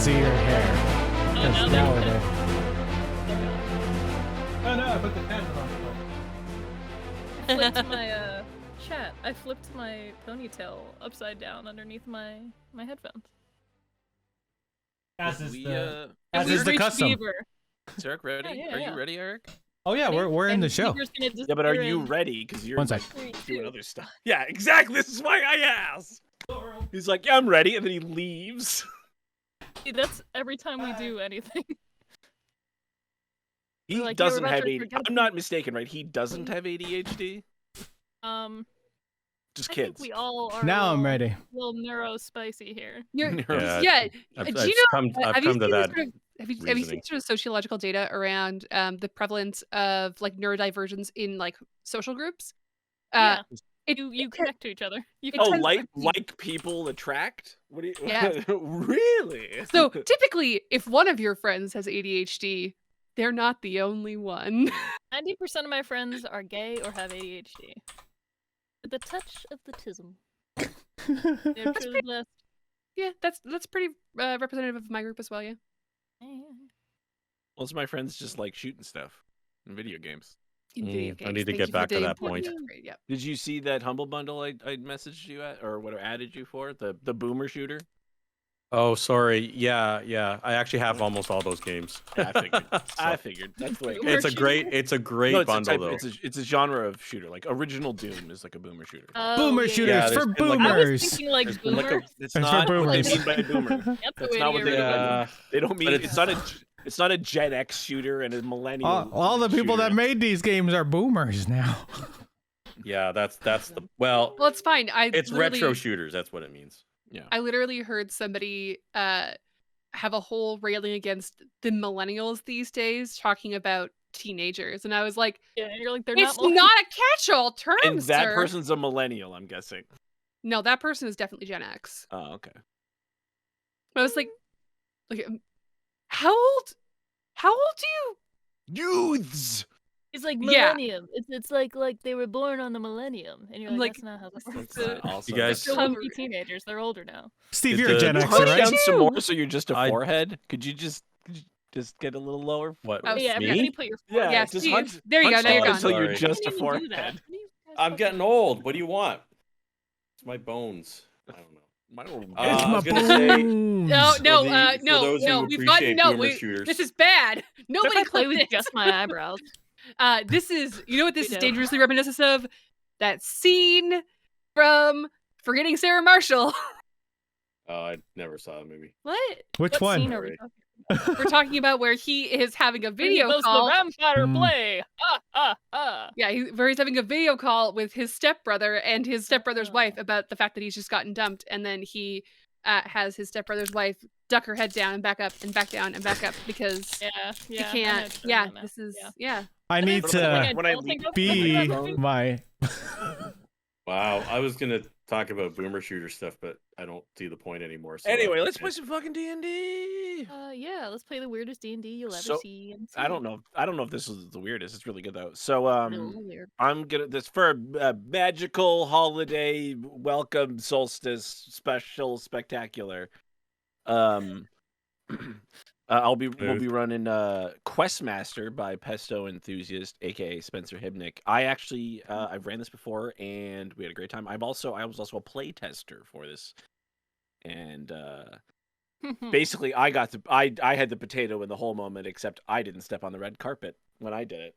see your hair. Oh, Because no, now they're- it Oh no, I put the cat on. I flipped my chat. I flipped my ponytail upside down underneath my headphones. As is We, the. As We is the reached custom. Beaver. is Eric ready? Yeah, Are yeah. you ready, Eric? Oh yeah, we're in And the show. Beaver's gonna Yeah, but are disappear you in ready? Because you're One like, three, doing two. other stuff. Yeah, exactly. This is why I asked. He's like, yeah, I'm ready, and then he leaves. See, that's every time we do anything. He We're like, yeah, we're doesn't about have to ADHD. forget I'm not mistaken, right? He doesn't have ADHD. I Just think kids. we all are. Now a I'm little- ready. little neuro spicy here. You're, Yeah, yeah. I've Do you know? come to have you seen that. sort of, have you seen reasoning. sort of sociological data around the prevalence of like neurodivergence in like social groups? Yeah. It, You connect to each other. You it Oh, tends- like people attract? What do you? Yeah. Really? so typically, if one of your friends has ADHD, they're not the only one. 90% of my friends are gay or have ADHD. With a touch of the tism. They're truly blessed. Yeah, that's pretty representative of my group as well. Yeah. Most of my friends just like shooting stuff in video games. In video I games. need to Thank get you for back to the that important point. upgrade, Yeah. Did you see that Humble Bundle I messaged you at, or what I added you for? The boomer shooter? Oh, sorry. Yeah. I actually have almost all those games. Yeah, I figured. I So, figured. That's the way it Boomer goes. it's a great No, bundle though. it's a genre of shooter. Like original Doom is like a boomer shooter. Oh, Boomer yeah, shooters Yeah, for there's been, like, I was boomers. thinking like There's been like boomer. it's for not what they boomers. mean by boomer. That's the That's way not to what get they rid mean. of it. Yeah. They don't mean But it's not a Gen X shooter and a millennial. All the people shooter. that made these games are boomers now. Yeah, that's the well. Well, it's fine. It's retro shooters. That's what it means. Yeah. I literally heard somebody have a whole railing against the millennials these days, talking about teenagers, and I was like, Yeah, you're like they're "It's not. not a catch-all term, And that sir." person's a millennial, I'm guessing. No, that person is definitely Gen X. Oh, okay. But I was like, how old do you? Youths. It's like Yeah. millennium. It's like they were born on the millennium, and you're I'm like, like, that's not how that That's works. not awesome. You guys- Still won't be teenagers. They're older now. Steve, Did you're a the- Gen Did X, Punch right? down some more, too. so you're just a I- forehead. Could you just get a little lower? What? Oh, Yeah, me? everybody put your Yeah, Yeah, just Steve. hunch- There you go. hunch Now you're down gone. until you're Sorry. just a How can you do that? forehead. I'm getting old. What do you want? It's my bones. I don't know. My old It's I my was gonna say- bones. No, For no, the- for no, those who no. We've got appreciate no. boomer shooters. This is bad. What if Nobody I play clip with this. just my eyebrows? This is, you know what this We is do. dangerously reminiscent of? That scene from Forgetting Sarah Marshall. Oh, I never saw the movie. What? Which What one? scene are we talking We're talking about where he is having a about? video He does call. the vampire Mm. play. Yeah, where he's having a video call with his stepbrother and his stepbrother's Oh. wife about the fact that he's just gotten dumped, and then he has his stepbrother's wife duck her head down and back up and back down and back up because Yeah, he yeah. can't. Yeah, this is yeah. I need But like, to when I don't think leave- of be something. my. Wow, I was gonna talk about boomer shooter stuff, but I don't see the point anymore. So Anyway, that's let's okay. play some fucking D&D. Yeah, let's play the weirdest D&D you'll ever So, see. And I don't know if this is the weirdest. It's really good though. So No, weird. I'm gonna this for a magical holiday welcome solstice special spectacular. We'll be running QuestMaster by Pesto Enthusiast, aka Spencer Hibnick. I actually I've ran this before and we had a great time. I was also a play tester for this, and basically I had the potato in the whole moment, except I didn't step on the red carpet when I did it.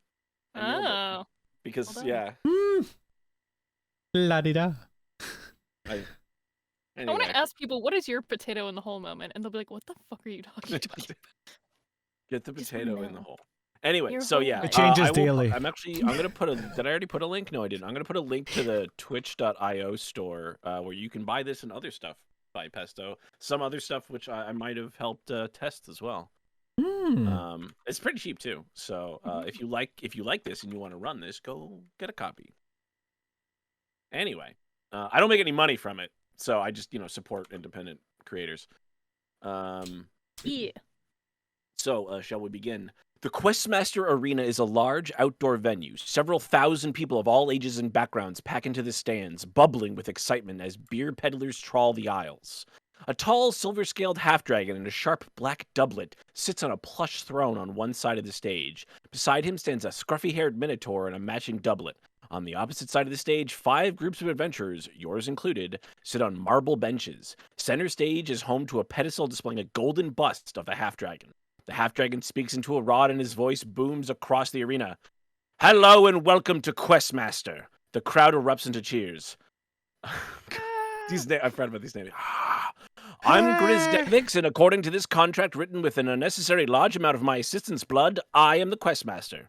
I nailed it. Oh. Because Well done. yeah. La di da. Anyway. I want to ask people, what is your potato in the whole moment? And they'll be like, what the fuck are you talking about? Get the Just potato in the know. hole. Anyway, Your so whole yeah, life. It changes I'm daily. I'm gonna put a. Did I already put a link? No, I didn't. I'm gonna put a link to the Twitch.io store where you can buy this and other stuff by Pesto. Some other stuff which I might have helped test as well. It's pretty cheap too. So if you like this and you want to run this, go get a copy. Anyway, I don't make any money from it, so I just support independent creators. Yeah. So, shall we begin? The QuestMaster Arena is a large outdoor venue. Several thousand people of all ages and backgrounds pack into the stands, bubbling with excitement as beer peddlers trawl the aisles. A tall, silver-scaled half-dragon in a sharp black doublet sits on a plush throne on one side of the stage. Beside him stands a scruffy-haired minotaur in a matching doublet. On the opposite side of the stage, 5 groups of adventurers, yours included, sit on marble benches. Center stage is home to a pedestal displaying a golden bust of a half-dragon. The half-dragon speaks into a rod and his voice booms across the arena. Hello and welcome to QuestMaster. The crowd erupts into cheers. I forgot about these names. I'm Grizz Devix, and according to this contract written with an unnecessary large amount of my assistant's blood, I am the QuestMaster.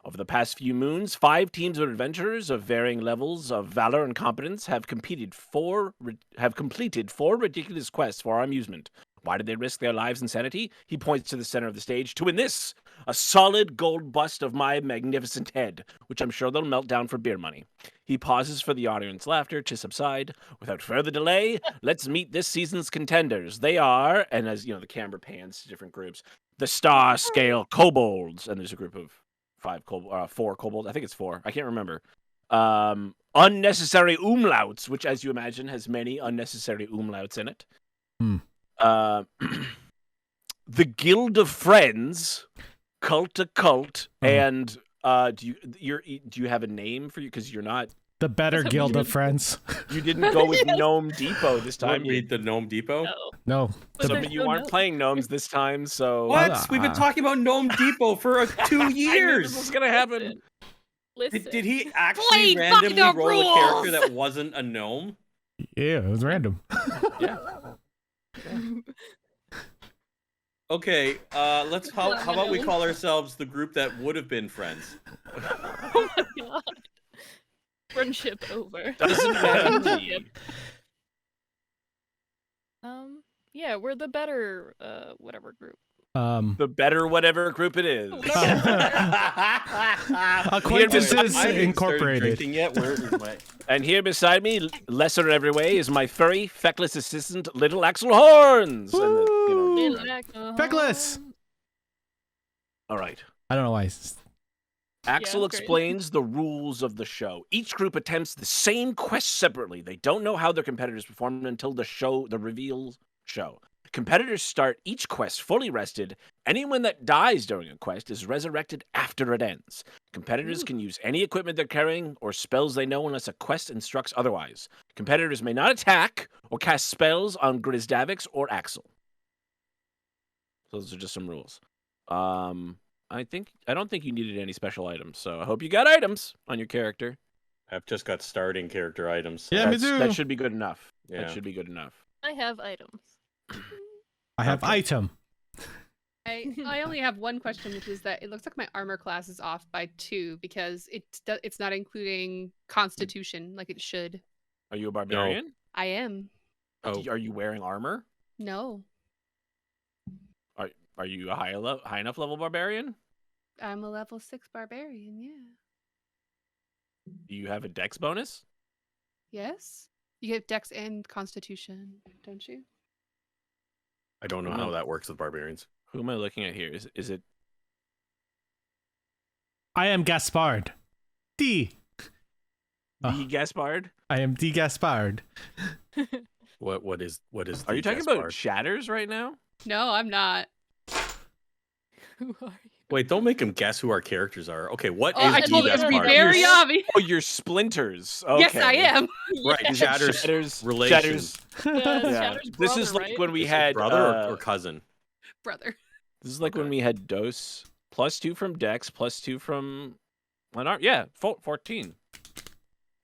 Over the past few moons, 5 teams of adventurers of varying levels of valor and competence have completed 4 ridiculous quests for our amusement. Why did they risk their lives and sanity? He points to the center of the stage to win this, a solid gold bust of my magnificent head, which I'm sure they'll melt down for beer money. He pauses for the audience laughter to subside. Without further delay, let's meet this season's contenders. They are, and as you know, the camera pans to different groups, the Star Scale Kobolds, and there's a group of 4 kobolds. I think it's 4. I can't remember. Unnecessary umlauts, which, as you imagine, has many unnecessary umlauts in it. The Guild of Friends, Cult to Cult, and do you have a name for you? Because you're not The Better Guild of Friends. you didn't go with Gnome Depot this time. Read the Gnome Depot. No. But Some there's of you no aren't note. playing gnomes this time, so What? We've been talking about Gnome Depot for 2 I knew years. this was gonna happen. Listen. Did he actually Plain randomly fucking roll a rules! character that wasn't a gnome? Yeah, it was random. Yeah. Okay, let's. How about we call ourselves the group that would have been friends? Oh my god. Friendship over. Doesn't matter to me. Yeah, we're the better whatever group. The better whatever group it is. Acquaintances I haven't started Incorporated. drinking yet. Where is my? And here beside me, lesser in every way, is my furry, feckless assistant, Little Axel Horns. And Woo! Feckless! all right. I don't know why. Axel great. explains the rules of the show. Each group attempts the same quest separately. They don't know how their competitors perform until the reveal show. Competitors start each quest fully rested. Anyone that dies during a quest is resurrected after it ends. Competitors can use any equipment they're carrying or spells they know unless a quest instructs otherwise. Competitors may not attack or cast spells on Grizdavix or Axel. Those are just some rules. I don't think you needed any special items, so I hope you got items on your character. I've just got starting character items. So Yeah, me too. That should be good enough. Yeah. That should be good enough. I have items. I have item. I only have one question, which is that it looks like my armor class is off by 2 because it's not including Constitution like it should. Are you a barbarian? I am. Oh, Are you wearing armor? No, Are you a high enough level barbarian? I'm a level 6 barbarian. Yeah. Do you have a dex bonus? Yes. You get Dex and Constitution, don't you? I don't know how that works with barbarians. Who am I looking at here? Is it I am Gaspard. D. the Gaspard? I am D. Gaspard. What is? Are you talking Gaspard? about shatters right now? No, I'm not. Who are you? Wait, don't make him guess who our characters are. Okay, what Oh, is I D told it to be Gaspard? very You're obvious. Oh, you're splinters. Okay. Yes, I am. Right, Yes. Shatters relation. Shatters. Yeah, Yeah. Shatter's This is brother, like right? when we Is it had brother or cousin. Brother. This is like when we had dose +2 from dex, +2 from unarmed. Yeah, 14.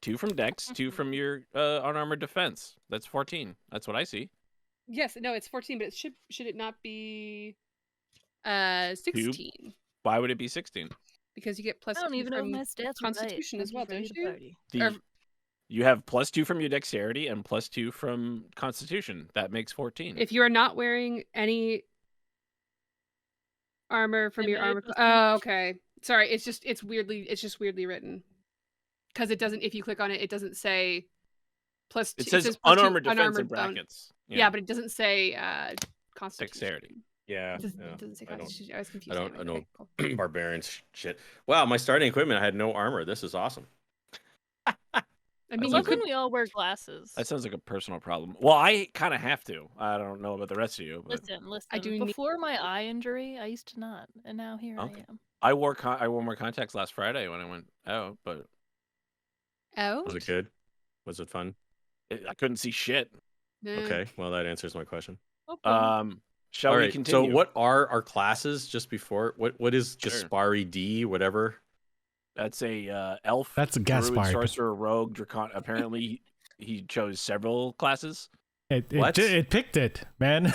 2 from dex, 2 from your unarmored defense. That's 14. That's what I see. Yes, no, it's 14, but it should it not be 16? Why would it be 16? Because you get plus I don't 2 even know if from my stats are Constitution right. as well, I'm don't afraid you? of party. Or- You have +2 from your dexterity and +2 from constitution. That makes 14. If you are not wearing any armor from Then your maybe armor. it doesn't- Oh, okay. Sorry, it's just weirdly written. Because it doesn't. If you click on it, it doesn't say plus. It two, says plus two unarmored defense in unarmored bone. brackets. Yeah, but it doesn't say Constitution. Dexterity. Yeah, It doesn't, yeah. it doesn't say I don't- Constitution. I was confused. I don't anyway. know. Okay, cool. Barbarians shit. Wow, my starting equipment, I had no armor. This is awesome. I I mean, you love could. when we all wear glasses. That sounds like a personal problem. Well, I kind of have to. I don't know about the rest of you, but Listen. I do need- Before my eye injury, I used to not, and now here Okay. I am. I wore more contacts last Friday when I went out, but Oh. Was it good? Was it fun? I couldn't see shit. Okay, well that answers my question. Okay. Shall All we right. continue? So what are our classes just before? What is Sure. Gaspari D? Whatever. That's a elf. That's a druid, Gaspard. sorcerer, rogue, dracon. Apparently, he chose several classes. It picked it, man.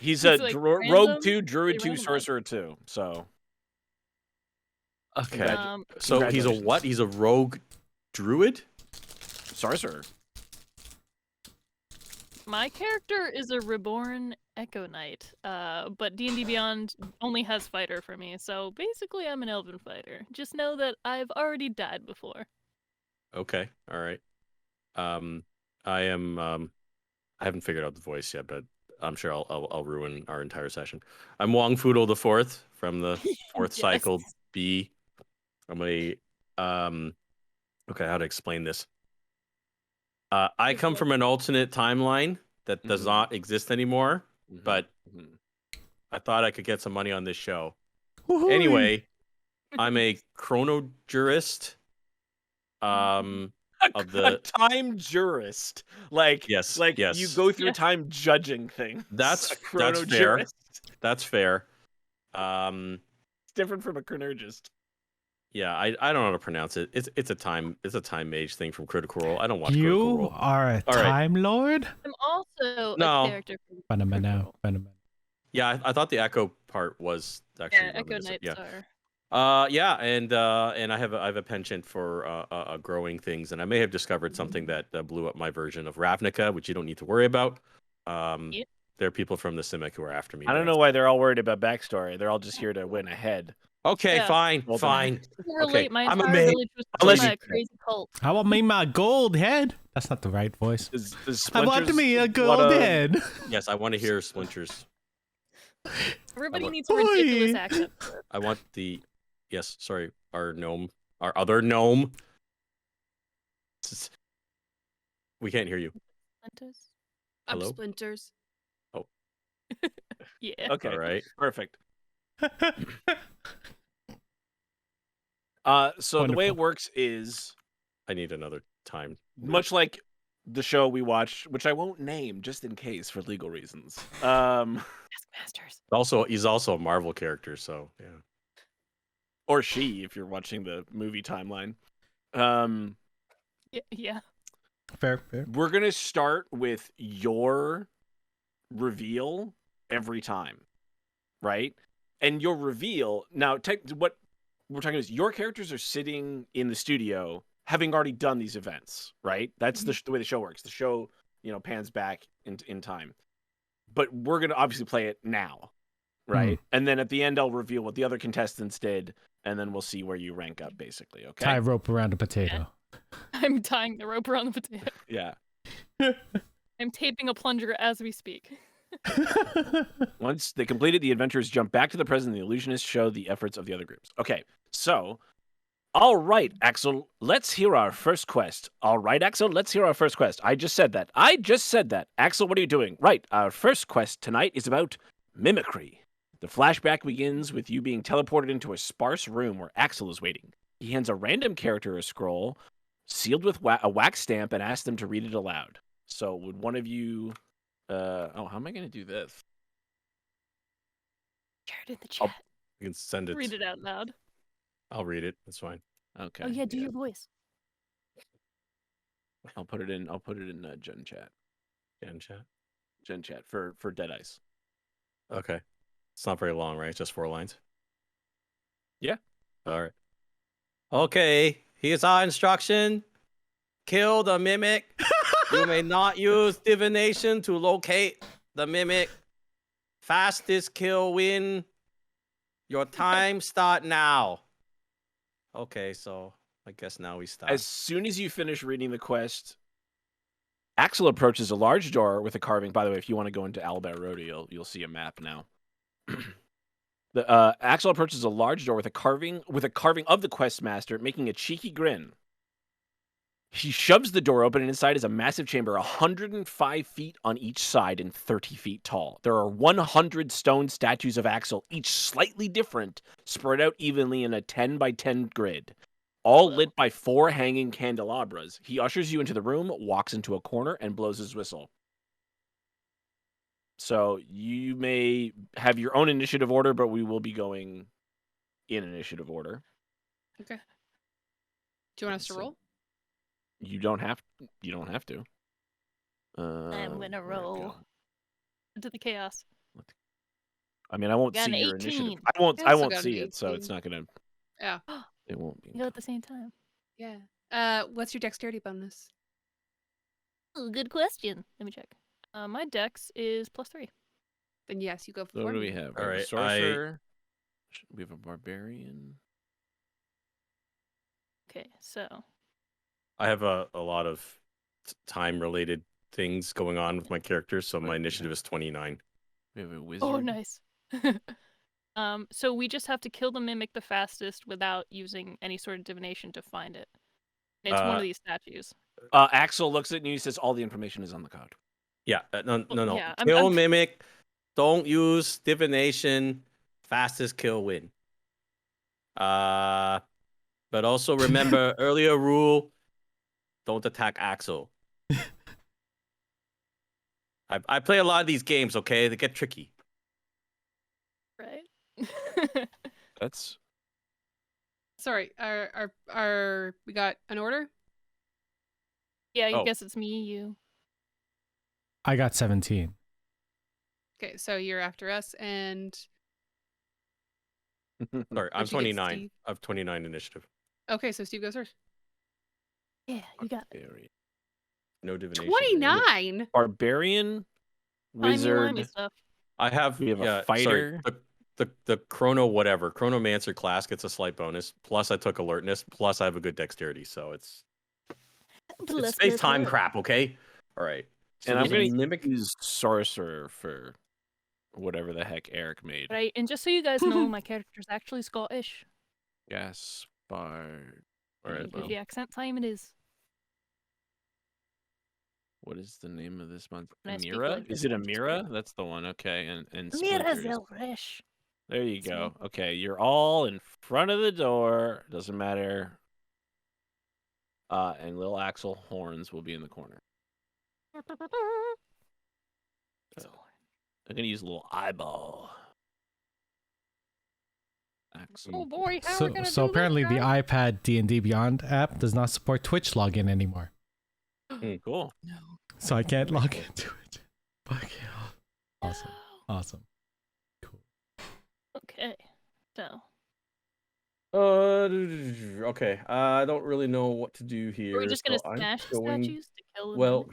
He's It's a like rogue random, 2, druid they 2, randomized. sorcerer 2. So Okay. Congratu- So he's a what? He's a rogue druid? sorcerer. My character is a reborn Echo Knight, but D&D Beyond only has fighter for me, so basically I'm an elven fighter. Just know that I've already died before. Okay. All right. I am I haven't figured out the voice yet, but I'm sure I'll ruin our entire session. I'm Wong Fudo the Fourth from the fourth Yes. cycle B. I'm a okay, how to explain this? I come from an alternate timeline that does Mhm. not exist anymore, Mhm, but mhm. I thought I could get some money on this show. Woohoo! Anyway, I'm a chrono jurist. Of A the time jurist, like Yes, like you yes. go through Yes. time judging things. That's a chrono fair. jurist. That's fair. It's different from a chronologist. Yeah, I don't know how to pronounce it. It's a time mage thing from Critical Role. I don't watch Critical You Role. are a All right. Time Lord? I'm also No. a character from Phenomena. Yeah, I thought the Echo part was actually Yeah, Echo reminiscent. Knights Yeah. are. Yeah, and I have a penchant for growing things, and I may have discovered something that blew up my version of Ravnica, which you don't need to worry about. Yep. There are people from the Simic who are after me. I don't know why they're all worried about backstory. They're all just here to win ahead. Okay, Yeah. fine, Well, fine. Relate, my I'm a entire mage. village was Unless from you- a crazy cult. I want me my gold head. That's not the right voice. Does I want Splinters me a want gold a- head. Yes, I want to hear Splinters. Everybody want- needs a ridiculous Oi. accent. I want the our gnome, our other gnome. We can't hear you. Splinters? I'm Hello? Splinters. Yeah. Okay, All right. perfect. So the way it Wonderful. works is I need another time. much like the show we watch, which I won't name just in case for legal reasons. Taskmasters. Also, he's also a Marvel character, so yeah. Or she, if you're watching the movie timeline. Yeah. Fair. We're gonna start with your reveal every time, right? And your reveal now. What we're talking is your characters are sitting in the studio, having already done these events, right? That's the way the show works. The show, pans back in time, but we're gonna obviously play it now, right? And then at the end, I'll reveal what the other contestants did, and then we'll see where you rank up, basically. Okay? Tie rope around a potato. I'm tying the rope around the potato. Yeah. I'm taping a plunger as we speak. Once they completed, the adventurers jump back to the present. The illusionists show the efforts of the other groups. Okay, so, all right, Axel, let's hear our first quest. All right, Axel, let's hear our first quest. I just said that. Axel, what are you doing? Right, our first quest tonight is about mimicry. The flashback begins with you being teleported into a sparse room where Axel is waiting. He hands a random character a scroll sealed with a wax stamp and asks them to read it aloud. So, would one of you... how am I going to do this? Share it in the chat. You can send it. Read it out loud. I'll read it. That's fine. Okay. Oh yeah, do your voice. I'll put it in Gen Chat. Gen chat. For Dead Ice. Okay. It's not very long, right? It's just 4 lines. Yeah. All right. Okay. Here's our instruction. Kill the mimic. You may not use divination to locate the mimic. Fastest kill win. Your time start now. Okay, so I guess now we start. As soon as you finish reading the quest, Axel approaches a large door with a carving. By the way, if you want to go into Owlbear Road, you'll see a map now. Axel approaches a large door with a carving of the QuestMaster, making a cheeky grin. He shoves the door open, and inside is a massive chamber, 105 feet on each side and 30 feet tall. There are 100 stone statues of Axel, each slightly different, spread out evenly in a 10 by 10 grid, all lit by 4 hanging candelabras. He ushers you into the room, walks into a corner, and blows his whistle. So you may have your own initiative order, but we will be going in initiative order. Okay. Do you want us to So- roll? You don't have to. I'm gonna Where'd it roll go? into the chaos. I mean, I won't Got see an your initiative. 18. I won't. I I also won't got an see it, so 18. it's not gonna. Yeah. It won't be. We go at the same time. Yeah. What's your dexterity bonus? Oh, good question. Let me check. My dex is +3. Then yes, you go So for what do me. we have? All We have a right, sorcerer. We have a barbarian. Okay, so I have a lot of time-related things going on with my characters, so my Right, initiative is 29. We have a wizard. oh, nice. So we just have to kill the mimic the fastest without using any sort of divination to find it. It's one of these statues. Axel looks at you and he says, "All the information is on the card." Yeah, no. yeah, I'm- Kill I'm- mimic. Don't use divination. Fastest kill win. But also remember earlier rule: don't attack Axel. I play a lot of these games. Okay, they get tricky. Right? That's Sorry, our we got an order? Yeah, I Oh. guess it's me, you. I got 17. Okay, so you're after us, and Sorry, I'm What'd you get, 29. Steve? I have 29 initiative. okay, so Steve goes first. Yeah, you got it. barbarian. No divination. 29. Barbarian, Timey-wimey wizard. stuff. I have. We have a Sorry, fighter. the chronomancer class gets a slight bonus. Plus, I took alertness. Plus, I have a good dexterity, so it's space time crap. Okay. All right. So And I'm there's a gonna mimic. use sorcerer for whatever the heck Eric made. Right, and just so you guys know, my character's actually Scottish. Yes, bard. All right. Because Well, the accent time it is. What is the name of this month? When I speak Amira? like Is this, it I'm just Amira? That's the one. Okay, and Mira's splinters. Elrish. There you It's go. me. Okay, you're all in front of the door. Doesn't matter. And little Axel Horns will be in the corner. I'm gonna use a little eyeball. Axel. Oh boy, how are So, we gonna so do apparently this, the guys? iPad D&D Beyond app does not support Twitch login anymore. Cool. So I can't log into it. Fuck yeah. Awesome. Awesome. Cool. Okay, so Okay. I don't really know what to do here. are we just gonna so I'm smash the going- statues to kill them? Well,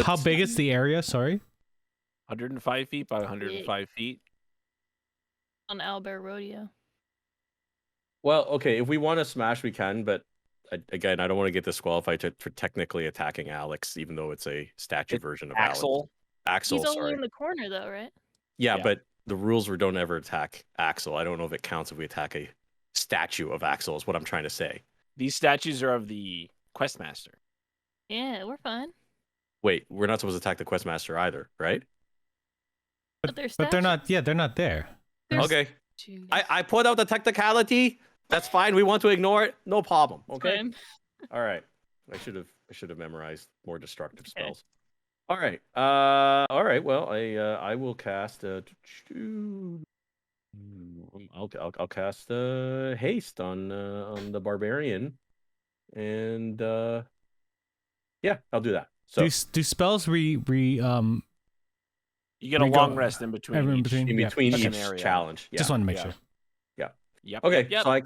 How big is the area? Sorry. 105 feet by 105 feet. On Owlbear Rodeo. okay. If we want to smash, we can. But again, I don't want to get disqualified for technically attacking Alex, even though it's a statue It's version of Axel. Alex. Axel, He's only sorry. in the corner though, right? Yeah, Yeah. but the rules were don't ever attack Axel. I don't know if it counts if we attack a statue of Axel. Is what I'm trying to say. These statues are of the QuestMaster. Yeah, we're fine. Wait, we're not supposed to attack the QuestMaster either, right? But they're But they're not. statues. Yeah, they're not there. There's Okay. two. I put out the technicality. That's fine. We want to ignore it. No problem. It's Okay. fine. All right. I should have memorized more destructive Okay. spells. All right. All right. Well, I will cast I'll cast haste on the barbarian, and yeah, I'll do that. So Do spells You get a We go- long rest in between. in each- between? in Yeah. between That's each an area. challenge, yeah. just want to make yeah. sure. Yep. Okay, Yep. so I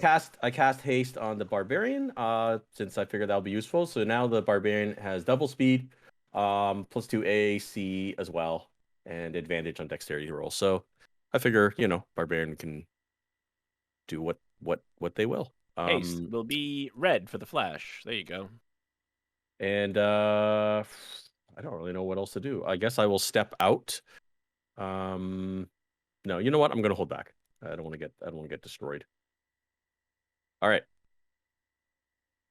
cast haste on the barbarian, since I figured that'll be useful. So now the barbarian has double speed, +2 AC as well, and advantage on dexterity rolls. So I figure, barbarian can do what they will. Haste will be red for the flash. There you go. And I don't really know what else to do. I guess I will step out. No, you know what? I'm gonna hold back. I don't want to get destroyed. All right.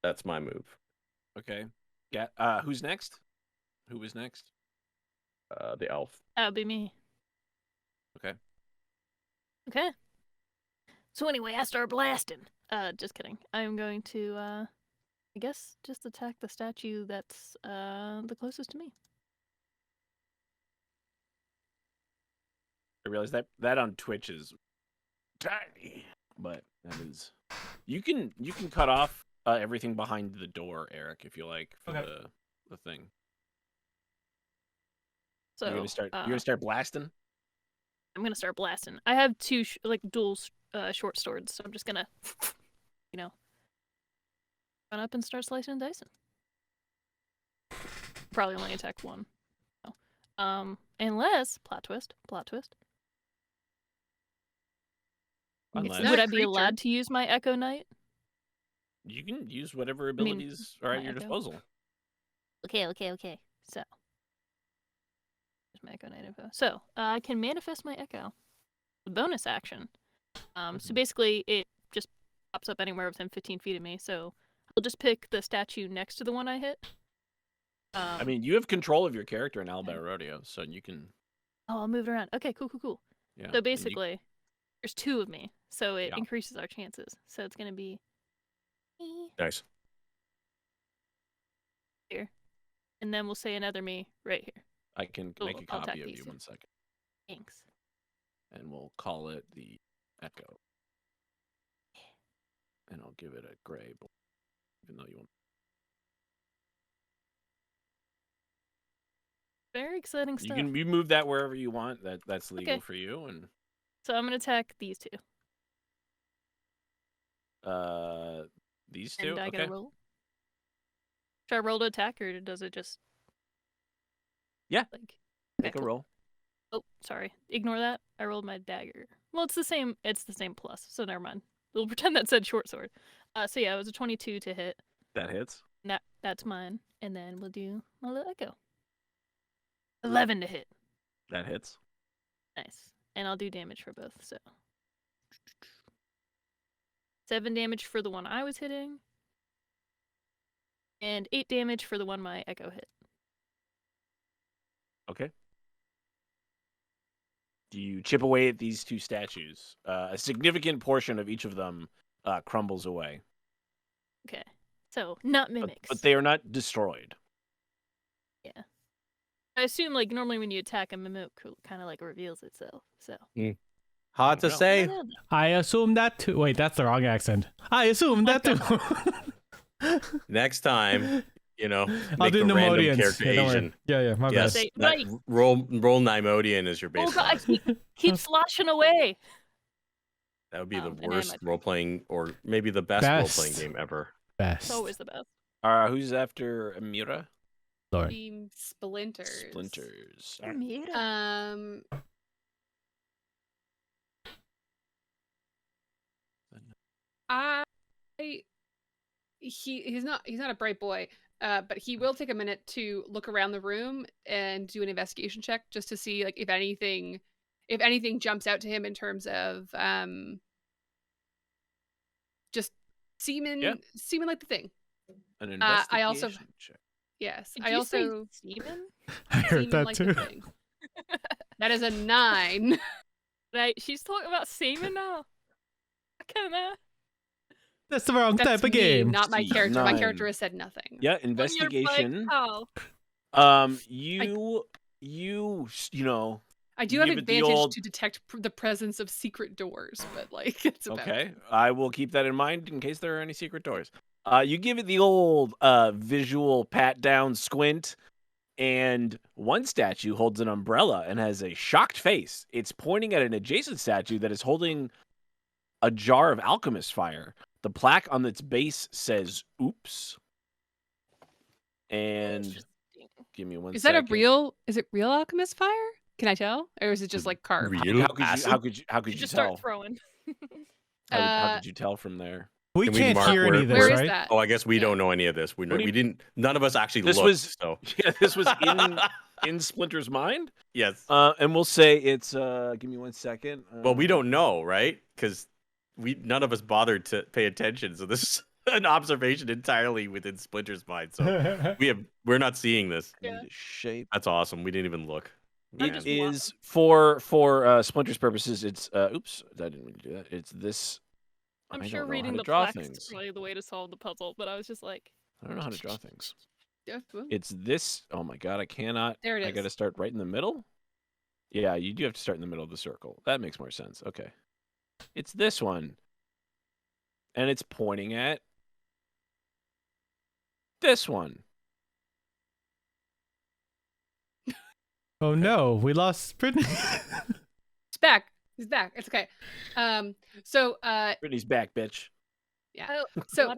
That's my move. Okay. Yeah. Who's next? Who was next? The elf. That would be me. Okay. Okay. So anyway, I start blasting. Just kidding. I'm going to, I guess, just attack the statue that's the closest to me. I realize that on Twitch is tiny, but that is. You can cut off everything behind the door, Eric, if you like, for Okay. the thing. So you're gonna start blasting. I'm gonna start blasting. I have two dual short swords, so I'm just gonna, run up and start slicing and dicing. Probably only attack one. No. Unless plot twist. Unless not Would a I be creature. allowed to use my Echo Knight? you can use whatever mean, abilities are at my your echo. disposal. Okay. So, here's my Echo Knight info. So, I can manifest my Echo. The bonus action. So basically, it just pops up anywhere within 15 feet of me. So, I'll just pick the statue next to the one I hit. I mean, you have control of your character in Alabama Rodeo, so you can. Oh, I'll move it around. Okay, cool. Yeah. So and basically, there's two of me, so it Yeah. increases our chances. So it's gonna be me Nice. here, and then we'll say another me right here. I can Cool, make a I'll copy attack of these you two. 1 second, Thanks. and we'll call it the Echo, and I'll give it a gray, even though you want. Very exciting You stuff. can move that wherever you want. That's legal Okay. for you, and So I'm gonna attack these two, these two. and I Okay. gotta roll. Should I roll to attack, or does it just? Yeah. Like. Make a cool. roll. Oh, sorry. Ignore that. I rolled my dagger. Well, it's the same. It's the same plus. So never mind. We'll pretend that said short sword. So yeah, it was a 22 to hit. That hits. That's mine. And then we'll do my little Echo. 11 to hit. That hits. Nice. And I'll do damage for both. So 7 damage for the one I was hitting, and 8 damage for the one my Echo hit. Okay. Do you chip away at these two statues? A significant portion of each of them crumbles away. Okay. So not mimics. But they are not destroyed. Yeah. I assume normally when you attack, a mimic kind of reveals itself. So. Hard to No. say. I assume that too. Wait, that's the wrong accent. I assume that too. Next time, I'll make do the random Nemodians. character Yeah, don't worry. Asian. Yeah, my Yes, Say, that right. roll Nimodian is your Oh base god, class. keep sloshing away. That would be the and I worst might- role-playing, or maybe the best role-playing game ever. Best. It's always the best. Who's after Amira? Sorry. Team Splinters. Splinters. He's not a bright boy, but he will take a minute to look around the room and do an investigation check just to see if anything jumps out to him in terms of just seeming like the thing. An investigation I also- check. Yes, Did I you say also Steven? I heard seeming that like too. the thing. That is a 9. Right, she's talking about semen now. Kinda. That's the wrong That's type of me, game. not my character. My 9. character has said nothing. Yeah, On your investigation. bike, pal. You know. I do have Give it the advantage old- to detect the presence of secret doors, but it's about Okay, I will keep that in mind in case there are any secret doors. You give it the old visual pat down squint, and one statue holds an umbrella and has a shocked face. It's pointing at an adjacent statue that is holding a jar of alchemist fire. The plaque on its base says "Oops." And give me one Is that second. is it real alchemist fire? Can I tell? Or is it just carved? Real How could you Just tell? start throwing. How could you tell from there? We Can we can't mark hear any of this, Where is right? that? Oh, I guess we Yeah. don't know any of this. do you- Didn't. None of us actually This looked. was- So Yeah, this was in Splinter's mind. yes. And we'll say it's give me 1 second. Well, we don't know, right? Because none of us bothered to pay attention. So this an observation entirely within Splinter's mind. So we're not seeing this. Yeah. Shape. That's awesome. We didn't even look. I Man. just It love is for Splinter's purposes. It's oops, I didn't mean to do that. It's this. I'm I sure don't know reading how to the draw plaques is things. probably the way to solve the puzzle, but I was just like, I don't know how to draw things. Yeah, well, It's this. Oh my god, I cannot. There it I got to is. start right in the middle. Yeah, you do have to start in the middle of the circle. That makes more sense. Okay, it's this one, and it's pointing at this one. Oh no, we lost Brittany. It's back. He's back. It's okay. So Brittany's back, bitch. yeah. oh, So what-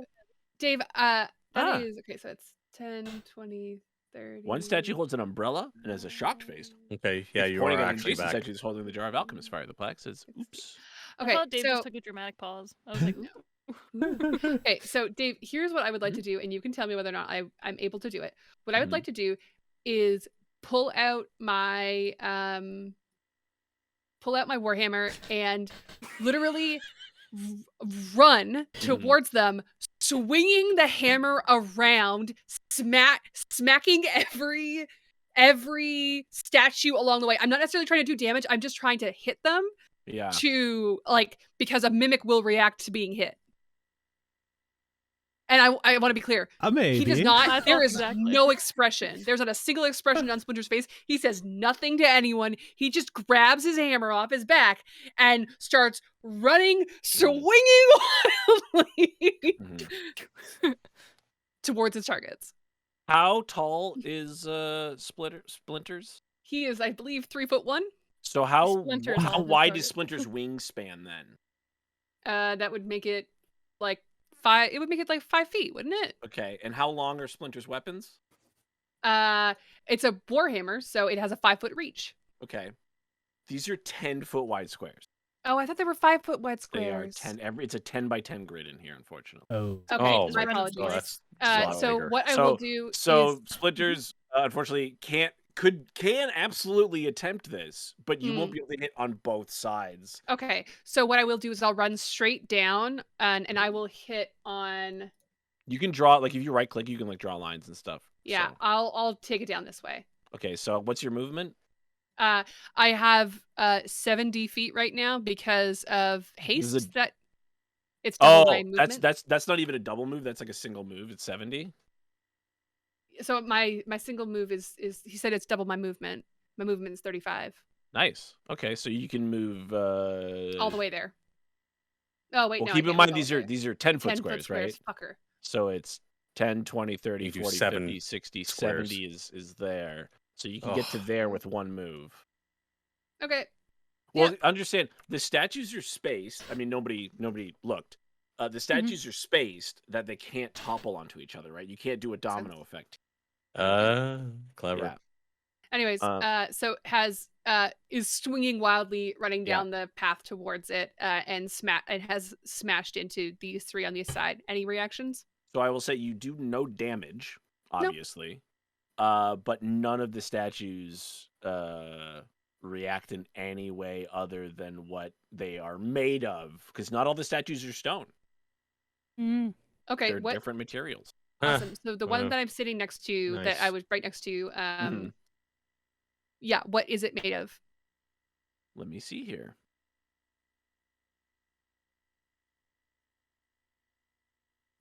Dave, Ah. that is okay. So it's 10, 20, 30. One statue holds an umbrella and has a shocked face. Okay, yeah, It's you pointing are at an actually adjacent back. statue that's holding the jar of alchemist fire. The plaque says, "Oops." I Okay, thought Dave so just took a dramatic pause. I was like, ooh. okay, so Dave, here's what I would like to do, and you can tell me whether or not I'm able to do it. What I would like to do is pull out my warhammer and literally run towards them, swinging the hammer around, smacking every statue along the way. I'm not necessarily trying to do damage. I'm just trying to hit them Yeah. to because a mimic will react to being hit. And I want to be clear. Maybe. He does I not. thought There is exactly. no expression. There's not a single expression on Splinter's face. He says nothing to anyone. He just grabs his hammer off his back and starts running, swinging wildly Mhm. towards his targets. How tall is Splinters? He is, I believe, 3'1". So how Splinter's all his wide target. is Splinter's wingspan then? That would make it like 5. It would make it like 5 feet, wouldn't it? Okay, and how long are Splinter's weapons? It's a warhammer, so it has a 5-foot reach. Okay, these are 10-foot wide squares. Oh, I thought they were 5-foot wide They squares. are 10. It's a 10 by 10 grid in here, unfortunately. Oh. Okay, Oh, my my apologies. God. that's a lot So bigger. what I will do So is Splinters unfortunately can absolutely attempt this, but you won't be able to hit on both sides. okay. So what I will do is I'll run straight down and I will hit on You can draw if you right click, you can draw lines and stuff. yeah. So. I'll take it down this way. Okay, so what's your movement? I have 70 feet right now because of haste. This is That it's double my Oh, movement. that's not even a double move. That's like a single move. It's 70. So my single move is he said it's double my movement. My movement is 35. Nice. Okay, so you can move All the way there. Oh wait, Well, no. I keep in can't mind move all the way. these are 10-foot 10-foot squares, right? Fucker. So it's 10, 20, 30, You do 40, 7 50, 60, squares. 70 is there. So you can get to there with one move. Okay. Well, understand the statues are spaced. I mean, nobody looked. The statues are spaced that they can't topple onto each other, right? You can't do a domino effect. Clever. Yeah. Anyways, so is swinging wildly, running down the path towards it, and has smashed into these 3 on the side. Any reactions? So I will say you do no damage, obviously, but none of the statues react in any way other than what they are made of, because not all the statues are stone. Okay, They're what? different materials. Awesome. So the one that I'm sitting next to, that I Nice. was right next to, yeah, what is it made of? Let me see here.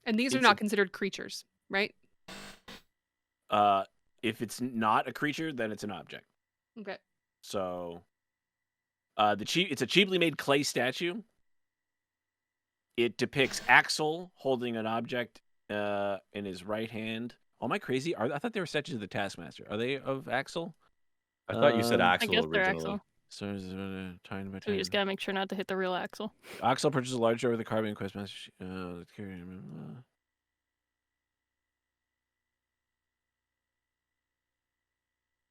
And these are It's not considered creatures, right? If it's not a creature, then it's an object. Okay. So, it's a cheaply made clay statue. It depicts Axel holding an object in his right hand. Oh, am I crazy? I thought they were statues of the Taskmaster. Are they of Axel? I thought you said I I Axel guess they're originally. Axel. So time by So time. you just gotta make sure not to hit the real Axel. Axel purchases a large jar with a carbon QuestMaster.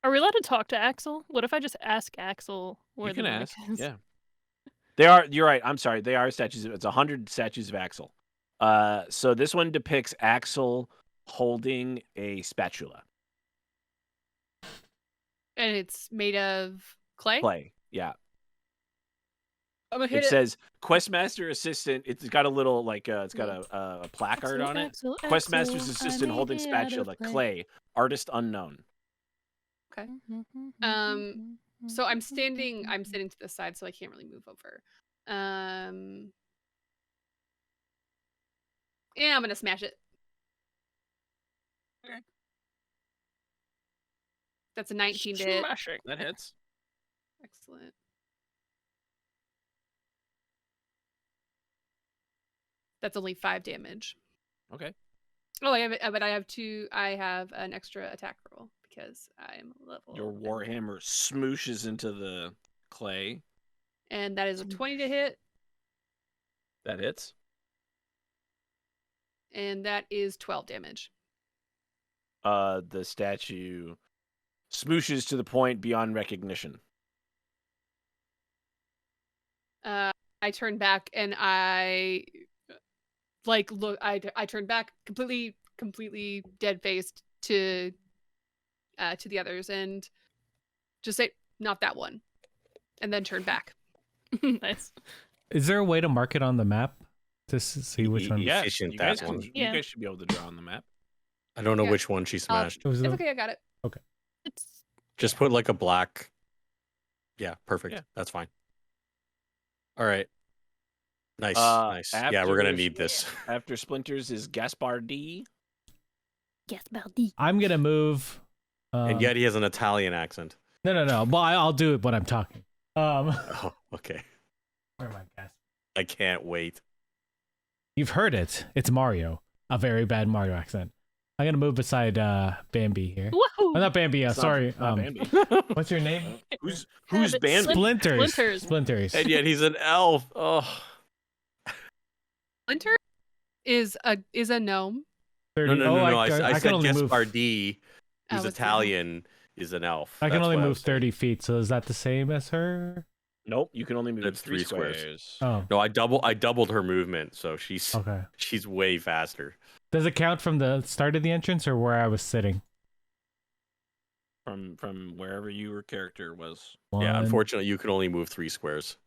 Are we allowed to talk to Axel? What if I just ask Axel where You can the mimic ask. is? Yeah. They are. You're right. I'm sorry. They are statues. It's 100 statues of Axel. So this one depicts Axel holding a spatula. And it's made of clay? Clay. Yeah. I'm gonna hit It it. says Questmaster Assistant. It's got a little it's got a placard on it. Questmaster's Assistant holding spatula. Clay. Artist unknown. Okay. So I'm standing to the side, so I can't really move over. Yeah, I'm gonna smash it. Okay. That's a 19 to hit. Smashing. That hits. Excellent. That's only 5 damage. Okay. Oh, I have it, but I have 2. I have an extra attack roll because I'm level. Your warhammer smooshes into the clay. And that is a 20 to hit, That hits. and that is 12 damage. The statue smooshes to the point beyond recognition. I turn back and I look. I turn back completely dead faced to the others and just say, "Not that one," and then turn back. Nice. Is there a way to mark it on the map to see which one? Yes, Efficient, you guys, that one. you Yeah. guys should be able to draw on the map. I don't know Yeah. which one she smashed. Was It's it- okay. I got it. It's Just put like a black. Yeah, perfect. Yeah. That's fine. All right. Nice, Uh, nice. Yeah, we're gonna after- need this. After Splinters is Gaspar D. Gaspardi. I'm gonna move. And yet he has an Italian accent. No. Well, I'll do it when I'm talking. Oh, okay. Where am I, guys? I can't wait. You've heard it. It's Mario. A very bad Mario accent. I'm gonna move beside Bambi here. Woohoo! Oh, not Bambi. It's not- Sorry. not Bambi. What's your name? Who's Habit Bambi? Splinters. Splinters. Splinters. And yet he's an elf. Oh, Splinter is a gnome. 30. no. I can said only move. Gaspardini, who's Oh, it's Italian, is an elf. I can That's only what I move was saying. 30 feet. So is that the same as her? Nope, you can only move That's 3 3 squares. squares. Oh, No, I doubled her movement, so she's okay. way faster. Does it count from the start of the entrance or where I was sitting? From wherever your character was. Yeah, One, unfortunately, you can only move 3 squares.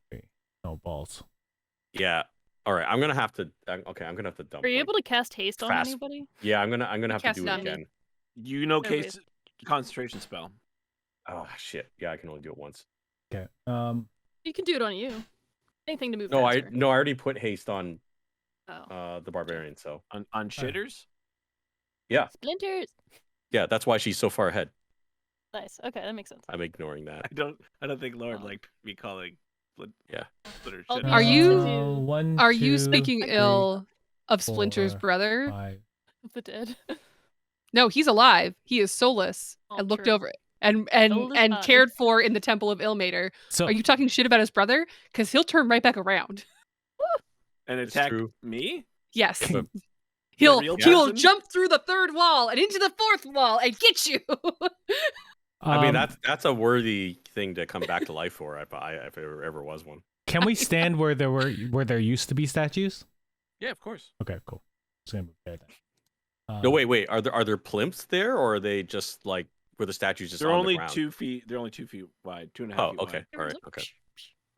No balls. Yeah. All right, I'm gonna have to. Okay, I'm gonna have to dump. Are you like- able to cast haste on fast- anybody? Yeah, I'm gonna have to Cast do it it on me. again. You know, Okay. case concentration spell. Oh shit! Yeah, I can only do it once. Okay. You can do it on you. Anything to move No, I faster. already put haste on Oh. the barbarian. So On shitters? Splinters. yeah, that's why she's so far ahead. Nice. Okay, that makes sense. I'm ignoring that. I don't think Lord Oh. liked me calling Yeah. Splitter Are shitters. Are you- One, Are you two, speaking three, ill of Splinter's 4, brother? 5. The dead. No, he's alive. He is soulless Oh, and looked true. over and Soulless and eyes. cared for in the Temple of Ilmater. So Are you talking shit about his brother? Because he'll turn right back around. And It's attack true. me? Yes. But- He'll real he'll person? jump through the 3rd wall and into the 4th wall and get you. I mean, um, that's a worthy thing to come back to life for. If there ever was one. can we stand where there used to be statues? Yeah, of course. Okay, cool. Just gonna move there then. No, wait. Are there plimps there, or are they just like where the statues just They're on only the ground? 2 feet. They're only 2 feet wide. 2.5 Oh, feet okay. wide. All right. Okay.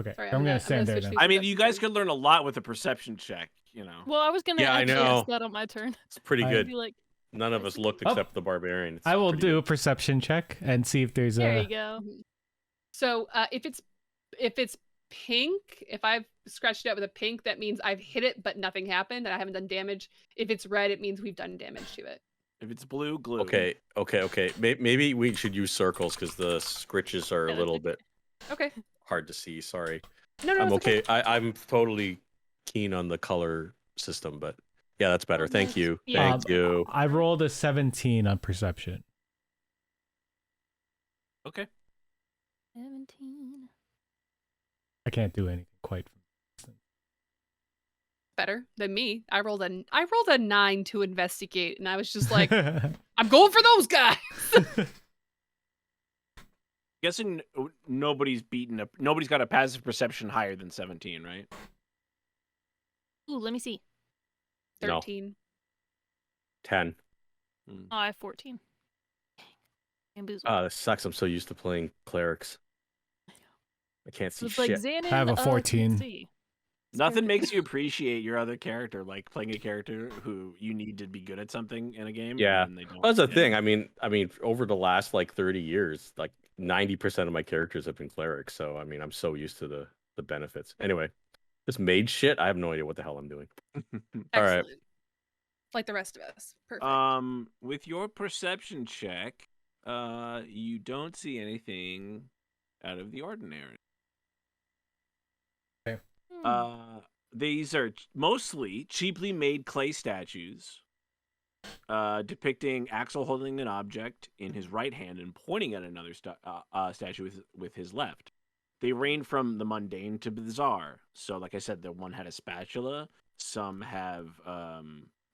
Okay, Sorry, I'm gonna I'm stand there switch then. these I mean, up you to guys you. could learn a lot with a perception check, you know. Well, I was gonna Yeah, I actually know. ask that on my turn. It's pretty I- good. Be like, None of us looked Oh. except the barbarian. It's I will pretty do a good. perception check and see if there's there a. you go. So if it's pink, if I've scratched it out with a pink, that means I've hit it but nothing happened and I haven't done damage. If it's red, it means we've done damage to it. If it's blue, glue. Okay. Maybe we should use circles because the scritches are Yeah, a that's little okay. bit Okay. hard to see. Sorry. No, I'm it's okay. I'm totally keen on the color system, but yeah, that's better. Oh, Thank nice. you. Yeah. Thank you. I rolled a 17 on perception. Okay. 17. I can't do anything quite. better than me. I rolled a 9 to investigate, and I was just like, I'm going for those guys. Guessing nobody's got a passive perception higher than 17, right? Ooh, let me see. No. 13. 10. Oh, I have 14. Bamboozled. Ah, this sucks. I'm so used to playing clerics. I can't see It's like shit. Xanon, I have a 14. can see. Nothing makes you appreciate your other character, like playing a character who you need to be good at something in a game. Yeah. And then they don't. Well, that's the Yeah. thing. I mean, over the last like 30 years, like 90% of my characters have been clerics. So I mean, I'm so used to the benefits. Anyway, this mage shit, I have no idea what the hell I'm doing. All right. Excellent. Like the rest of us. Perfect. With your perception check, you don't see anything out of the ordinary. These are mostly cheaply made clay statues, depicting Axel holding an object in his right hand and pointing at another statue with his left. They range from the mundane to bizarre. So, like I said, the one had a spatula. Some have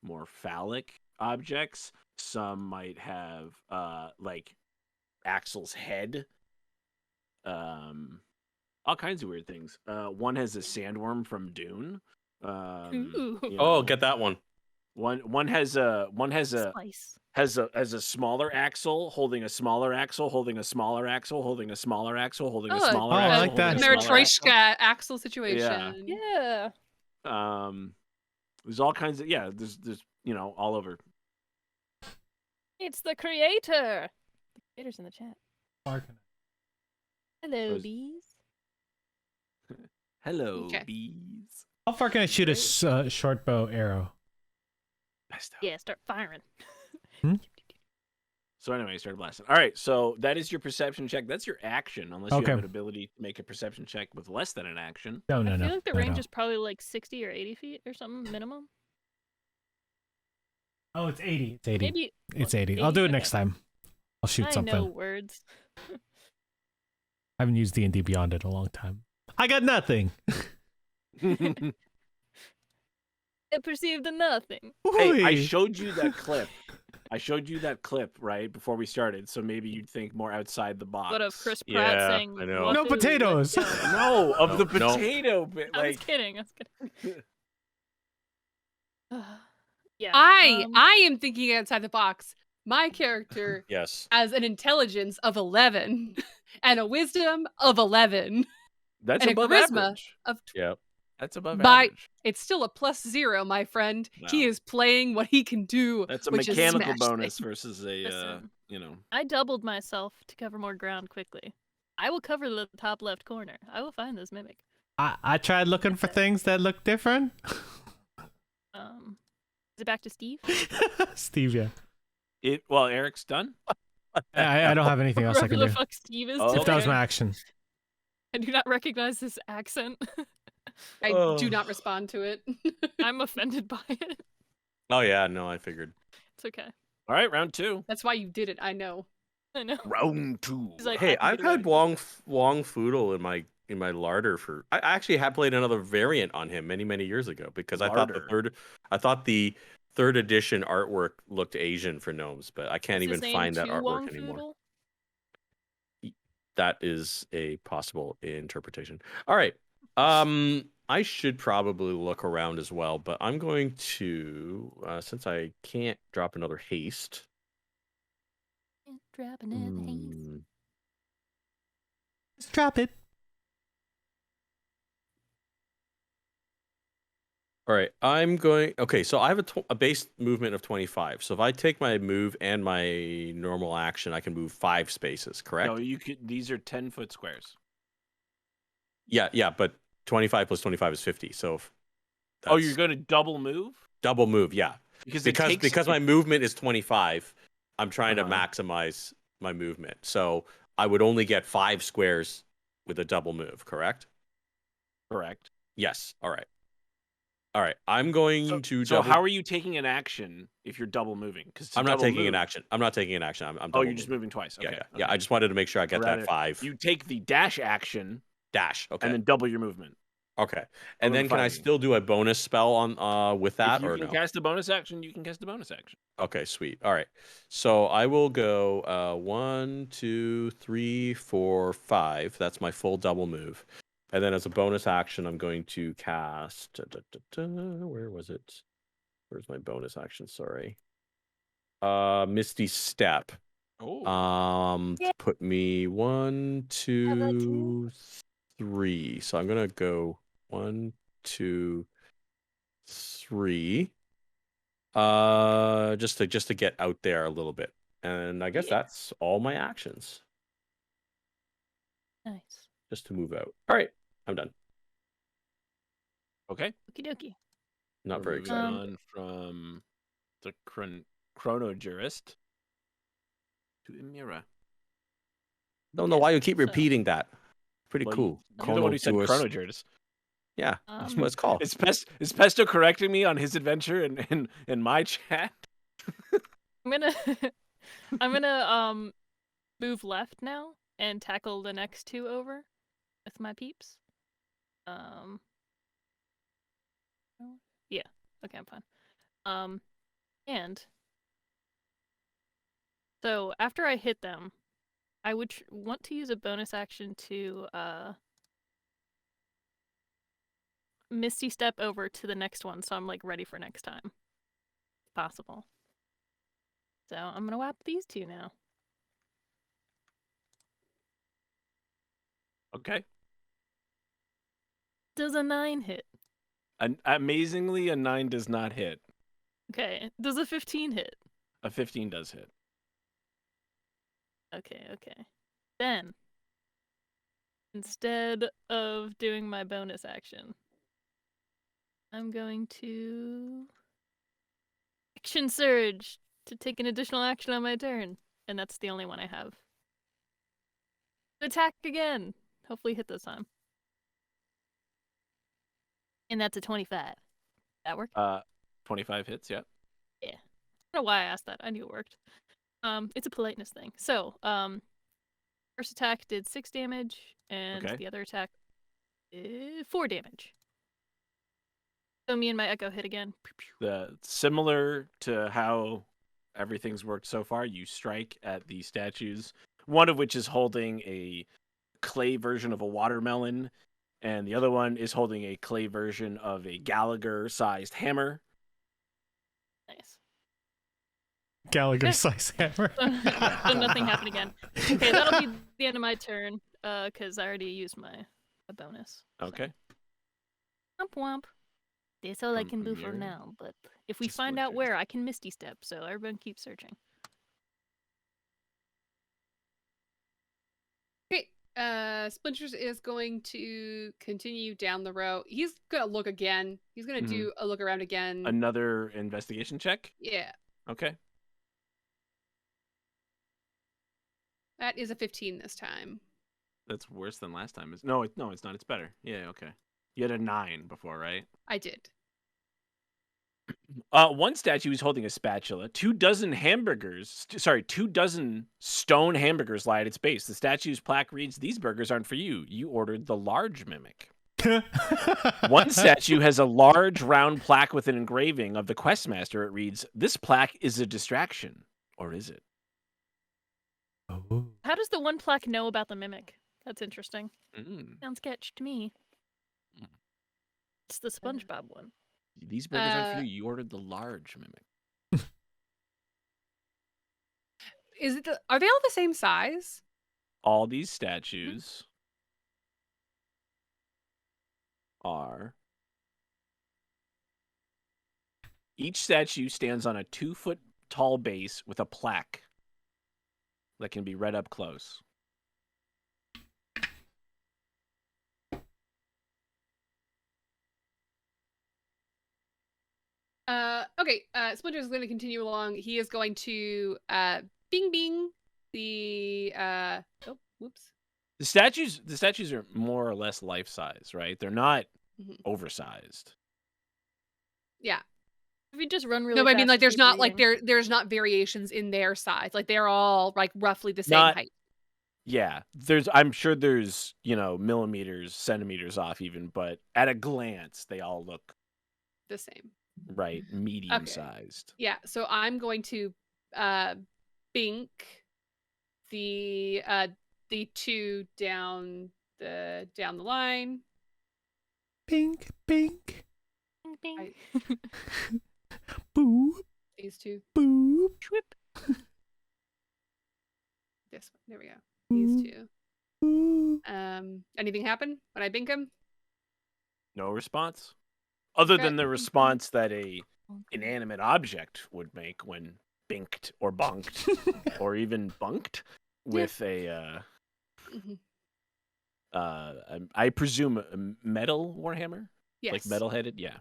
more phallic objects. Some might have like Axel's head. All kinds of weird things. One has a sandworm from Dune. Oh, get that one. One has a Slice. has a smaller Axel holding a smaller Axel holding a smaller Axel holding a smaller Axel holding a Oh, smaller I Axel. like that. holding a smaller Axel. Matryoshka Axel situation. Yeah. There's all kinds of there's all over. It's the creator. The creator's in the chat. Hello, Was- bees. Hello, Okay. bees. How far can I shoot a short bow arrow? Yeah, start firing. So anyway, start blasting. All right, so that is your perception check. That's your action, unless you Okay. have an ability to make a perception check with less than an action. No, I no, feel no. like the no, range no. is probably like 60 or 80 feet or something minimum. Oh, it's 80. It's 80. Maybe It's 80. I'll do it okay. next time. I'll shoot I something. know words. I haven't used D&D Beyond in a long time. I got nothing. I perceived a nothing. Hey, I Ooh-wee. showed you that clip. Right before we started, so maybe you'd think more outside the box. What of Chris Pratt Yeah, saying I know. "Woohoo, No let's potatoes." go." No, of the No. potato bit. I was Like, kidding. Yeah. I am thinking outside the box. My character Yes. has an intelligence of 11 and a wisdom of 11. that's And a above charisma average. of Yeah. That's above By- average. It's still a +0, my friend. He Wow. is playing what he can do. That's a which is mechanical smash bonus things. versus a Listen. I doubled myself to cover more ground quickly. I will cover the top left corner. I will find this mimic. I tried looking for things that look different. Is it back to Steve? Steve, yeah. Well, Eric's done. I don't have anything else I Whoever can the do. fuck Steve is Oh, If that was today. my action. I do not recognize this accent. I Oh. do not respond to it. I'm offended by it. Oh yeah, no, I figured. It's okay. All right, round 2. That's why you did it. I know. I know. Round 2. He's like, Hey, I can I've get away had Wong Foodle in my larder for. I actually had played another variant on him many years ago because I thought the third edition artwork looked Asian for gnomes, but I can't Is his even name find that Tu artwork Wong anymore. Foodle? That is a possible interpretation. All right. I should probably look around as well, but I'm going to since I can't drop another haste. Drop another haze. Just drop it. All right, I'm going. Okay, so I have a base movement of 25. So if I take my move and my normal action, I can move 5 spaces. Correct? No, you could. These are 10-foot squares. Yeah, but 25 plus 25 is 50. So Oh, that's you're going to double move double move. Yeah, it because takes- my movement is 25. I'm trying to Uh-huh. maximize my movement. So I would only get 5 squares with a double move. Correct? correct. Yes. All right. I'm going to. So double... how are you taking an action if you're double moving? Because I'm not taking an action. I'm not taking an action. I'm Oh, double you're just moving. moving twice. Okay. Yeah. I just wanted to make sure I get Rather, that 5 You take the dash action dash. Okay. and then double your movement. Okay. And then then can I fighting. still do a bonus spell on with that if you or can no? cast a bonus action, you can cast a bonus action. Okay, sweet. All right. So I will go 1, 2, 3, 4, 5. That's my full double move. And then as a bonus action, I'm going to cast where was it? Where's my bonus action? Sorry. Misty Step. Oh. To put me 1, 2, 3. So I'm gonna go 1, 2, 3. Just to get out there a little bit. And I guess Yeah. that's all my actions. Nice. Just to move out. All right, I'm done. Okay. Okie dokie. Not We're very moving excited. on from the chrono jurist to Emira. Don't know Okay, why you keep so- repeating that. Pretty Well, cool. You're the one who said Chrono chrono jurist. Yeah, that's what it's called. Is Pesto correcting me on his adventure in my chat? I'm gonna I'm gonna move left now and tackle the next 2 over with my peeps. Yeah, okay, I'm fine. And so after I hit them, I would want to use a bonus action to Misty Step over to the next one, so I'm like ready for next time, if possible. So I'm gonna whap these 2 now. Okay. Does a 9 hit? Amazingly, a 9 does not hit. Okay. Does a 15 hit? A 15 does hit. Okay, okay. Then, instead of doing my bonus action, I'm going to Action Surge to take an additional action on my turn. And that's the only one I have. Attack again! Hopefully hit this time. And that's a 25. That work? 25 hits, yeah. I don't know why I asked that. I knew it worked. It's a politeness thing. So, first attack did 6 damage, and Okay. the other attack did 4 damage. So me and my echo hit again. Similar to how everything's worked so far, you strike at the statues, one of which is holding a clay version of a watermelon, and the other one is holding a clay version of a Gallagher-sized hammer. Nice. Gallagher-sized hammer. So nothing happened again. Okay, that'll be the end of my turn, because I already used my bonus. So. Okay. Womp womp. That's all I From can do for Amir now, but if we to find out Splinters. where, I can Misty Step, so everyone keep searching. Okay. Splinters is going to continue down the row. He's gonna look again. He's gonna do a look around again. Another investigation check? Yeah. Okay. That is a 15 this time. That's worse than last time. No, it's not. It's better. Yeah, okay. You had a 9 before, right? I did. One statue is holding a spatula. 2 dozen stone hamburgers lie at its base. The statue's plaque reads, "These burgers aren't for you. You ordered the large mimic." One statue has a large round plaque with an engraving of the Questmaster. It reads, "This plaque is a distraction. Or is it?" Oh. How does the one plaque know about the mimic? That's interesting. Mm. Sounds sketch to me. It's the SpongeBob one. These burgers aren't for you. You ordered the large mimic. Is it? Are they all the same size? All these statues are... Each statue stands on a 2-foot tall base with a plaque that can be read up close. Okay. Splinter is going to continue along. He is going to bing bing the oh, whoops. The statues are more or less life size, right? They're not Mhm. oversized. Yeah. If you just run really No, but I fast mean, like, and there's keep not like reading. there's not variations in their size. Like, they're all like roughly the same Not- height. Yeah, I'm sure there's, millimeters, centimeters off even, but at a glance, they all look The same. right, medium sized. Yeah. So I'm going to bink the 2 down the line. Pink, pink, Bing, bing. I- boop, These 2. boop. Schwip. This one. There we go. These 2. Anything happen when I bink him? No response, other Okay. than the response that a inanimate object would make when binked or bunked or even bunked with a Mhm. I presume a metal warhammer, Yes. like metal-headed. Yeah.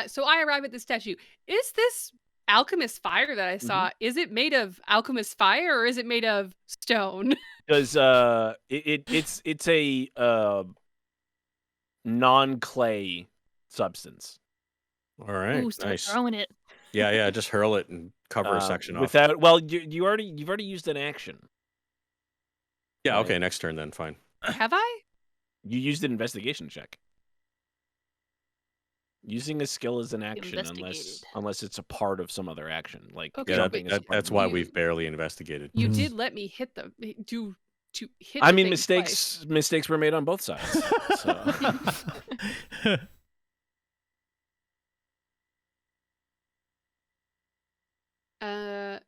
So I arrive at the statue. Is this alchemist fire that I saw? Is it made of alchemist fire or is it made of stone? Does it's a non-clay substance. All right, Ooh, start nice. throwing it. Yeah, just hurl it and cover a section off. Without, well, you've already used an action. Yeah, right? okay, next turn then, fine. Have I? You used an investigation check. Using a skill is an action Investigated. unless it's a part of some other action, like Okay, Yeah, jumping. is a part that's of why it. we've barely investigated. You Mhm. did let me hit the to hit. I the mean, thing twice. mistakes were made on both sides. So. Uh.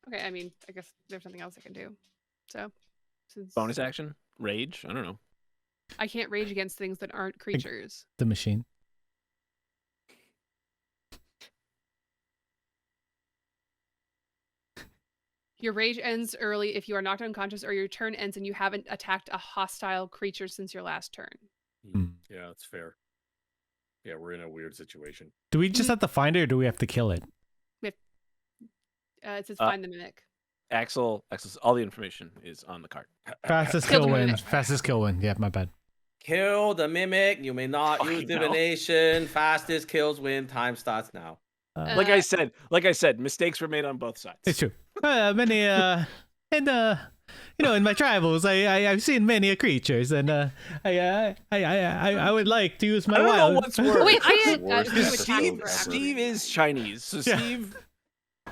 Okay, I mean, I guess there's something else I can do. So, since Bonus action, rage. I don't know. I can't rage against things that aren't creatures. The machine. Your rage ends early if you are knocked unconscious or your turn ends and you haven't attacked a hostile creature since your last turn. Yeah, that's fair. Yeah, we're in a weird situation. Do we just have to find it or do we have to kill it? It says find the mimic. Axel, all the information is on the card. Fastest Kill kill the win. mimic. Fastest kill win. Yeah, my bad. Kill the mimic. You may not Fucking use hell. divination. Fastest kills win. Time starts now. Like I said, mistakes were made on both sides. It's true. Many in my travels, I've seen many creatures, and I would like to use my I don't wild. know what's Oh, worse. wait, I had Worst Steve episode attacked ever. for Steve is Chinese, so Yeah. Steve.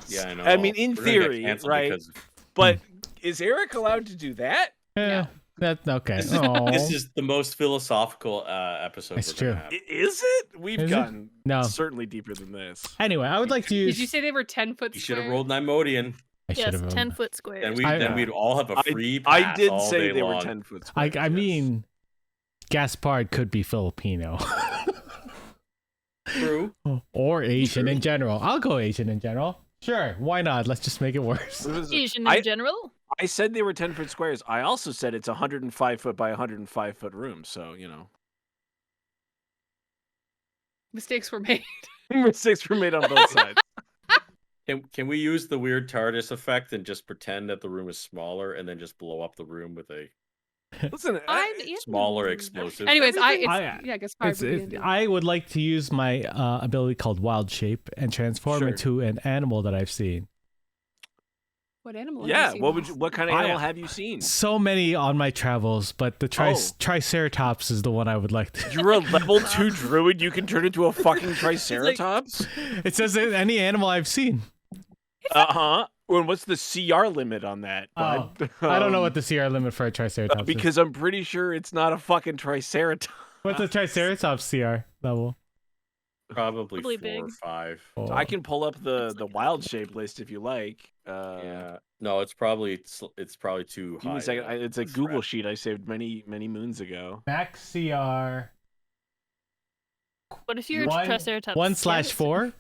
Yeah, I know. I mean, in We're gonna get theory, canceled right? because- But is Eric allowed to do that? Yeah, that's okay. This Aw. is the most philosophical episode It's we're gonna true. have. Is it? We've Is it? gotten No. certainly deeper than this. Anyway, I would like to use. Did you say they were 10-foot You square? should have rolled Nimodian. I should Yes, have. 10-foot squares. Then I- we'd all have a free I pass did all say day they long. were 10-foot I squares. yes. mean, Gaspard could be Filipino True. or Asian in general. I'll go Asian in general. Sure, why not? Let's just make it worse. Asian in I- general. I said they were 10-foot squares. I also said it's 105 foot by 105 foot room. So Mistakes were made. mistakes were made on both sides. Can we use the weird TARDIS effect and just pretend that the room is smaller and then just blow up the room with a Listen, I'm in. smaller explosive? Anyways, Everything- I guess probably. I would like to use my ability called Wild Shape and transform Sure. into an animal that I've seen. What animal? have yeah. you seen? What kind of I- animal have you seen? So many on my travels, but the Triceratops is the one I would like to. You're a level 2 druid. You can turn into a fucking triceratops. It says any animal I've seen. Well, what's the CR limit on that? Bud? I don't know what the CR limit for a Triceratops is. because I'm pretty sure it's not a fucking triceratops. What's the Triceratops CR level? Probably 4 big. or 5. Oh. I can pull up the wild shape list if you like. Yeah. No, it's probably too Give high. me a second. It's a That's Google right. sheet I saved many moons ago. Max CR What if you're a One- Triceratops? 1/4.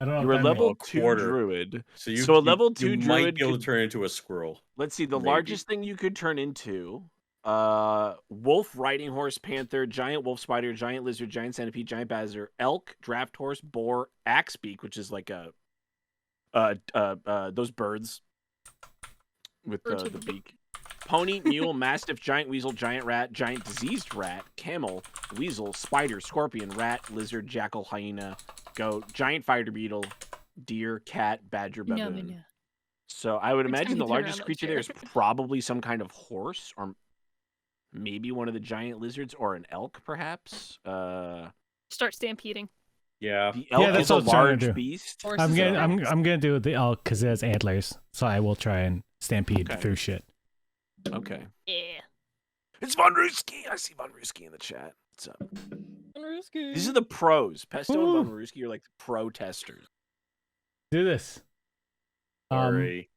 I don't know. You're a if that level means- 2 quarter. druid. So So a level 2 you might druid be able could- to turn into a squirrel. Let's see. The Maybe. largest thing you could turn into: wolf, riding horse, panther, giant wolf spider, giant lizard, giant centipede, giant badger, elk, draft horse, boar, axebeak, which is like a those birds with Birds the with the beak. Pony, mule, mastiff, giant weasel, giant rat, giant diseased rat, camel, weasel, spider, scorpion, rat, lizard, jackal, hyena, goat, giant fighter beetle, deer, cat, badger, No, baboon. no. So I would Every time imagine you the turn around, largest that's creature true. there is probably some kind of horse, or maybe one of the giant lizards, or an elk, perhaps. Start stampeding. Yeah. The elk that's is a what I was trying to large do. beast. Horses I'm gonna and I'm gonna do the elk because it has antlers, so I will try and stampede Okay. through shit. Okay. Yeah. It's Von Ruski. I see Von Ruski in the chat. What's up? Maruski. These are the pros. Pesto Ooh. and Von Maruski are like the pro testers. Do this. Sorry,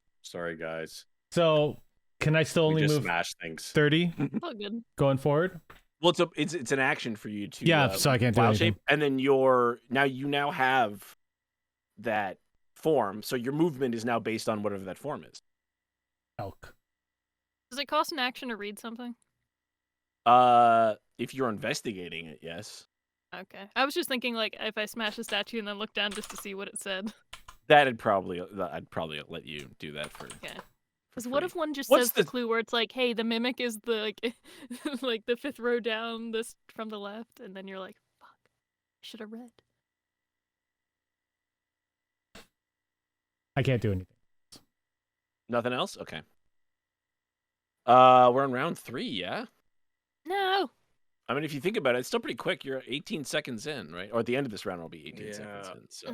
guys. So can I still We only just move smash things. 30 All good. going forward? Well, it's an action for you to Yeah, so I can't do wild anything. shape, and then you now have that form, so your movement is now based on whatever that form is. Elk. Does it cost an action to read something? If you're investigating it, yes. Okay. I was just thinking, like, if I smash a statue and then look down just to see what it said. I'd probably let you do that for. Okay. for Because what free. if one just What's says the the- clue where it's like, hey, the mimic is the, like, like the 5th row down this from the left, and then you're like, fuck, I should have read. I can't do anything. Nothing else? Okay. We're on round 3, yeah? No! I mean, if you think about it, it's still pretty quick. You're 18 seconds in, right? Or at the end of this round, it'll be 18 seconds in. So.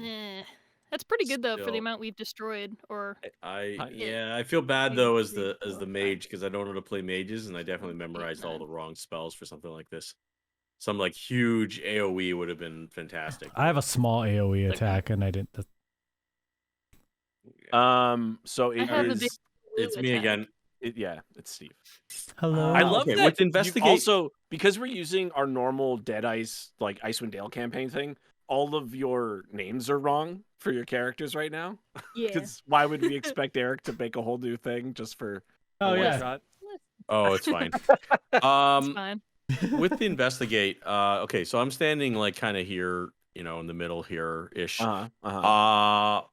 That's pretty good, though, for the Still- amount we've destroyed, or... I feel bad though as the mage because I don't know how to play mages and I definitely memorized all the wrong spells for something like this. Some like huge AoE would have been fantastic. I have a small AoE Like- attack and I didn't. So it I have a is. big It's me attack. again. It's Steve. Hello. I love okay, that. with you investigate- Also, because we're using our normal Dead Ice, like Icewind Dale campaign thing, all of your names are wrong for your characters right now. Yeah. Because why would we expect Eric to make a whole new thing just for Oh, a yeah. one-shot? Oh, it's fine. It's fine. With the investigate, okay, so I'm standing like kind of here, in the middle here ish.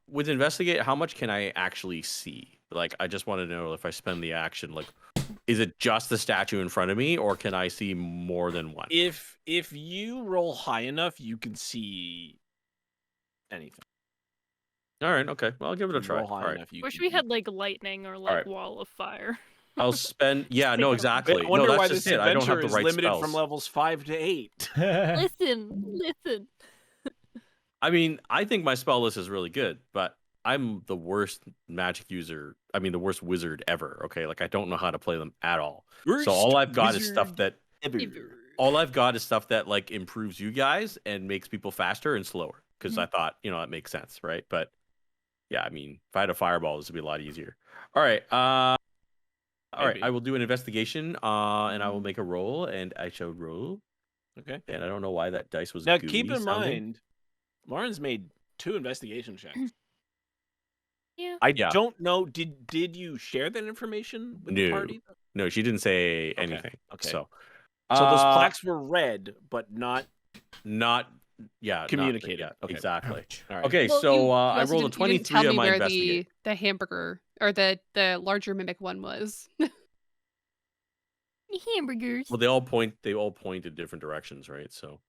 With investigate, how much can I actually see? Like, I just want to know if I spend the action, like, is it just the statue in front of me, or can I see more than one? If you roll high enough, you can see anything. All right, okay, well, I'll give it a If you try. roll high All right, enough, you Wish can- we had, like, lightning or, like, right. wall of fire. I'll spend. Yeah, Take no, it away. exactly. I wonder no, that's why just this it. I don't have adventure the is right limited spells. from levels 5 to 8. Listen. I mean, I think my spell list is really good, but I'm the worst magic user. I mean, the worst wizard ever. Okay, like I don't know how to play them at all. So all I've got is stuff that like improves you guys and makes people faster and slower. Because I thought, that makes sense, right? But yeah, I mean, if I had a fireball, this would be a lot easier. All right, Maybe. I will do an investigation, and I will make a roll, and I shall roll. Okay. And I don't know why that dice was Now gooey keep in sounding. mind, Lauren's made 2 investigation checks. Yeah. I Yeah. don't know. Did you share that information with the No. party? No, she didn't say anything. Okay. So those plaques were read, but not not communicated. yeah, Okay. exactly. Ouch. All right. Okay, Well, so you I also rolled a didn't- you didn't 23 tell on me my where investigate. the hamburger or the larger mimic one was. Hamburgers. Well, they all point in different directions, right? So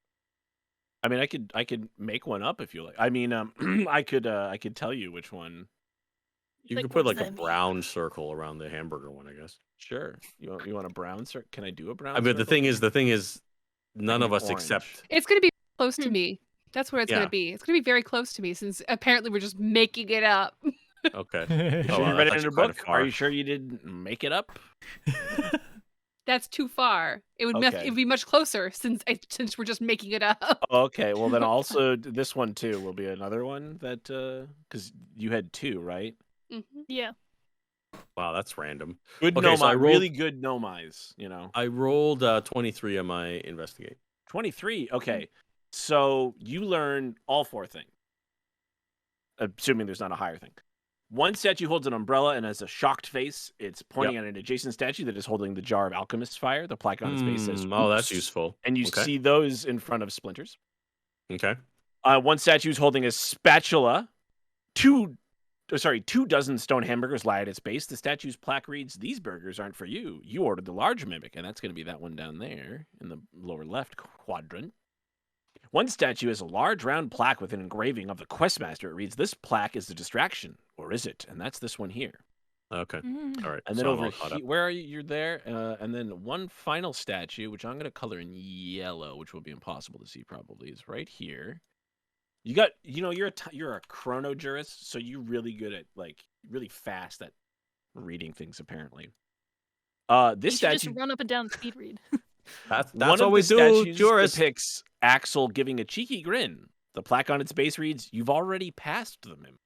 I mean, I could make one up if you like. I mean, I could tell you which one. you Like, could put what like does a that mean? brown circle around the hamburger one, I guess. Sure. You want a brown circle? Can I do a brown? I mean, the circle? thing is, none of mean, us orange. accept. It's gonna be close to me. That's what it's Yeah. gonna be. It's gonna be very close to me since apparently we're just making it up. Okay. You Oh, sure wow, you read it that's in a actually kinda book? far. Are you sure you didn't make it up? That's too far. It would Okay. it would be much closer since we're just making it up. Okay. Well, then also this one too will be another one that because you had 2, right? Mhm. Yeah. Wow, that's random. Good Okay, so I rolled- really good nomise. I rolled 23 on my investigate. 23. Okay. So you learn all 4 things. Assuming there's not a higher thing. One statue holds an umbrella and has a shocked face. It's pointing at an adjacent statue that is holding the jar of alchemist's fire. The plaque on its face says, Oh, that's "Oops." useful. And you Okay. see those in front of splinters. Okay. One statue is holding a spatula. 2 dozen stone hamburgers lie at its base. The statue's plaque reads, "These burgers aren't for you. You ordered the large mimic," and that's going to be that one down there in the lower left quadrant. One statue has a large round plaque with an engraving of the Questmaster. It reads, "This plaque is a distraction, or is it?" And that's this one here. Okay. All right. And then so I'm over all caught up. here, where are you? You're there. And then one final statue, which I'm going to color in yellow, which will be impossible to see probably, is right here. You got, you're a chrono jurist, so you're really good at really fast at reading things. Apparently, this You should statue just run up and down speed read. That's one what of we the do, statues jurists. depicts Axel giving a cheeky grin. The plaque on its base reads, "You've already passed the mimic."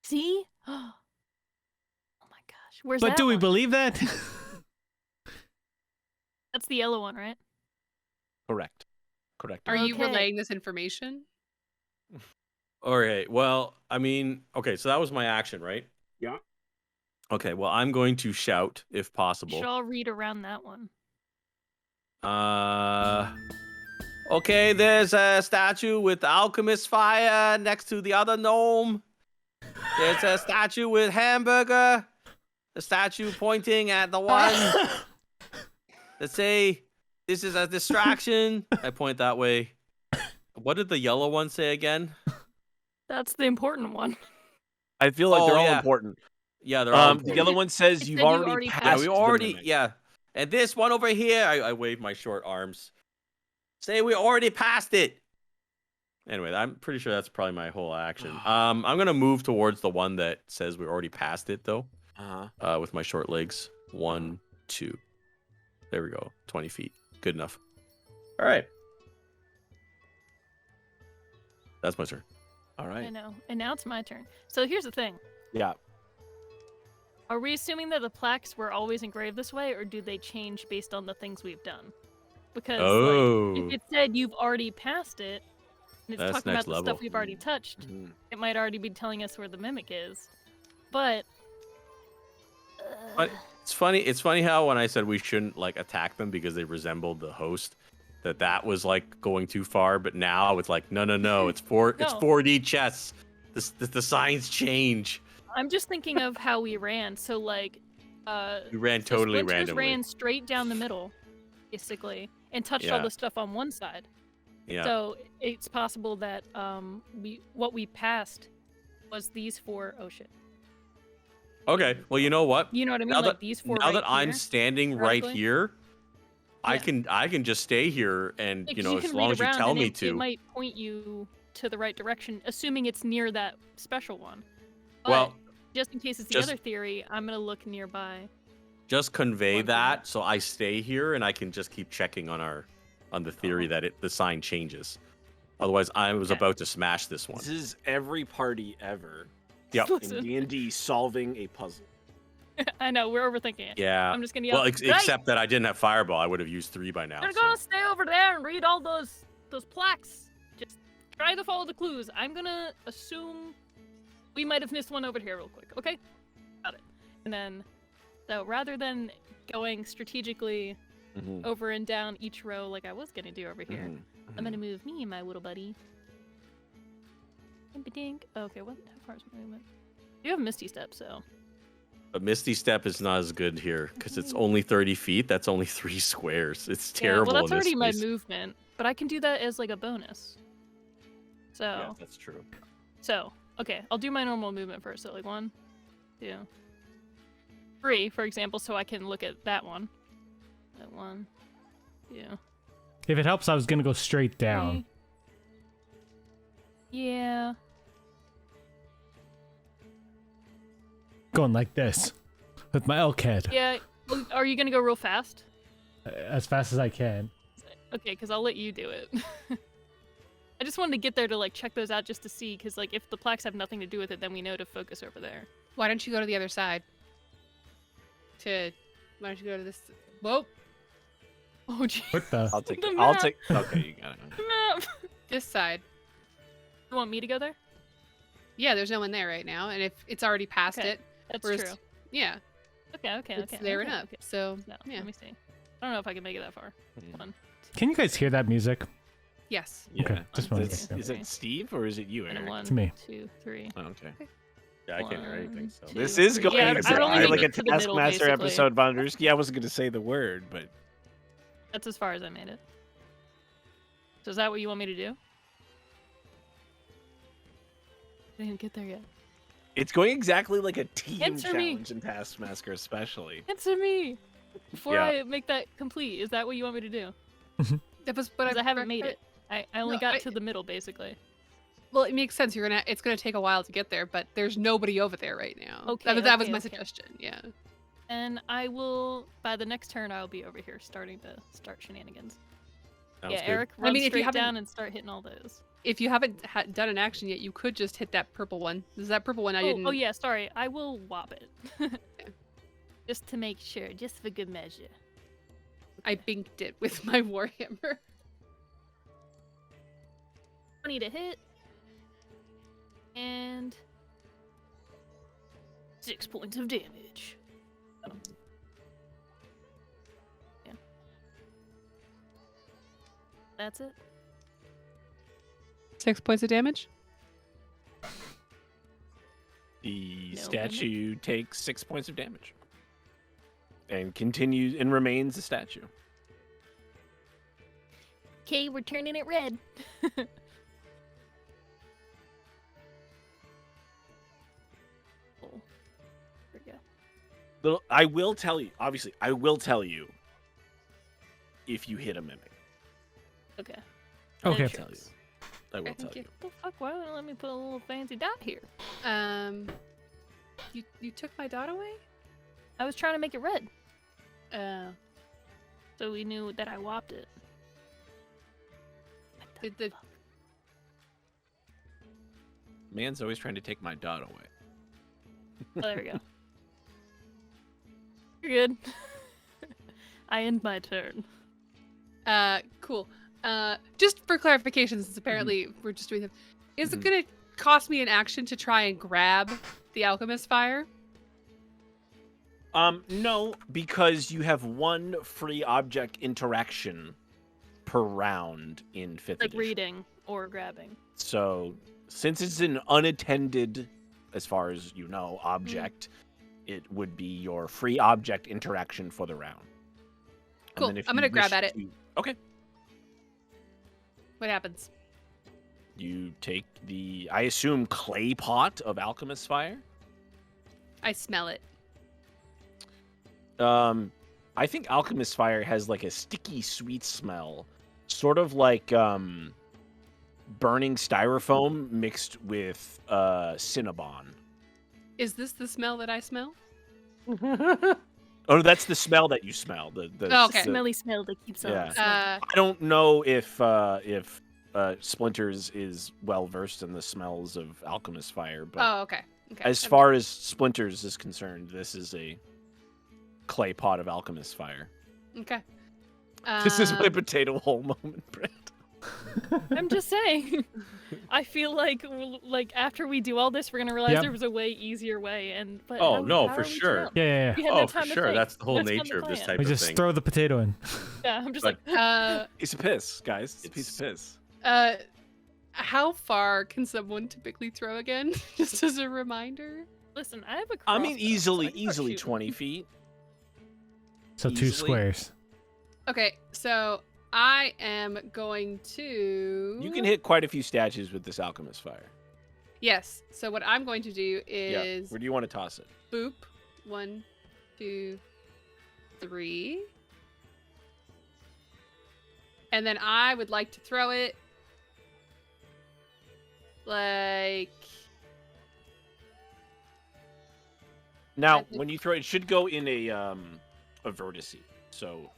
See? Oh my gosh. Where's But that do we one? believe that? That's the yellow one, right? Correct. Correct. Are you Okay. relaying this information? Okay, well, I mean, okay, so that was my action, right? Yeah. Okay, well, I'm going to shout if Should possible. all read around that one. Okay, there's a statue with alchemist fire next to the other gnome. There's a statue with hamburger. The statue pointing at the one. Let's say this is a distraction. I point that way. What did the yellow one say again? That's the important one. I feel like they're all yeah. important. Yeah, they're all The important. yellow one says It you've said you already already passed. Yeah, we the already, mimic. yeah. And this one over here, I wave my short arms. Say we already passed it. Anyway, I'm pretty sure that's probably my whole action. I'm gonna move towards the one that says we already passed it though. With my short legs. 1, 2. There we go. 20 feet. Good enough. All right. That's my turn. All I right. know. And now it's my turn. So here's the thing. Yeah. Are we assuming that the plaques were always engraved this way, or do they change based on the things we've done? Because like, if it said you've already passed it, and it's That's talking next about the level. stuff we've already touched, Mhm. it might already be telling us where the mimic is. But But it's funny. It's funny how when I said we shouldn't like attack them because they resembled the host, that was like going too far. But now it's like no. It's it's No. 4D chess. The signs change. I'm just thinking of how we ran. So like, We ran so totally Splinters randomly. ran straight down the middle, basically, and touched all Yeah. the stuff on one side. Yeah. So it's possible that what we passed was these 4. Oh shit. Okay. Well, you know what? You know what I mean? Now Like that, these 4 now right that I'm here. standing right theoretically. here, I Yeah. can just stay here and Yeah, you 'cause know can as long read as you around tell and me it to. might point you to the right direction, assuming it's near that special one. But Well, just in case it's the just- other theory, I'm gonna look nearby. just convey One that so I stay here and I can just keep checking on the theory Uh-huh. that the sign changes. Otherwise, I was Okay. about to smash this one. This is every party ever Yep. in Listen, D&D solving a puzzle. I know we're overthinking it. Yeah. I'm just gonna yell. Well, "Right, except that I didn't have fireball. I would have used 3 by now. you're so- gonna stay over there and read all those plaques. Just try to follow the clues. I'm gonna assume we might have missed one over here real quick. Okay, got it. And then, so rather than going strategically Mhm. over and down each row like I was gonna do over here, Mhm. I'm gonna move me and my little buddy. Dink. Okay, how far is my movement? You have Misty Step, so But Misty Step is not as good here because it's only 30 feet. That's only 3 squares. It's terrible. Yeah, well, that's in this already my space. movement, but I can do that as like a bonus. So, Yeah, that's true. Okay, I'll do my normal movement first. So like 1, 2, 3, for example, so I can look at that one. 1, 2, If it helps, I was gonna go straight down. 3. Yeah. Going like this. With my elk head. Yeah. Well, are you gonna go real fast? As fast as I can. Okay, because I'll let you do it. I just wanted to get there to like check those out just to see, because like if the plaques have nothing to do with it, then we know to focus over there. Why don't you go to the other side? Why don't you go to this? Whoa, Oh, gee. What the? I'll take The it. I'll map. take. Okay, you got it. Map. this side. You want me to go there? Yeah, there's no one there right now, and if it's already past Okay. it, That's whereas- true. yeah, Okay. it's there and up. Okay. So No, yeah, let me see. I don't know if I can make it that far. Mhm. 1, Can you guys hear that music? yes. Okay, just wanted to Is, make is it Steve or is it you, and Eric? 1, It's me. 2, 3. Oh, okay. Yeah, I can't hear anything. 1, So. 2, This is 3. going Yeah, I'd exactly only make like a it to the middle, Taskmaster basically. episode, Vondersky. I wasn't going to say the word, but That's as far as I made it. So is that what you want me to do? I didn't get there yet. it's going exactly like a team Answer me. challenge in Taskmaster, especially. Answer me! Before Yeah. I make that complete, is that what you want me to do? That was, but Because I haven't made it. I only No, got to the middle, basically. Well, it makes sense. It's gonna take a while to get there, but there's nobody over there right now. Okay, that was okay, my okay. suggestion. Yeah. And I will, by the next turn, I'll be over here starting to start shenanigans. Sounds Yeah, good. Eric, run mean, if you straight haven't- down and start hitting all those. If you haven't done an action yet, you could just hit that purple one. This is that purple one I didn't. Oh yeah, sorry. I will whop it. Just to make sure, just for good measure. I binked it with my warhammer. 20 to hit. And 6 points of damage. Oh. Yeah. That's it. 6 points of damage. The No statue takes 6 points of damage. And continues and remains a statue. Okay, we're turning it red. Oh. There we go. I will tell you, obviously, I will tell you if you hit a mimic. Okay. Okay. No Tell you. tricks. I will Okay, tell thank you. you. What the fuck? Why won't it let me put a little fancy dot here? You took my dot away? I was trying to make it red, Oh. so we knew that I whopped it. Did the Man's always trying to take my dot away. Oh, there we go. You're good. I end my turn. cool. Just for clarification, since apparently we're just doing them, is it gonna cost me an action to try and grab the alchemist fire? No, because you have one free object interaction per round in 5th Like edition. reading or grabbing. So, since it's an unattended, as far as you know, object, it would be your free object interaction for the round. And Cool. then if I'm you gonna grab wish at it. Okay. What happens? You take the, I assume, clay pot of alchemist fire. I smell it. I think alchemist fire has like a sticky, sweet smell, sort of like burning styrofoam mixed with Cinnabon. Is this the smell that I smell? Oh, that's the smell that you smell. The Oh, okay. Smelly smell that keeps on. Yeah. smelling. I don't know if Splinters is well versed in the smells of alchemist fire, but Oh, okay. Okay. as far as Splinters is concerned, this is a clay pot of alchemist fire. Okay. This is my potato hole moment, Brent. I'm just saying. I feel like after we do all this, we're gonna realize Yep. there was a way easier way. But Oh, how- no, how for are we to sure. know? Yeah. We had no Oh, for time to sure. think. That's the whole That's not the nature of this plan. type We of just thing. throw the potato in. Yeah, I'm just Like- like, It's a piss, guys. It's a piece of piss. How far can someone typically throw again? Just as a reminder. listen, I have a I mean, crossbow, so I easily can start shooting. 20 feet. So 2 Easily. squares. Okay, so I am going to. You can hit quite a few statues with this alchemist fire. Yes. So what I'm going to do Yeah. is Where do you want to toss it? boop. 1, 2, 3. And then I would like to throw it like Now, I think- when you throw it, it should go in a vertice. So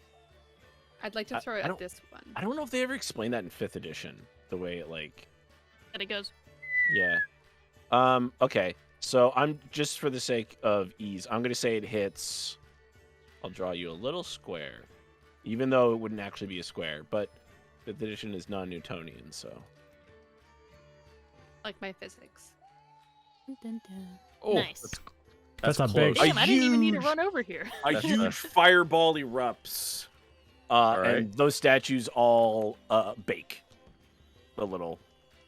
I'd like to throw it I at don't- this one. I don't know if they ever explained that in 5th edition. The way it like, And it goes. yeah. Okay. So I'm just for the sake of ease, I'm gonna say it hits. I'll draw you a little square, even though it wouldn't actually be a square. But 5th edition is non-Newtonian, so. Like my physics. Dun, dun, dun. Oh, Nice. That's a close. big- Damn, I didn't even need to huge- run over here. A That's huge fireball erupts, right. and those statues all bake. A little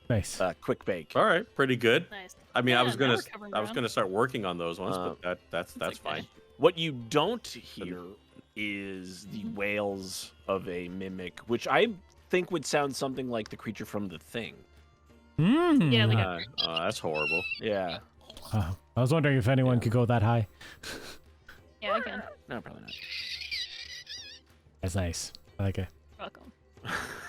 Nice. quick bake. All right, pretty good. Nice. I mean, I Yeah, was now gonna, we're covering I was ground. gonna start working on those ones, Uh, but that's okay. fine. What you don't hear is the wails of a mimic, which I think would sound something like the creature from The Thing. Yeah, like That's horrible. Yeah. I was wondering if anyone could go that high. Yeah, I can. No, probably not. That's nice. I like it. Welcome.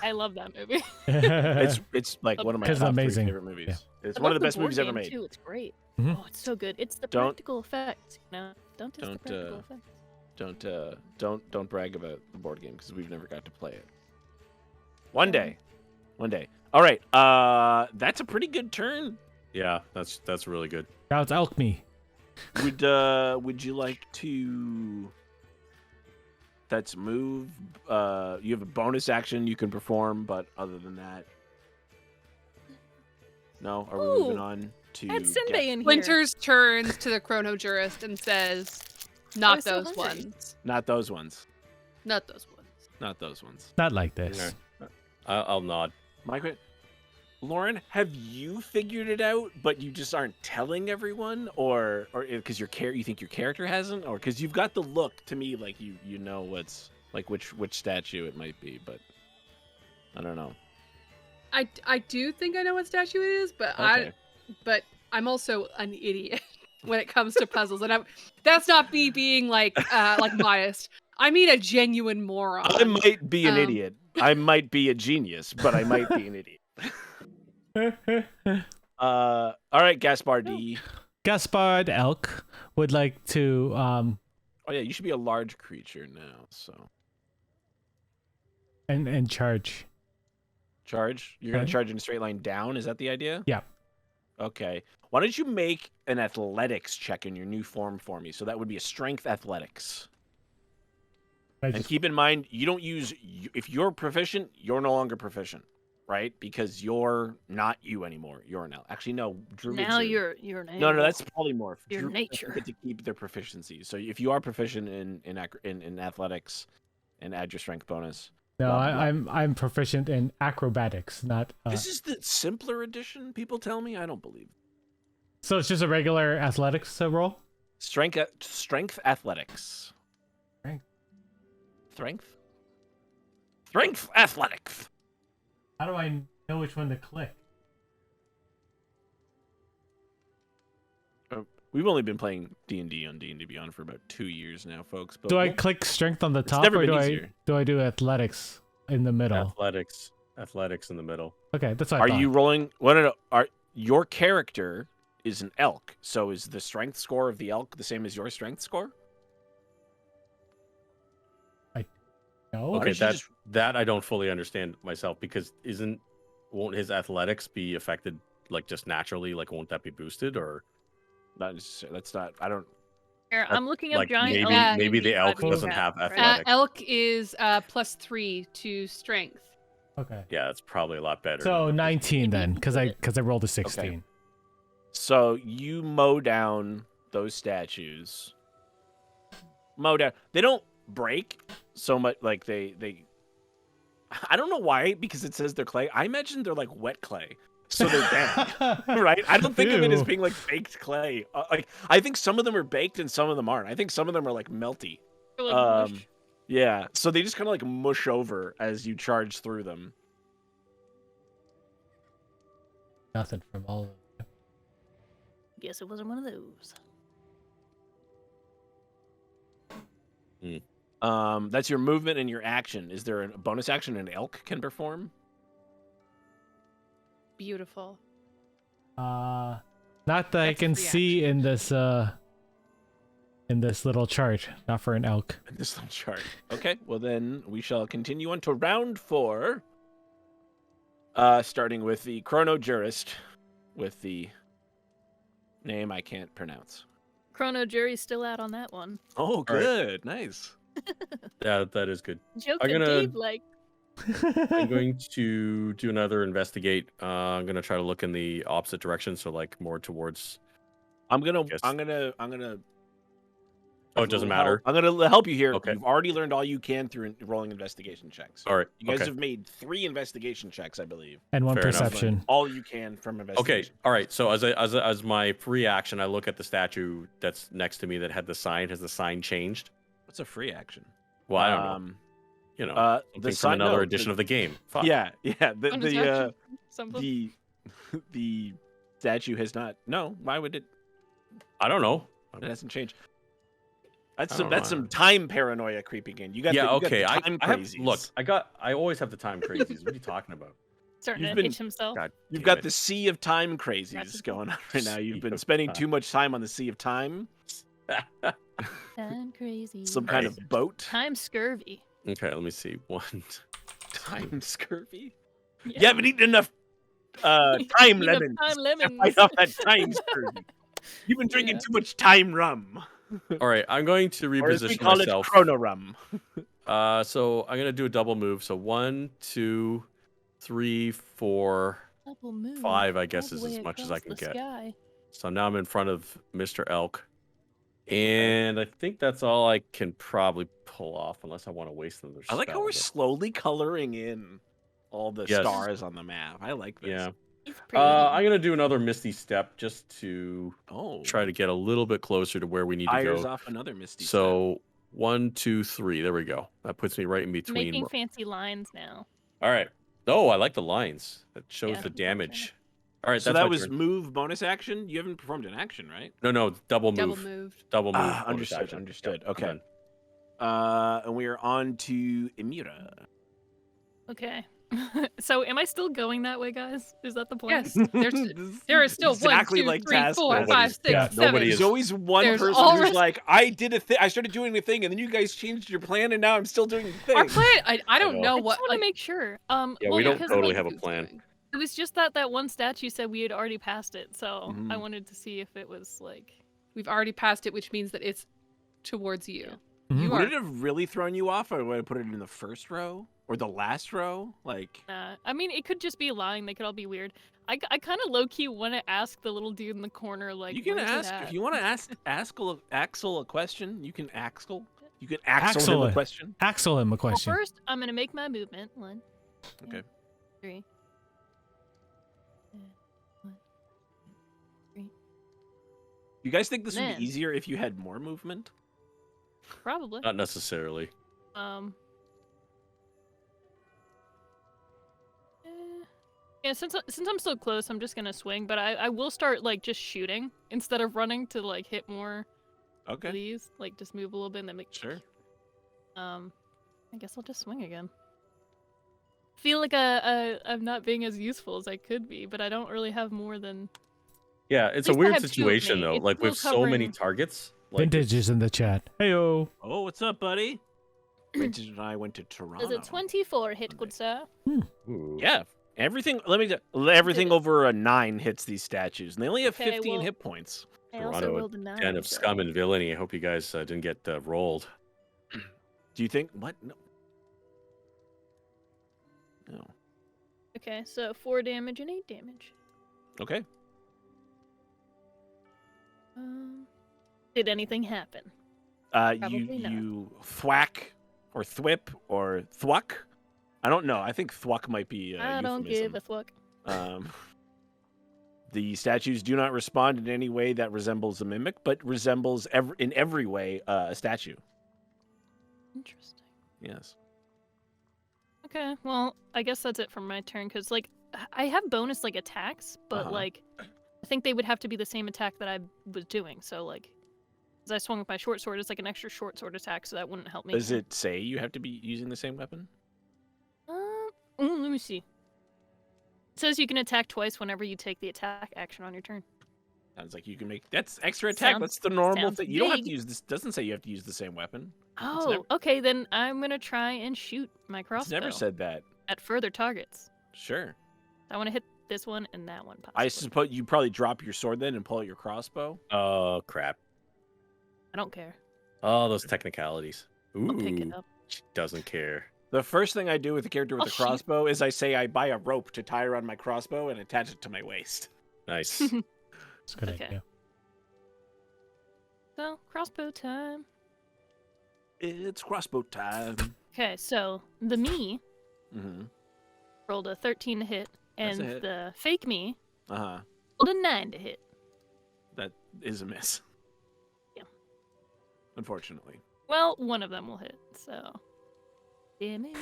I love that movie. It's like one of my It's top amazing. 3 favorite movies. Yeah. It's I one love of the best board movies ever game, made. Too. It's great. Mhm. Oh, it's so good. It's the Don't- practical effects. You know, don't diss the don't, practical effects. Don't brag about the board game because we've never got to play it. One day. All right. That's a pretty good turn. Yeah, that's really good. Now it's elk me. Would you like to? That's move. You have a bonus action you can perform, but other than that, no. Are we moving on to? Add Senbei in here. Winters turns to the Chrono Jurist and says, "Not was so those hungry. ones. Not those ones. Not those ones." Not those ones. Not like this. No. I'll nod. Mike, Lauren, have you figured it out, but you just aren't telling everyone, or because you think your character hasn't, or because you've got the look to me like you know what's like which statue it might be, but I don't know. I do think I know what statue it is, but Okay. I'm also an idiot when it comes to puzzles, and that's not me being like biased. I mean a genuine moron. I might be an idiot. I might be a genius, but I might be an idiot. All right, Gaspar D. Gaspard elk would like to Oh yeah, you should be a large creature now. So and charge. charge. You're gonna Okay. charge in a straight line down. Is that the idea? Yeah. Okay. Why don't you make an athletics check in your new form for me? So that would be a strength athletics. I And just- keep in mind, you don't use if you're proficient, you're no longer proficient, right? Because you're not you anymore. You're now. Actually, no. Druids Now are- you're an No, animal. that's polymorph. Your Druids nature. get to keep their proficiency. So if you are proficient in athletics, and add your strength bonus. No, Blah, blah. I'm proficient in acrobatics, not. This is the simpler edition. People tell me. I don't believe. So it's just a regular athletics roll. Strength athletics. Strength athletics. How do I know which one to click? We've only been playing D&D on D&D Beyond for about 2 years now, folks. But Do I we'll- click strength on the top, never or been do easier. I do athletics in the middle? Athletics in the middle. Okay, that's what I Are thought. you rolling? No. Are your character is an elk? So is the strength score of the elk the same as your strength score? No. Why Okay, don't you just- that I don't fully understand myself because won't his athletics be affected like just naturally? Like won't that be boosted or Not necessarily. That's not. I don't. Here, I'm looking up like giant maybe elk. maybe the elk D&D doesn't crap, have right? athletics? Elk is +3 to strength. Okay. Yeah, that's probably a lot better. So than- 19 then, because I Split rolled a 16. So you mow down those statues. Mow down. They don't break so much. Like they. I don't know why, because it says they're clay. I imagine they're like wet clay, so they're damp. Right? I don't think of it as Ew. being like baked clay. Like I think some of them are baked and some of them aren't. I think some of them are like melty. Or, like, mush. Yeah. So they just kind of like mush over as you charge through them. Nothing from all of them. Guess it wasn't one of those. That's your movement and your action. Is there a bonus action an elk can perform? Beautiful. Not that I That's can free see in this little chart. Not for an elk. In this little chart. Okay. Well, then we shall continue on to round 4. Starting with the Chrono Jurist, with the name I can't pronounce. Chrono Jury's still out on that one. Oh, right. good. Nice. Yeah, that is good. Joke I'm that gonna- Dave like. I'm going to do another investigate. I'm gonna try to look in the opposite direction, so like more towards. I'm gonna. Yes. Oh, it doesn't matter. I'm gonna help you here. Okay. You've already learned all you can through rolling investigation checks. All right. You guys okay. have made 3 investigation checks, I believe. And one Fair enough. perception. All you can from Okay. investigation. All right. So as my free action, I look at the statue that's next to me that had the sign. Has the sign changed? What's a free action? Well, I don't know. You know, something from another edition of the game. Fuck. Yeah. The Bonus action, something. the statue has not. No. Why would it? I don't know. It hasn't changed. That's I some. don't That's know. some time paranoia creeping in. You got. Yeah. the, you got Okay. the I time have. crazies. Look, I always have the time crazies. What are you talking about? Starting You've to been- hitch himself. God. You've damn got it. the sea of time That's crazies a- going on right now. You've Sea been of spending time. too much time on the sea of time. Time crazy. Some kind of boat. Time scurvy. Okay. Let me see. 1, Time scurvy. Yeah. You haven't eaten enough time Enough lemons time to lemons. fight off that time scurvy. You've been drinking Yeah. too much time rum. All right, I'm going to Or as we reposition call myself. it, chrono rum. So I'm gonna do a double move. So 1, 2, 3, 4, Double move 5. I guess all is the way as much as I across can the get. sky. So now I'm in front of Mr. Elk, and I think that's all I can probably pull off, unless I want to waste another I like how we're spell, slowly coloring in all the Yes. stars on the map. I like but- this. Yeah. It's pretty. I'm gonna do another Misty Step just to Oh, try to get a little bit closer to where we need to fires go. off another misty. So 1, 2, 3. There we go. That puts me right in between. Making fancy lines now. All right. Oh, I like the lines. That shows Yeah, the that's damage. All right. So that's that my was turn. move bonus action. You haven't performed an action, right? No, double move. Double moved. Double move. Ah, bonus understood. action. Understood. Yep, I'm Okay. done. And we are on to Emira. Okay. So am I still going that way, guys? Is that the plan? Yes, there is still exactly 1, 2, like 3, 4, Taskmaster. 5, 6, Yeah, 7. nobody There's is- always one There's person all who's res- like, I did a thing. I started doing the thing, and then you guys changed your plan, and now I'm still doing the thing. Our plan, I don't know. know I what. just want to make sure. Yeah, well, we don't because, totally like, have a who's plan. doing. it was just that one statue said we had already passed it, so I Mhm. wanted to see if it was like. We've already passed it, which means that it's towards you. Mhm. You Would are. it have really thrown you off? Or would I put it in the first row or the last row? Like, I mean, it could just be lying. They could all be weird. I kind of low key want to ask the little dude in the corner, like, you can "Where's it ask at?" if you want to ask Axel a question. You can Axel. You can Axel him Axel a it. question. Axel him a Well, question. first, I'm gonna make my movement. 1, 2, Okay. 3. 1, 3. You guys think this would Man. be easier if you had more movement? Probably. Not necessarily. Yeah, since I'm so close, I'm just gonna swing. But I will start like just shooting instead of running to like hit more of Okay. these. Like just move a little bit and then make. Sure. I guess I'll just swing again. Feel like I'm not being as useful as I could be, but I don't really have more than. Yeah, it's a least I weird have 2 of situation me. though. It's Like still with so many covering- targets. Like, Vintage is in the chat. Heyo. Oh, what's up, buddy? Vintage and I went to Toronto. Does a 24 hit, good sir? ooh. Yeah. Everything. Everything Did it. over a 9 hits these statues, and they only have Okay, 15 well- hit points. I also Toronto, rolled a 9. Den of so- scum and villainy. I hope you guys didn't get rolled. Do you think what? No. No. Okay, so 4 damage and 8 damage. Okay. Did anything happen? You Probably not. you thwack or thwip or thwack. I don't know. I think thwack might be. I don't give a fuck. The statues do not respond in any way that resembles a mimic, but resembles in every way a statue. Interesting. Yes. Okay, well, I guess that's it for my turn, because, like, I have bonus, like, attacks, but, Uh-huh. like, I think they would have to be the same attack that I was doing, so, like, as I swung with my short sword, it's like an extra short sword attack, so that wouldn't help me. Does it say you have to be using the same weapon? Let me see. It says you can attack twice whenever you take the attack action on your turn. Sounds like you can make that's extra attack. Sounds- That's the normal sounds thing. You don't have to vague. use this. Doesn't say you have to use the same weapon. Oh, never- okay, then I'm gonna try and shoot my It's crossbow never said that. at further targets. Sure. I want to hit this one and that one, possibly. I suppose you probably drop your sword then and pull out your crossbow. Oh crap! I don't care. Oh, those technicalities. Ooh, I'll pick it up. she doesn't care. The first thing I do with a character with I'll a shoot. crossbow is I say I buy a rope to tie around my crossbow and attach it to my waist. Nice. It's a good Okay. idea. So, crossbow time. It's crossbow time. Okay, so the me Mm-hmm. rolled a 13 to hit, That's and a hit. the fake me Uh-huh. rolled a 9 to hit. That is a miss. Yeah. Unfortunately. Well, one of them will hit, so. Damage.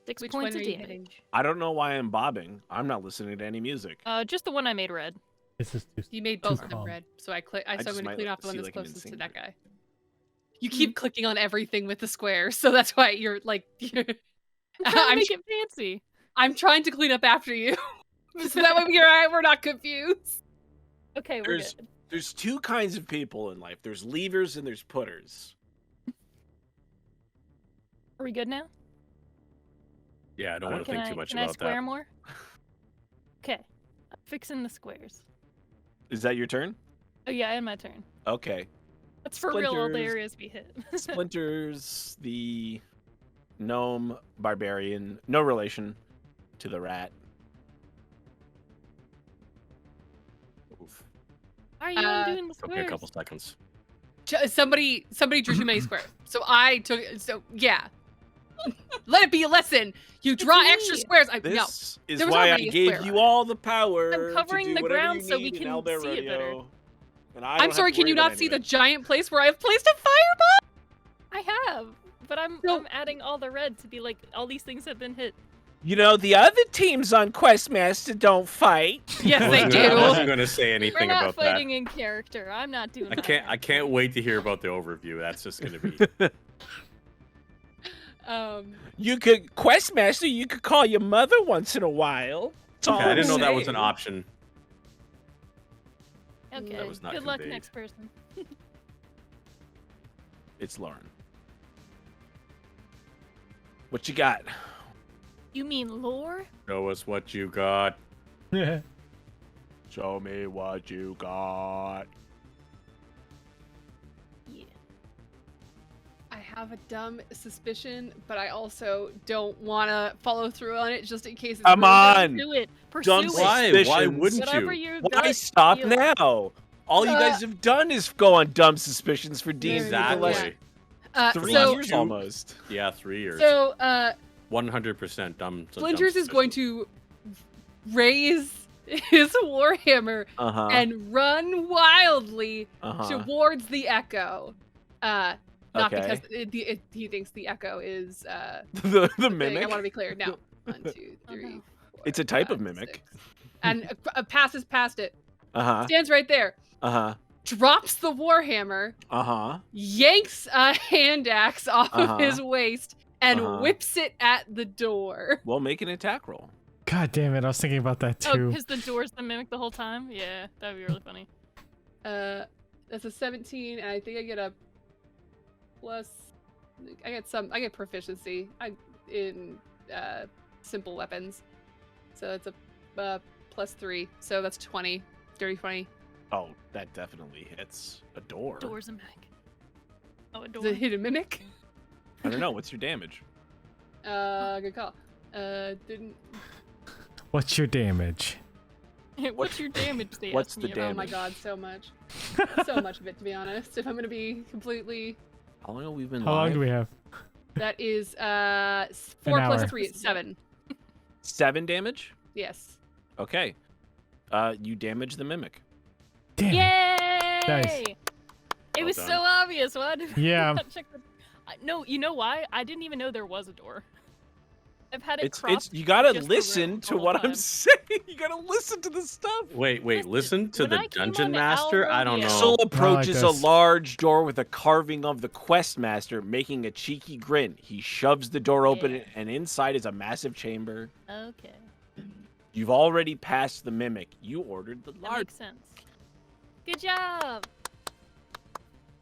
6 Which points one of are you damage. hitting? I don't know why I'm bobbing. I'm not listening to any music. Just the one I made red. This is too. You made Too both of them calm. red, so so I'm just going to might clean off the one see, that's like, an closest to insane that grip. guy. You keep clicking on everything with the square, so that's why you're like. I'm trying to I'm make it fancy. I'm trying to clean up after you, so that way we're not confused. Okay, we're There's- good. There's two kinds of people in life. There's leavers and there's putters. Are we good now? Yeah, I don't want to think too much Can I about square that. more? I don't want to Can think too I much can I about square that. more? Okay. I'm fixing the squares. Is that your turn? Oh yeah, and my turn. Okay. That's for real all the Splinters. areas we hit. Splinters, the gnome barbarian, no relation to the rat. Oof. Why are you undoing the Took me squares? a couple seconds. Somebody drew too many squares. So I took yeah. Let it be a lesson. You draw extra me. squares. No. This is there was why I already a gave square you on it. all the power I'm covering to do the whatever ground you so we need in can Owlbear see it better. Rodeo. And I I'm don't sorry, have to can worry you about not see the anything. giant place where I've placed a fireball? I have, but I'm No. adding all the red to be like all these things have been hit. You know, the other teams on QuestMaster don't fight. Yes, I they wasn't do. going to say We're anything not about fighting in character. I'm not doing that. that. I can't wait to hear about the overview. That's just going to be. You could QuestMaster. You could call your mother once in a while. That's all Okay, I didn't know I'm that was an saying. option. Okay. That was not Good luck, conveyed. next person. It's Lauren. What you got? You mean lore? Show us what you got. Yeah. Show me what you got. Yeah. I have a dumb suspicion, but I also don't want to follow through on it just in case it's Come ruined. on. Do it. Pursue Dumb it. Why? Why Suspicions. wouldn't Whatever you? your Why gut stop feels. now? All you guys have done is go on dumb suspicions for D&D for the Exactly. last 3 so, years almost. Yeah, 3 years. So, 100% dumb. Splinters is going to raise his warhammer Uh-huh. and run wildly Uh-huh. towards the echo. Not Okay. because he thinks the echo is the thing. mimic. I want to be clear. No. 1, 2, 3, no. 4, It's a type of 5, mimic. 6. And passes past it. Uh-huh. Stands right there. Uh-huh. Drops the warhammer. Uh-huh. Yanks a hand axe off of his waist and Uh-huh. whips it at the door. Well, make an attack roll. God damn it! I was thinking about that Oh, too. because the door's the mimic the whole time? Yeah, that'd be really funny. That's a 17, and I think I get a plus. I get proficiency in simple weapons, so that's a plus 3. So that's 20, dirty 20. Oh, that definitely hits a door. Door's a mimic. Oh, a door. Does it hit a mimic? I don't know. What's your damage? Good call. Didn't. What's your damage? What's your damage? They What's asked the me about. Oh my damage? god, so much. So much of it, to be honest. If I'm gonna be completely. How long have we been How long do we have? That is 4 hour. plus 3 is 7. 7 damage? Yes. Okay. You damage the mimic. Damn. it. Yay! Nice. It Well was done. so obvious. Why did we Yeah. not check the... No, you know why? I didn't even know there was a door. I've had it It's cropped you gotta just the room listen the to whole what I'm time. saying. You gotta listen to the stuff. Wait, Listen, listen to when the I came dungeon on master? I don't Alrodia- Axel know. approaches a this. large door with a carving of the QuestMaster, making a cheeky grin. He shoves the door open, Yeah. and inside is a massive chamber. Okay, You've already passed the mimic. You ordered the that large. makes sense. Good job.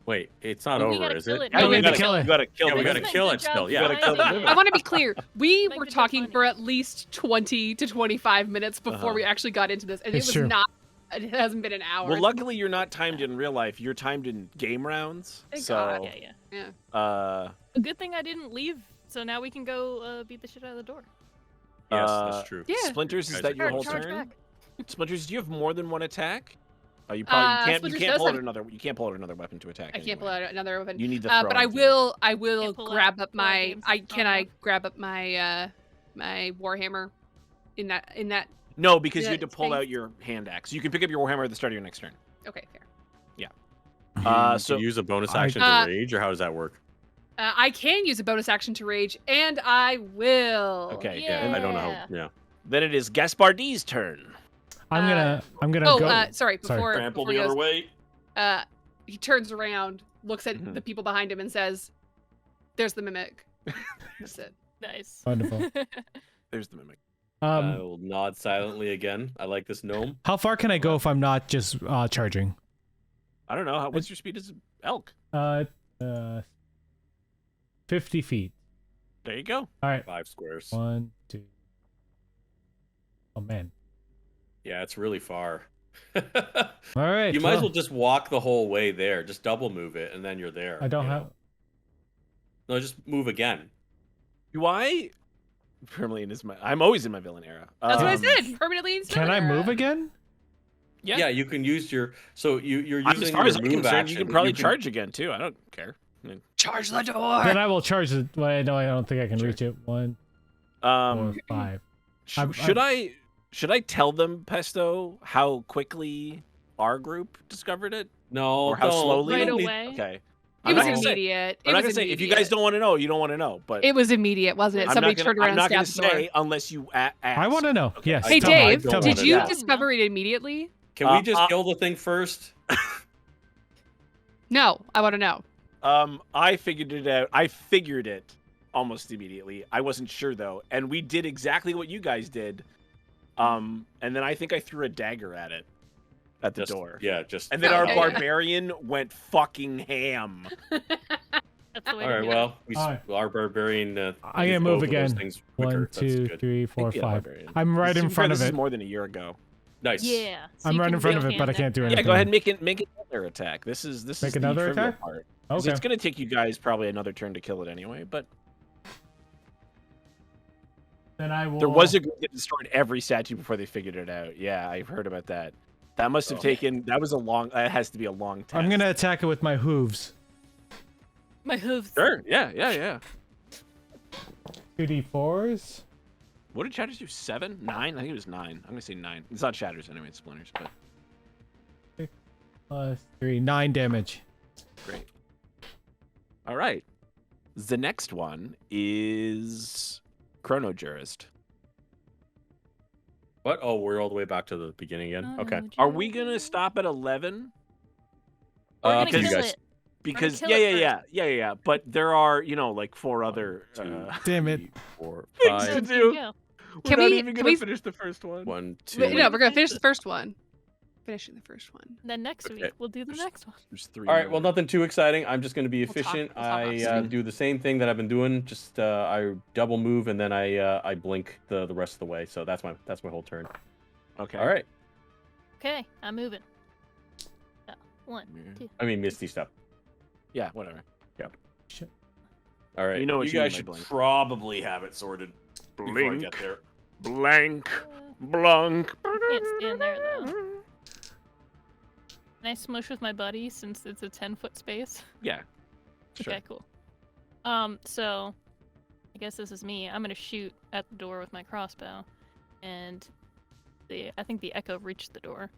Wait, it's not But we over, gotta is kill it? it. Yeah, No, we we gotta gotta kill it. You gotta kill Yeah, we the gotta mimic. kill Good it job still. Yeah. gotta kill the finding mimic. I want to be clear. We Make were a good talking finding. for at least 20 to 25 minutes before we actually got into this, and It's it was true. not. It hasn't been an hour. Well, luckily you're not timed in real life. You're timed in game rounds. Thank So, God. Yeah. A good thing I didn't leave, so now we can go beat the shit out of the door. Yes, Uh, that's true. Yeah. Splinters, is Guys that are your good. whole Charge turn? back. Splinters, do you have more than one attack? Oh, you probably can't. You Splinters can't does pull out have- another. You can't pull out another weapon to attack. I can't pull anyway. out another weapon. You need the. But I throwing will. I will Can't pull grab out up 12 my. games I of can. I combat. grab up my. My warhammer. In that. thing. No, because Yeah, you had to it's pull out thanks. your hand axe. You can pick up your warhammer at the start of your next turn. Okay, fair. You so- use a bonus I- action Uh, to rage, or how does that work? I can use a bonus action to rage, and I will. Okay. Yeah. I don't know. How, yeah. Then it is Gaspardi's turn. I'm gonna Oh, go. sorry. Before, Trample before the he other goes, way. he turns around, looks at Mhm. the people behind him, and says, "There's the mimic." That's it. Nice. Wonderful. There's the mimic. I Um, will nod silently again. I like this gnome. how far can I go if I'm not just charging? I don't know. What's your speed as an elk? 50 feet. There you go. All right. 5 squares. 1, 2. Oh man. Yeah, it's really far. All right. You might as well just walk the whole way there. Just double move it, and then you're there. I don't you have. know? No, just move again. Do I permanently in my? I'm always in my villain era. That's what I said. Permanently in Can I move again? Yeah, you can use your. So you're using as far your as I'm move concerned, action. you can probably charge again too. I don't care. I mean, Charge the door. Then I will charge it. Well, no, I don't think I can Sure. reach it. 1, 4, 5. Should I tell them, Pesto, how quickly our group discovered it? No, Or how don't. slowly? Right You don't need- away. Okay. It I'm was not gonna say- immediate. I'm not gonna say if you guys don't want to know, you don't want to know. But It was immediate, wasn't it? I'm Somebody not turned gonna, around I'm not and gonna stabbed the door. say unless you ask. I want to know. Okay. Yes. Hey tell me. Dave, Tell did me. you Yeah. discover it immediately? Can we just kill the thing first? No, I want to know. I figured it out. I figured it almost immediately. I wasn't sure though, and we did exactly what you guys did. And then I think I threw a dagger at it, at the door. Yeah, just. And then Oh, our okay. barbarian went fucking ham. That's the way All to right. do Well, it. our barbarian. I is can move over those again. things 1, quicker. That's 2, good. 3, 4, Yeah, 5. barbarian. I'm right in front of This is it. more than a year ago. Nice. Yeah. so I'm you right can in front of go it, but I ham can't do next. anything. Yeah, go ahead and make another attack. This is Make the another trivial attack? part. 'Cause Okay. It's gonna take you guys probably another turn to kill it anyway, but Then I will. there was a group that destroyed every statue before they figured it out. Yeah, I've heard about that. That must have taken. That was a long. That has to be a long test. I'm gonna attack it with my hooves. My hooves. Sure. Yeah. 2d4s. What did Shatters do? 7? 9? I think it was 9. I'm gonna say 9. It's not Shatters anyway. It's Splinters, but Plus 3. 9 damage. great. All right. The next one is Chrono Jurist. What? Oh, we're all the way back to the beginning again. Okay. Are we gonna stop at 11? We're gonna up to you kill guys. it. Because kill it yeah. But there are, like 4 other 2, Damn it. 3, 4, Things to 5. do. Yeah. We're Can not we- even can gonna we- finish the first one. 1, 2. Wait, no, we're gonna finish the first one. Finishing the first one. Then next Okay. week we'll do the next one. There's 3. All right. Well, nothing too exciting. I'm just going to be We'll talk- efficient. we'll talk I about do the same thing that I've been doing. Just I double move and then I blink the rest of the way. So that's my whole turn. Okay. All right. Okay, I'm moving. So, 1, 2. I mean, Misty stuff. Yeah. Whatever. All right. You know what you you mean guys by should blink. probably have it sorted before I Blink. get there. Blank. Blunk. Can't stand there though. Can I smush with my buddy since it's a 10-foot space? Yeah. Sure. Okay, cool. So I guess this is me. I'm gonna shoot at the door with my crossbow, and I think the echo reached the door,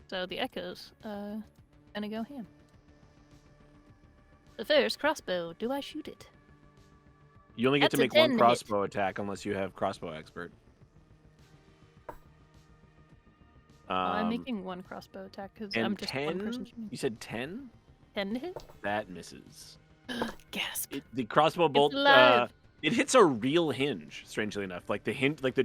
so the echo's gonna go ham. The first crossbow. Do I shoot it? You only get to That's a make one 10 hit. crossbow attack unless you have crossbow expert. I'm making one crossbow attack because I'm And just one person 10? shooting. You said 10? 10 to hit? That misses. Gasp. The crossbow bolt. alive. It hits a real hinge. Strangely enough, like the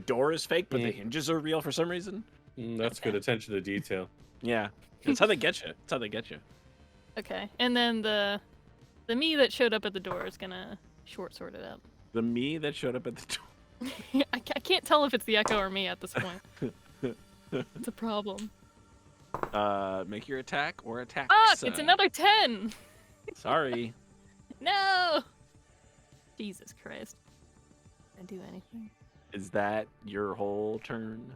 door is fake, but the Mm. hinges are real for some reason. That's good attention to detail. Yeah, that's how they get you. That's how they get you. Okay, and then the me that showed up at the door is gonna short sword it up. The me that showed up at the door. I can't tell if it's the echo or me at this point. It's a problem. Make your attack or attack. Fuck! It's another 10. Sorry. No. Jesus Christ. Can I do anything? Is that your whole turn?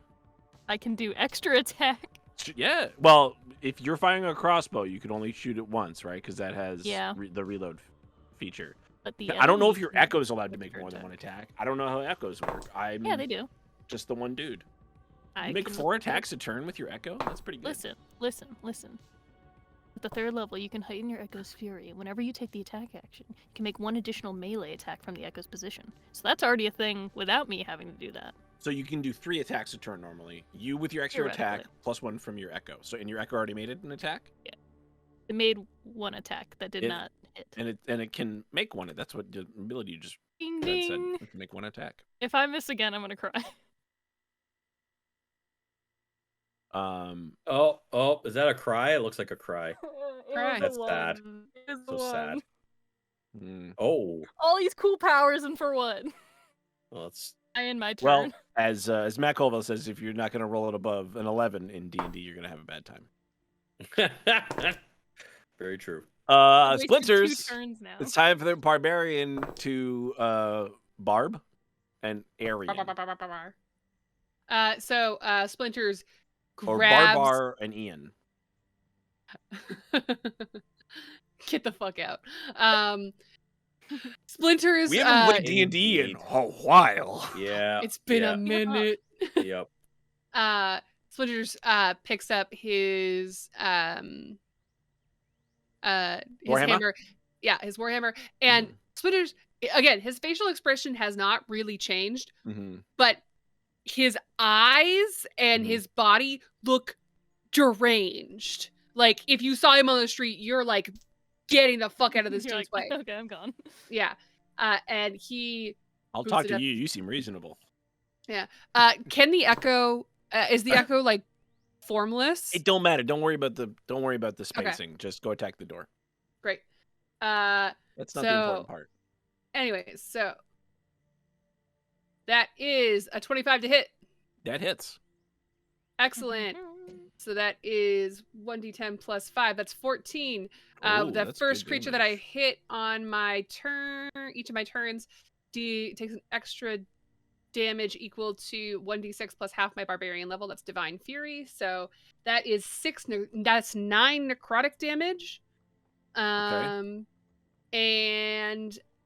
I can do extra attack. Yeah. Well, if you're firing a crossbow, you can only shoot it once, right? Because that has Yeah. The reload feature. But the I don't know if enemies your can echo is allowed to make extra more than one attack. I don't know how echoes work. Yeah, they do. Just the one dude. I You make can- 4 attacks a turn with your echo? That's pretty good. Listen. At the 3rd level, you can heighten your echo's fury. Whenever you take the attack action, you can make 1 additional melee attack from the echo's position. So that's already a thing without me having to do that. So you can do 3 attacks a turn normally. You with your extra attack Theoretically. plus 1 from your echo. So and your echo already made it an attack? It made 1 attack that did It- not hit. And it can make one. That's what the ability you just Ding said. ding. It can make 1 attack. If I miss again, I'm gonna cry. Is that a cry? It looks like a cry. Cry. That's sad. So sad. Oh, All these cool powers and for what? well, it's I end my turn. Well, as Matt Colville says, if you're not going to roll it above an 11 in D&D, you're going to have a bad time. very true. Wasted 2 Splinters. turns now. It's time for the barbarian to barb and Aryan. So Splinters Or grabs. Barbar and Ian. Get the fuck out. Splinters. We haven't played D&D in a while. Yeah. It's been yeah. a minute. Yep. Splinters picks up his Warhammer? hammer. Yeah, his warhammer. And Splinters, again, his facial expression has not really changed, but his eyes and his body look deranged. Like, if you saw him on the street, you're like, getting the fuck out of this dude's way. Okay, I'm gone. Yeah. And he... I'll boots talk it to up. you. You seem reasonable. Yeah. Can the echo... is the echo, like, formless? It don't matter. Don't worry about the spacing. Just go attack the door. Great. That's not the important part. Anyways, so... That is a 25 to hit. That hits. Excellent. So that is 1d10 plus 5. That's 14. Oh, The that's first good creature that I damage. hit on my turn, each of my turns, takes an extra damage equal to 1d6 plus half my barbarian level. That's Divine Fury. So that is 9 necrotic damage. And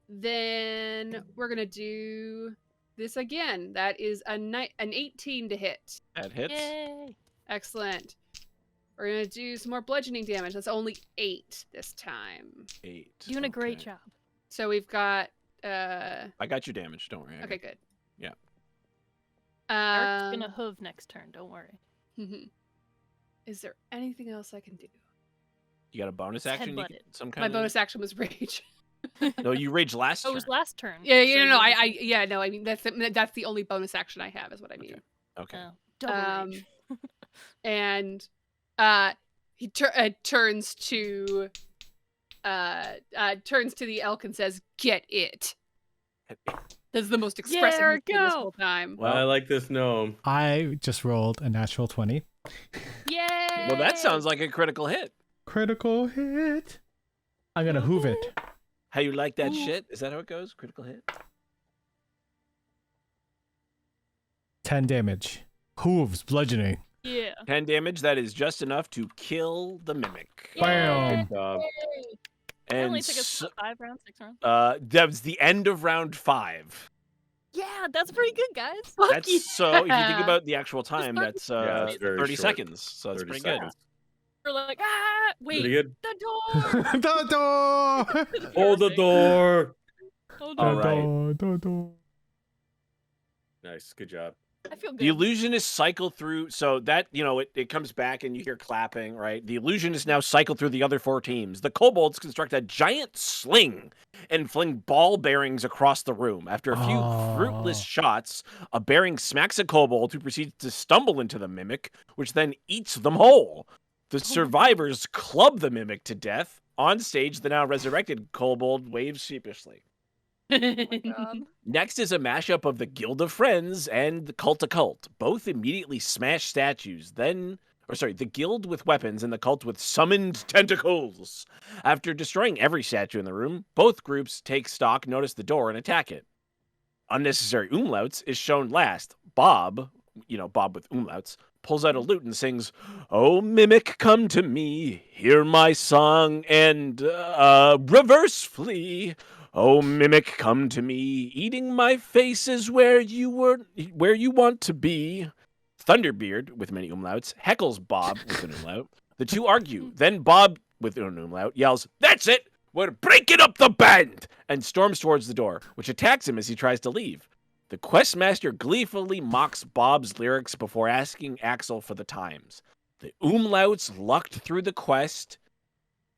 then we're gonna do this again. That is an 18 to hit. That hits. Yay! Excellent. We're gonna do some more bludgeoning damage. That's only 8 this time. 8. Doing a great Okay. job. So we've got I got your damage. Don't worry. okay, good. Yeah. Eric's gonna hoof next turn. Don't worry. Is there anything else I can do? You got a bonus Just action? You headbutt can, it. some kind My of... bonus action was rage. No, you raged last Oh, turn. it was last turn. Yeah, So no, you- I mean that's the only bonus action I have is what I mean. Okay. Oh, double rage. And he turns to the elk and says, "Get it." That's the most expressive Eric, he's been this go! whole time. Well, I like this gnome. I just rolled a natural 20. Yay! Well, that sounds like a critical hit. Critical hit. I'm gonna hoof it. How you like that Ooh. shit? Is that how it goes? Critical hit? 10 damage. Hooves, bludgeoning. Yeah. 10 damage. That is just enough to kill the mimic. Bam. Good job. It And only took us 5 rounds, 6 rounds. that was the end of round 5. Yeah, that's pretty good, guys. That's so. If you think about the actual time, 30 that's Yeah, it's very 30 short. seconds. So that's 30 pretty seconds. We're like, wait, Pretty good. the door. The door. Hold the door. Hold All on. right. The door. Nice. Good job. I feel good. The illusionist cycle through, so that, it comes back and you hear clapping, right? The illusionists now cycle through the other 4 teams. The kobolds construct a giant sling and fling ball bearings across the room. After a few fruitless Oh. shots, a bearing smacks a kobold who proceeds to stumble into the mimic, which then eats them whole. The survivors club the mimic to death. On stage, the now resurrected kobold waves sheepishly. Oh my God. Next is a mashup of the Guild of Friends and the Cult of Cult. Both immediately smash statues, the Guild with weapons and the Cult with summoned tentacles. After destroying every statue in the room, both groups take stock, notice the door, and attack it. Unnecessary umlauts is shown last. Bob with umlauts, pulls out a lute and sings, "Oh, mimic, come to me, hear my song, and reverse flee. Oh, mimic, come to me, eating my face is where you want to be." Thunderbeard, with many umlauts, heckles Bob with an umlaut. The two argue. Then Bob, with an umlaut, yells, "That's it! We're breaking up the band!" and storms towards the door, which attacks him as he tries to leave. The QuestMaster gleefully mocks Bob's lyrics before asking Axel for the times. The umlauts lucked through the quest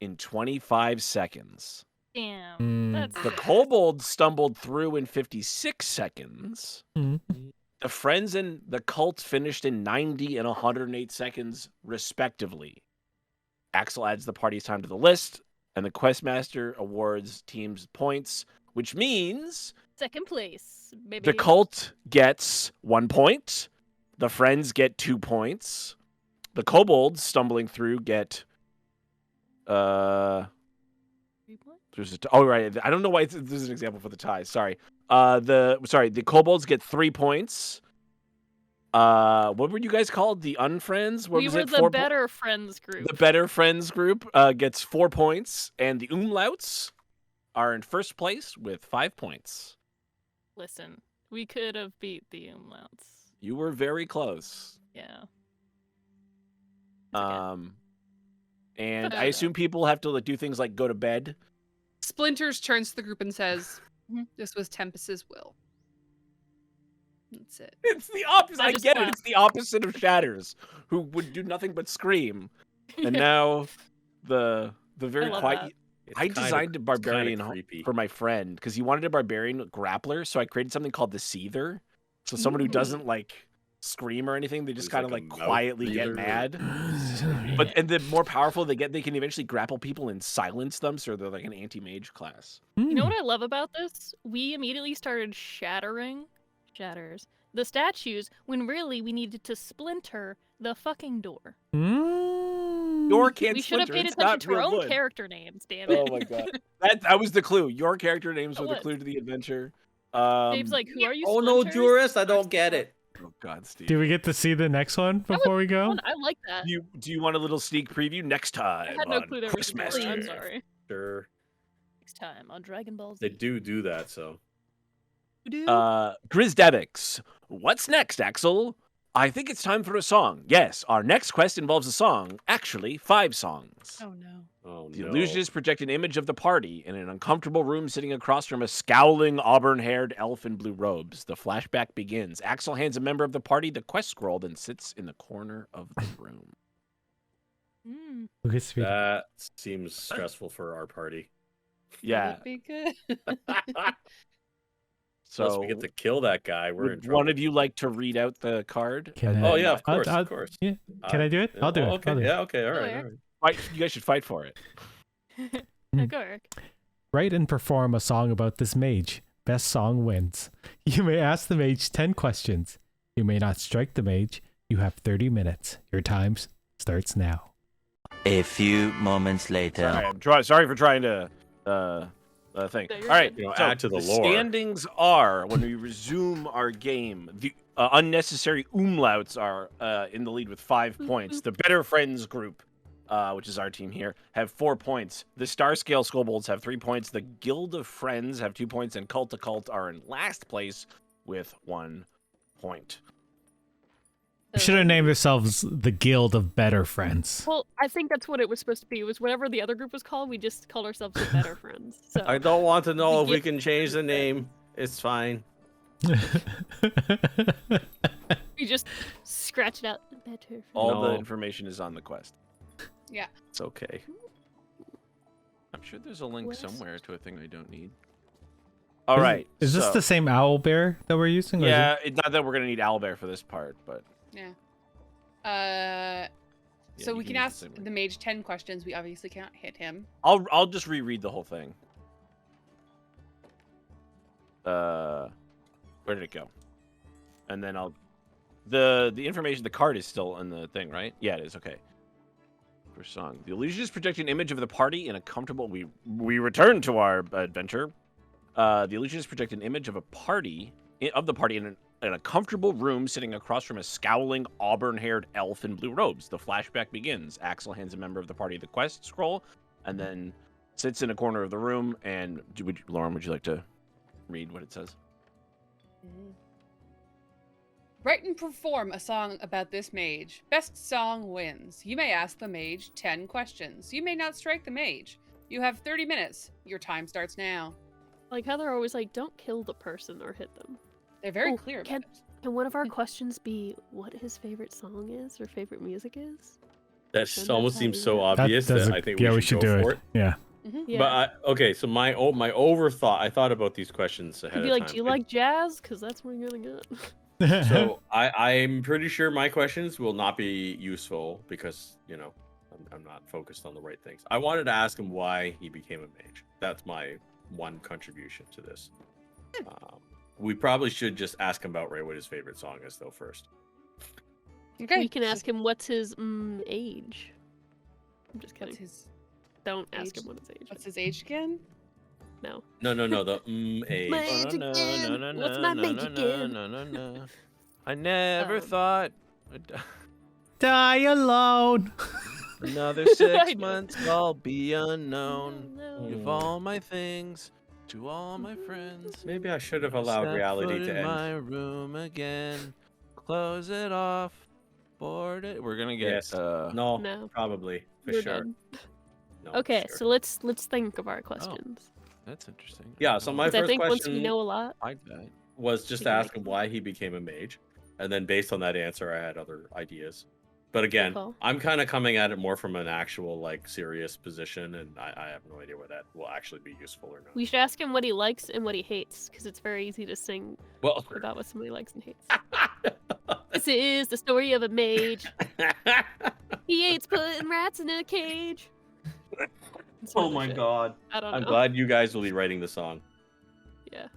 in 25 seconds. Damn. That's The sick. kobold stumbled through in 56 seconds. Mhm. The friends and the cult finished in 90 and 108 seconds, respectively. Axel adds the party's time to the list. and the Questmaster awards teams points, which means Second place, baby. the cult gets 1 point, the friends get 2 points, the kobolds stumbling through get 3 points? right. I don't know why this is an example for the ties. Sorry. The kobolds get 3 points. What were you guys called? The unfriends? What We was were it? the better friends group. The better friends group gets 4 points, and the umlauts are in first place with 5 points. Listen, we could have beat the umlauts. You were very close. Yeah. It's okay. And I assume people have to like do things like go to bed. Splinters turns to the group and says, Mhm. "This was Tempest's will." That's it. It's the opposite. I I just get it. laughed. It's the opposite of Shatters, who would do nothing but scream. And now the very love quiet. that. I designed a barbarian creepy. for my friend because he wanted a barbarian grappler, so I created something called the Seether. So someone who doesn't like scream or anything, they just He's kind of like like a mouth quietly get breather. mad. And the more powerful they get, they can eventually grapple people and silence them, so they're like an anti-mage class. You know what I love about this? We immediately started shatters, the statues, when really we needed to splinter the fucking door. Your can't We should have splinter, paid it's attention not to our real own wood. character names, damn it. Oh my god. That was the clue. Your character names That were the was. clue to the adventure. Dave's like, who are you, Oh no, Splinters? Juris, I don't get it. Oh god, Steve. Do we get to see the next one was before we go? Fun, I like that. Do you want a little sneak preview next I time had no on clue there was a door, I'm QuestMaster? sorry. Sure. Next time on Dragon Ball Z. They do that, so. Grizdevix, what's next, Axel? I think it's time for a song. Yes, our next quest involves a song. Actually, 5 songs. Oh no. Oh The no. illusionists project an image of the party in an uncomfortable room sitting across from a scowling, auburn-haired elf in blue robes. The flashback begins. Axel hands a member of the party the quest scroll, then sits in the corner of the room. Mm. That seems stressful for our party. Yeah. Would be good. Unless So, we get to kill that guy, we're in would trouble. one of you like to read out the card? Can Oh I- yeah, of course, I'll- of course. Yeah. Can I do it? I'll do it. Okay, I'll do it. yeah, okay, all Oh, right, yeah. all right. Fight, you guys should fight for it. Yeah, go, Eric. Write and perform a song about this mage. Best song wins. You may ask the mage 10 questions. You may not strike the mage. You have 30 minutes. Your time starts now. A few moments later. Sorry for trying to thing. No, All you're right, good. You know, so add to the lore. standings are when we resume our game. The unnecessary umlauts are in the lead with 5 points. The Better Friends group, which is our team here, have 4 points. The Star Scale Skobolds have 3 points. The Guild of Friends have 2 points, and Cult to Cult are in last place with 1 point. You should have named yourselves the Guild of Better Friends. Well, I think that's what it was supposed to be. It was whatever the other group was called. We just called ourselves the Better Friends. So I don't want to know if we get- can change the name. It's fine. we just scratch it out. Better Friends. All the No. information is on the quest. Yeah. It's okay. I'm sure there's a link What else? somewhere to a thing I don't need. All right. Is this so- the same owl bear that we're using? or is Yeah, not that we're gonna need owlbear for this part, but Yeah. yeah, So you we can use ask same the link. mage 10 questions. We obviously can't hit him. I'll just reread the whole thing. Where did it go? And then the information, the card is still in the thing, right? Yeah, it is. Okay. First song. The illusionists project an image of the party in a comfortable. We return to our adventure. The illusionists project an image of the party in a comfortable room sitting across from a scowling, auburn-haired elf in blue robes. The flashback begins. Axel hands a member of the party the quest scroll, and then sits in a corner of the room. And Lauren, would you like to read what it says? Write and perform a song about this mage. Best song wins. You may ask the mage 10 questions. You may not strike the mage. You have 30 minutes. Your time starts now. Like how they're always like, don't kill the person or hit them. They're very Oh, clear about can- it. Can one of our questions be what his favorite song is or favorite music is? That Then almost that's seems how so you- obvious that I think we should go do for it. Yeah. Yeah. But okay, so my overthought. I thought about these questions ahead Could of be like, time. do you like jazz? Because that's what you're gonna get. So I'm pretty sure my questions will not be useful because I'm not focused on the right things. I wanted to ask him why he became a mage. That's my one contribution to this. We probably should just ask him about what his favorite song is, though, first. Okay. We can ask him what's his age. I'm just kidding. What's his Don't ask age? him what his age. What's his age again? No. No, the age. Mage again. What's my mage again? No. I never Um, thought Die alone. another I 6 know. months I'll be unknown. No. Give all my things to all my friends. Maybe I should have allowed Step reality foot to in end. my room again. Close it off. Board it. We're gonna get Yes. No, No. probably for We're sure. done. No, Okay, sure. so let's think of our questions. That's interesting. Yeah, so my 'Cause I first think once we question know a lot, I bet. was just we to can ask make him why he became a mage, and then based on that answer, I had other ideas. But again, call. I'm kind of coming at it more from an actual like serious position, and I have no idea whether that will actually be useful or not. we should ask him what he likes and what he hates, because it's very easy to sing Well, about what somebody likes and hates. This is the story of a mage. He hates putting rats in a cage. It's oh really my shit. god! I don't I'm know. glad you guys will be writing the song. Yeah.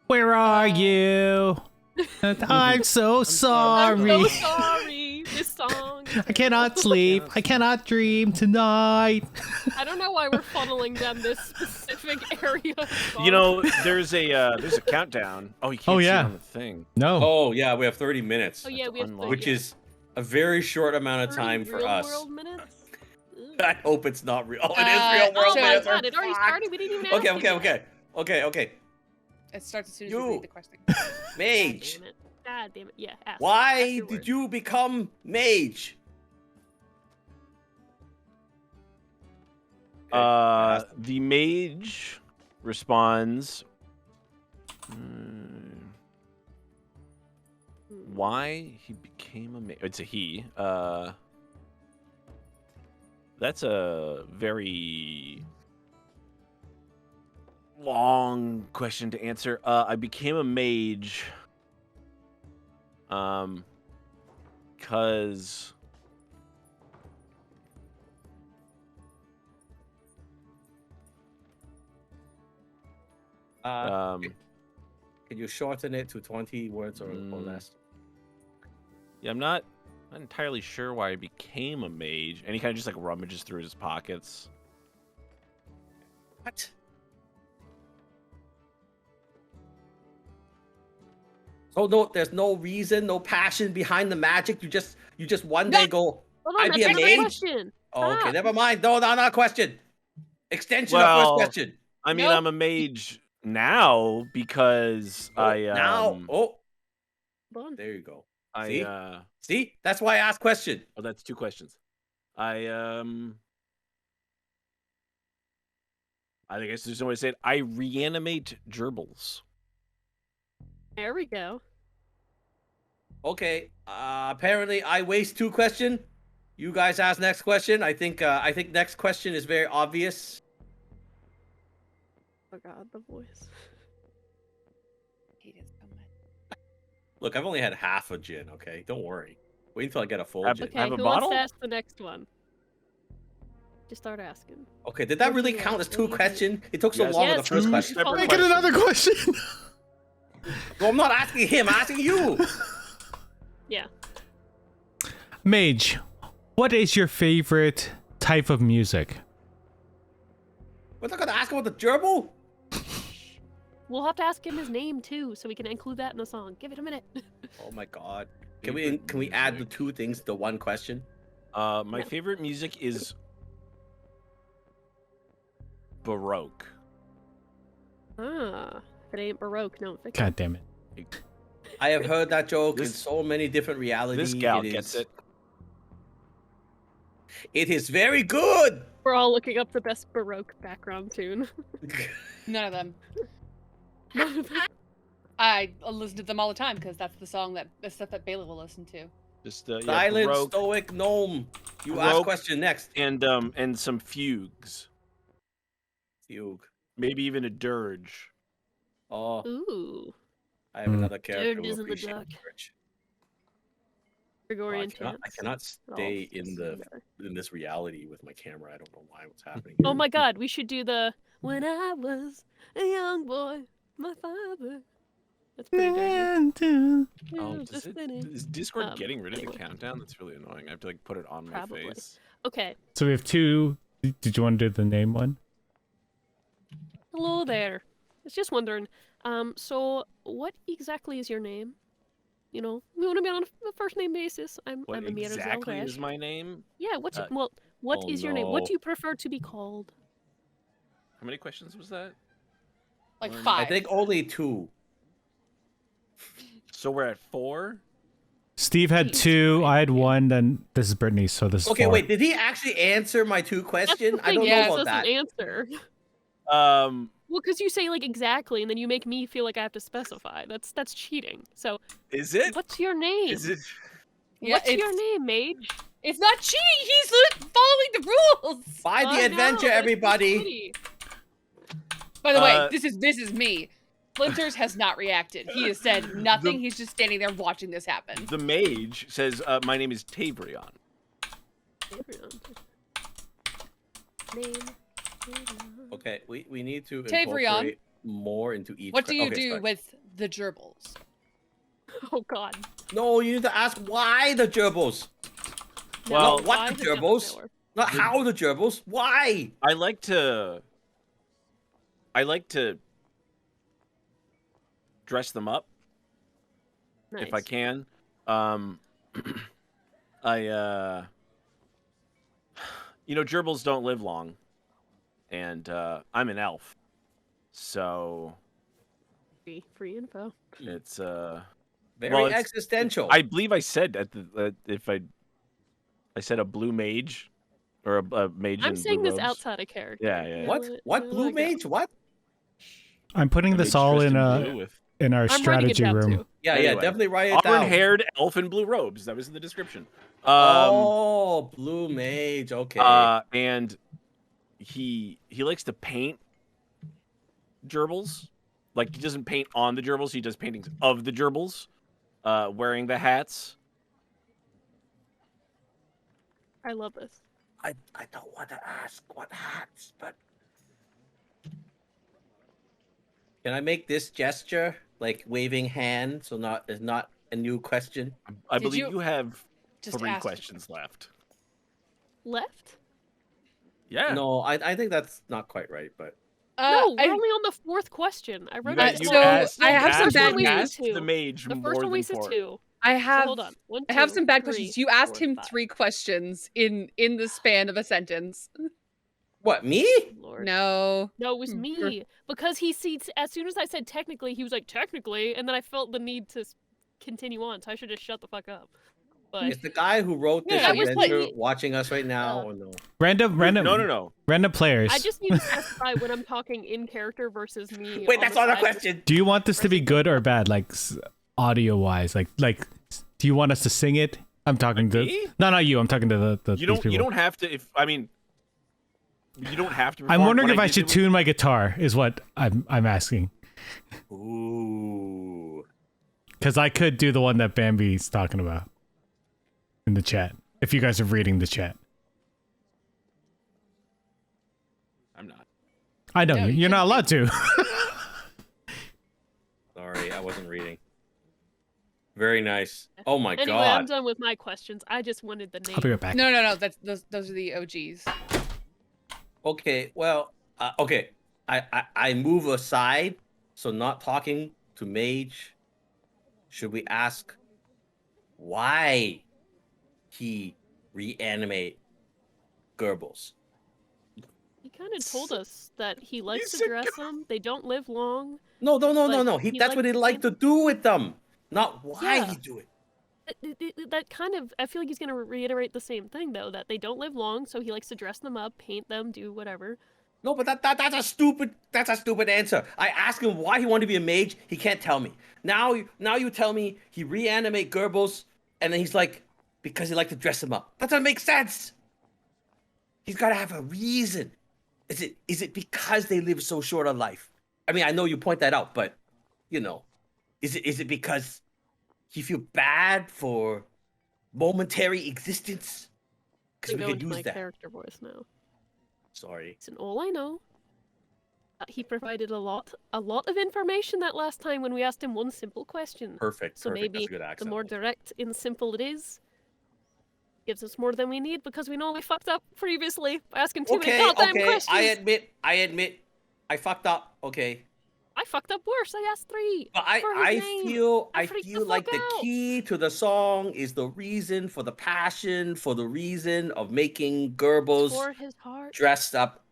Where are you? I'm so I'm sorry. so sorry. This song. is I cannot terrible. sleep. I cannot dream tonight. I don't know why we're funneling down this specific area. Of You songs. know, there's a countdown. Oh, you can't Oh, see yeah. it on the thing. No. Oh yeah, we have 30 minutes, Oh yeah, we have unlock. which is a very short amount of 30 time for real us. world minutes. Ugh. I hope it's not real. Oh, it is Uh, real world Oh my minutes. god, We're it already fucked. started. We didn't even ask him yet. Okay. It starts as soon as you You. read the question. Mage. God damn it. Yeah. Ask. Why Ask your did words. you become mage? The mage responds. Why he became a mage? It's a he. That's a very long question to answer. I became a mage. Cause Can you shorten it to 20 words or less? yeah, I'm not entirely sure why I became a mage. And he kind of just like rummages through his pockets. What? So no, there's no reason, no passion behind the magic. You just one day go, Hold on, I'd be that's a not the mage? question. oh, okay, Stop. never mind. No, not a question. Extension of Well, first question. I mean, Nope. I'm a mage now because Now, Hold on. there you go. I See? See, that's why I asked question. oh, that's two questions. I think there's no way to say it. I reanimate gerbils. There we go. Okay. Apparently, I waste two question. You guys ask next question. I think next question is very obvious. Oh god, the voice. Hate it so much. Look, I've only had half a gin. Okay, don't worry. Wait until I get a full Have- gin. Okay, Have a who bottle? wants to ask the next one? Just start asking. Okay, did that What do really you count like? as What do two you do? questions? It took so Yes. long with Yes, the first you question. follow- Make it another question. Well, I'm not asking him. I'm asking you. Yeah. Mage, what is your favorite type of music? We're not gonna ask about the gerbil. We'll have to ask him his name too, so we can include that in the song. Give it a minute. Oh my god. Can we add the music. two things to one question? My No. favorite music is Baroque. Ah, if it ain't Baroque, don't fix it. God damn it. I have heard that joke in This- so many different realities. This gal gets it. It is very good. We're all looking up the best Baroque background tune. None of them. None of them. I listen to them all the time because that's the stuff that Bailey will listen to. Just yeah, Silent Baroque stoic gnome. You ask Baroque. question next. and some fugues. Fugue. Maybe even a dirge. Oh, Ooh. I have another character Dirge who is in the appreciates dark. Dirge. Gregorian I chants. cannot It all stay fits together. in this reality with my camera. I don't know what's happening. Oh my god, we should do the when I was a young boy, my father. That's pretty dirty. Oh, Wheels are spinning. is Discord getting rid of anyway. the countdown? That's really annoying. I have to like put it on Probably. my face. Okay. So we have two. Did you want to do the name one? Hello there. I was just wondering, so what exactly is your name? You know, we want to be on a first name basis. I'm What Amira exactly Zeldash. is my name? Yeah, what's Uh, what oh is your name? What no. do you prefer to be called? How many questions was that? Like One- 5. I think only 2. So we're at 4. Steve had Jeez, 2. right, I had yeah. 1. Then this is Brittany. So this is Okay, 4. wait. Did he actually answer my 2 That's question? the I thing, don't he know yes, about doesn't that. answer. Well, because you say like exactly, and then you make me feel like I have to specify. That's cheating. So, Is it? what's your name? Is it? Yeah, What's your name, Mage? It's not cheating. He's following the rules. Buy I the know, adventure, that's everybody. shitty. By the way, Uh, this is me. Splinters has not reacted. He has said nothing. He's just standing there watching this happen. The mage says, "My name is Tavrion." Name. Okay, we need to Tavrion. incorporate more into each. What do you okay, do start. with the gerbils? Oh God. No, you need to ask why the gerbils. No, Well, what why the doesn't gerbils? matter. Not how the gerbils. Why? I like to dress them up if I Nice. can. Gerbils don't live long, and I'm an elf, so Free info. it's Very Well, it's- existential. I believe I said at the I said a blue mage or a mage I'm in saying blue this robes. outside of character. Yeah, yeah, yeah. What? You What know blue I got- mage? What? I'm putting A this mage all dressed in blue with our I'm writing it strategy down room. too. Yeah, Anyway, definitely write it down. auburn-haired elf in blue robes. That was in the description. Oh, blue mage. Okay. And he likes to paint gerbils. Like, he doesn't paint on the gerbils, he does paintings of the gerbils, wearing the hats. I love this. I don't want to ask what hats, but can I make this gesture like waving hand? So it's not a new question. I Did believe you you have Just 3 ask. questions left. Left? Yeah. No, I think that's not quite right, but No, we're I- only on the 4th question. I wrote Uh, it so down. I have some bad news. asked the mage The more first one than we said 4. 2. I So have hold on. 1, I have 2, some bad 3, questions. You asked 4, him 5. 3 questions in the span of a sentence. what, me? Lord. No. No, it was Hmm. me. Because he sees, as soon as I said technically, he was like, technically, and then I felt the need to continue on, so I should just shut the fuck up. But Is the guy who wrote this Yeah, that was adventure like- watching us right now Uh, or no? Random No. random players. I just need to specify when I'm talking in character versus me. Wait, on that's the not a side. question. Do you want this to be Resident good or bad, like audio wise? Like, do you want us to sing it? I'm talking to me? no, not you. I'm talking to the You these don't. people. You don't have to. You don't have to. I'm perform. wondering What if I did should was- tune my guitar. Is what I'm asking. Ooh. Because I could do the one that Bambi's talking about in the chat. If you guys are reading the chat, I'm not. I know No, you. you You're not allowed to. Sorry, I wasn't reading. Very nice. Oh my Anyway, I'm god. done with my questions. I just wanted the name. I'll be right back. No. That's those are the OGs. Okay, well, okay. I move aside, so not talking to mage. Should we ask why he reanimate Goebbels? He kind of told us that he likes to said dress them. They don't live long. No. Like, He he that's what he likes liked to do with them, not why Yeah. he do it. That kind of, I feel like he's going to reiterate the same thing, though, that they don't live long, so he likes to dress them up, paint them, do whatever. No, but that's a stupid answer. I asked him why he wanted to be a mage. He can't tell me. Now you tell me he reanimate Goebbels, and then he's like, because he liked to dress him up. That doesn't make sense. He's got to have a reason. Is it because they live so short a life? I mean, I know you point that out, but is it because he feel bad for momentary existence? Because I'm we going could to use my that. character voice now. Sorry. Listen, all I know, he provided a lot of information that last time when we asked him one simple question. Perfect. So Perfect. maybe That's a good the accent. more direct and simple it is, gives us more than we need because we know we fucked up previously by asking too many goddamn questions. I admit, I fucked up. Okay. I fucked up worse. I asked 3. But for his I name. feel freaked the like fuck the out. key to the song is the reason for the passion, for the reason of making Goebbels For his heart. dressed up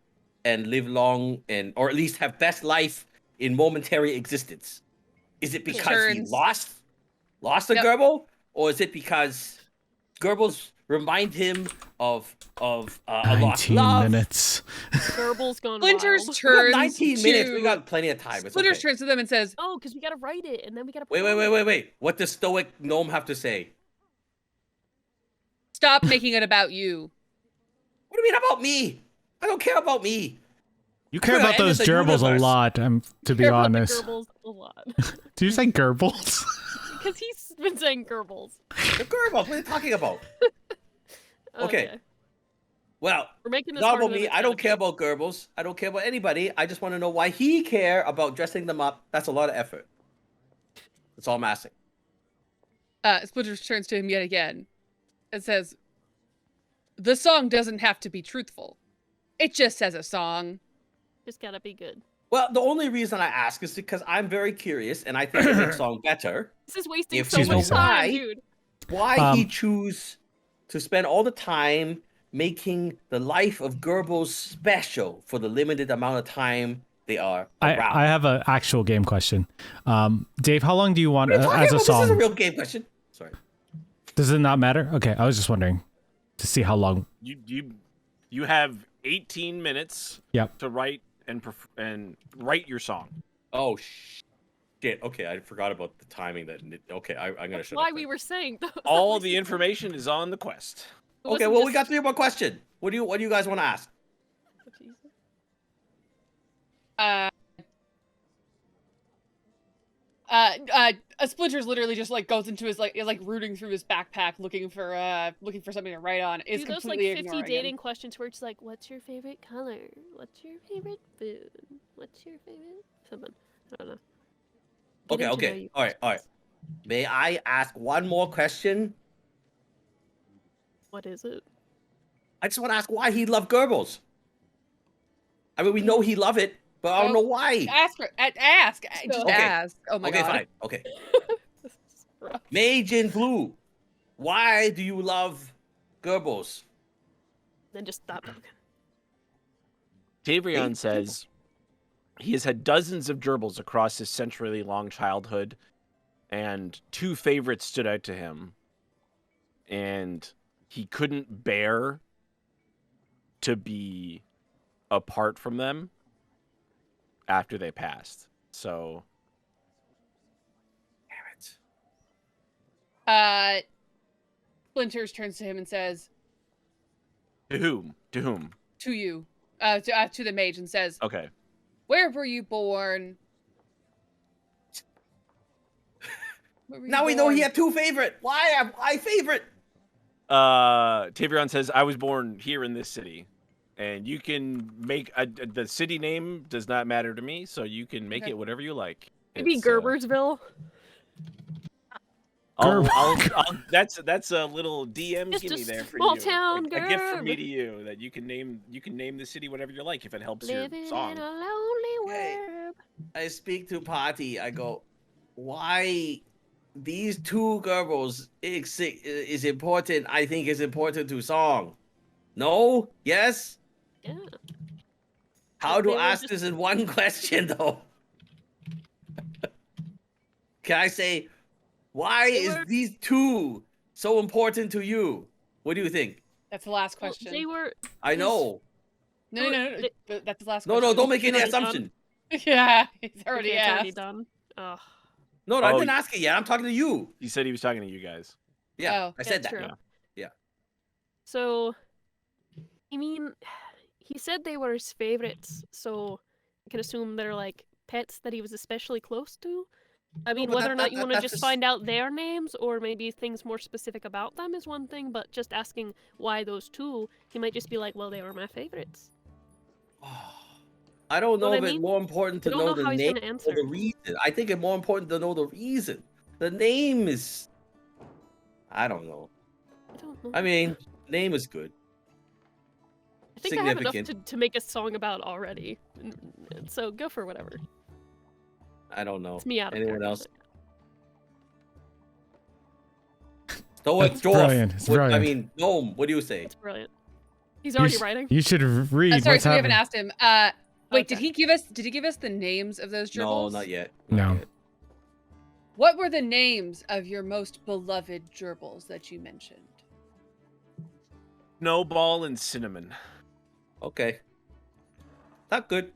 and live long or at least have best life in momentary existence. Is it because he Turns. lost a Yep. Goebbels, or is it because Goebbels remind him of a lost 19 love? minutes. Goebbels gone Splinters wild. We got turns 19 to minutes. We got plenty of time. It's Splinters okay. turns to them and says, Oh, because we gotta write it and then we gotta. Wait. What does stoic gnome have to say? "Stop making it about you." What do you mean about me? I don't care about me. You care We're about gonna those end the gerbils a universe. lot, to be Care about the honest. Goebbels a lot. Did you say gerbils? Because he's been saying Goebbels. The Goebbels, what are you talking about? Okay. Well, We're making this not harder about than me. it's I don't gotta care be. about Goebbels. I don't care about anybody. I just want to know why he care about dressing them up. That's a lot of effort. That's all I'm asking. Splinters turns to him yet again and says, "The song doesn't have to be truthful. It just says a song." Just gotta be good. Well, the only reason I ask is because I'm very curious, and I think it makes song better. This is wasting If so you much know time, why- dude. Why he choose to spend all the time making the life of Goebbels special for the limited amount of time they are around? I have an actual game question. Dave, how long do you want What are you talking as a about? song? This is a real game question. Sorry. Does it not matter? Okay, I was just wondering to see how long. You have 18 minutes Yep. to write and write your song. Oh shit. Okay, I forgot about the timing. Okay, I'm gonna That's shut why up. we then. were saying those. All the information is on the quest. It Okay, wasn't well we just- got 3 more questions. What do you guys want to ask? Oh, Jesus. Splinters literally just like goes into his is rooting through his backpack looking for something to write on. Is Do those like completely 50 ignoring dating him. questions where it's like, what's your favorite color? What's your favorite food? What's your favorite something? I don't know. Getting to know Okay. you All right. questions. May I ask one more question? What is it? I just want to ask why he loved Goebbels. I mean, we know he loved it, but I don't know why. Ask her. Ask. Just Okay. ask. Oh my Okay, god. fine. Okay. This is rough. Mage in Blue, why do you love Goebbels? Then just stop. Tavrion says he has had dozens of gerbils across his century-long childhood, and 2 favorites stood out to him, and he couldn't bear to be apart from them after they passed. So, Damn it. Splinters turns to him and says, to whom? To whom? "To you, to the mage," and says, Okay. "Where were you born?" Where were you Now we know he born? had 2 favorite. Why favorite? Tavrion says, I was born here in this city. And you can make the city name does not matter to me, so you can make Okay. it whatever you like. Maybe It's, Gerbersville. That's a little DM Just gimme a there for small you. town A gift from me Gerb. to you that you can name the city whatever you like if it helps Living your song. in a lonely Okay. world. I speak to Party. I go, why these 2 Goebbels is important. I think is important to song. No? Yes? Yeah. How They to were ask just- this in one question though? Can I say, why They is were- these 2 so important to you? What do you think? That's the last Well, question. they were. I know. No. they- That's the last No, question. don't make any Already done? assumption. Yeah, he's already Okay, it's already asked. done. Ugh. No, I Oh, didn't ask it yet. I'm talking to you. He said he was talking to you guys. Yeah, Oh, I said that. true. Yeah. So, I mean, he said they were his favorites, so I can assume they're like pets that he was especially close to. I mean, but whether or that- not you that- want to that's just just- find out their names or maybe things more specific about them is one thing, but just asking why those two, he might just be like, well, they were my favorites. I don't know What I if it's mean? more important to I don't know know the how he's name gonna or answer. the reason. I think it's more important to know the reason. The name is. I don't know. I don't know. I mean, name is good. I think I have enough significant. to make a song about already. So go for whatever. I don't know. It's me out of Anyone character, else? but Throw That's it, Dwarf. brilliant, it's What- I brilliant. mean, Gnome. What do you say? It's brilliant. He's already you, writing. You should read Sorry, what's so we haven't happening. asked him. Wait, Okay. did he give us the names of those gerbils? No, not yet. No. Not yet. What were the names of your most beloved gerbils that you mentioned? Snowball and Cinnamon. Okay. Not good.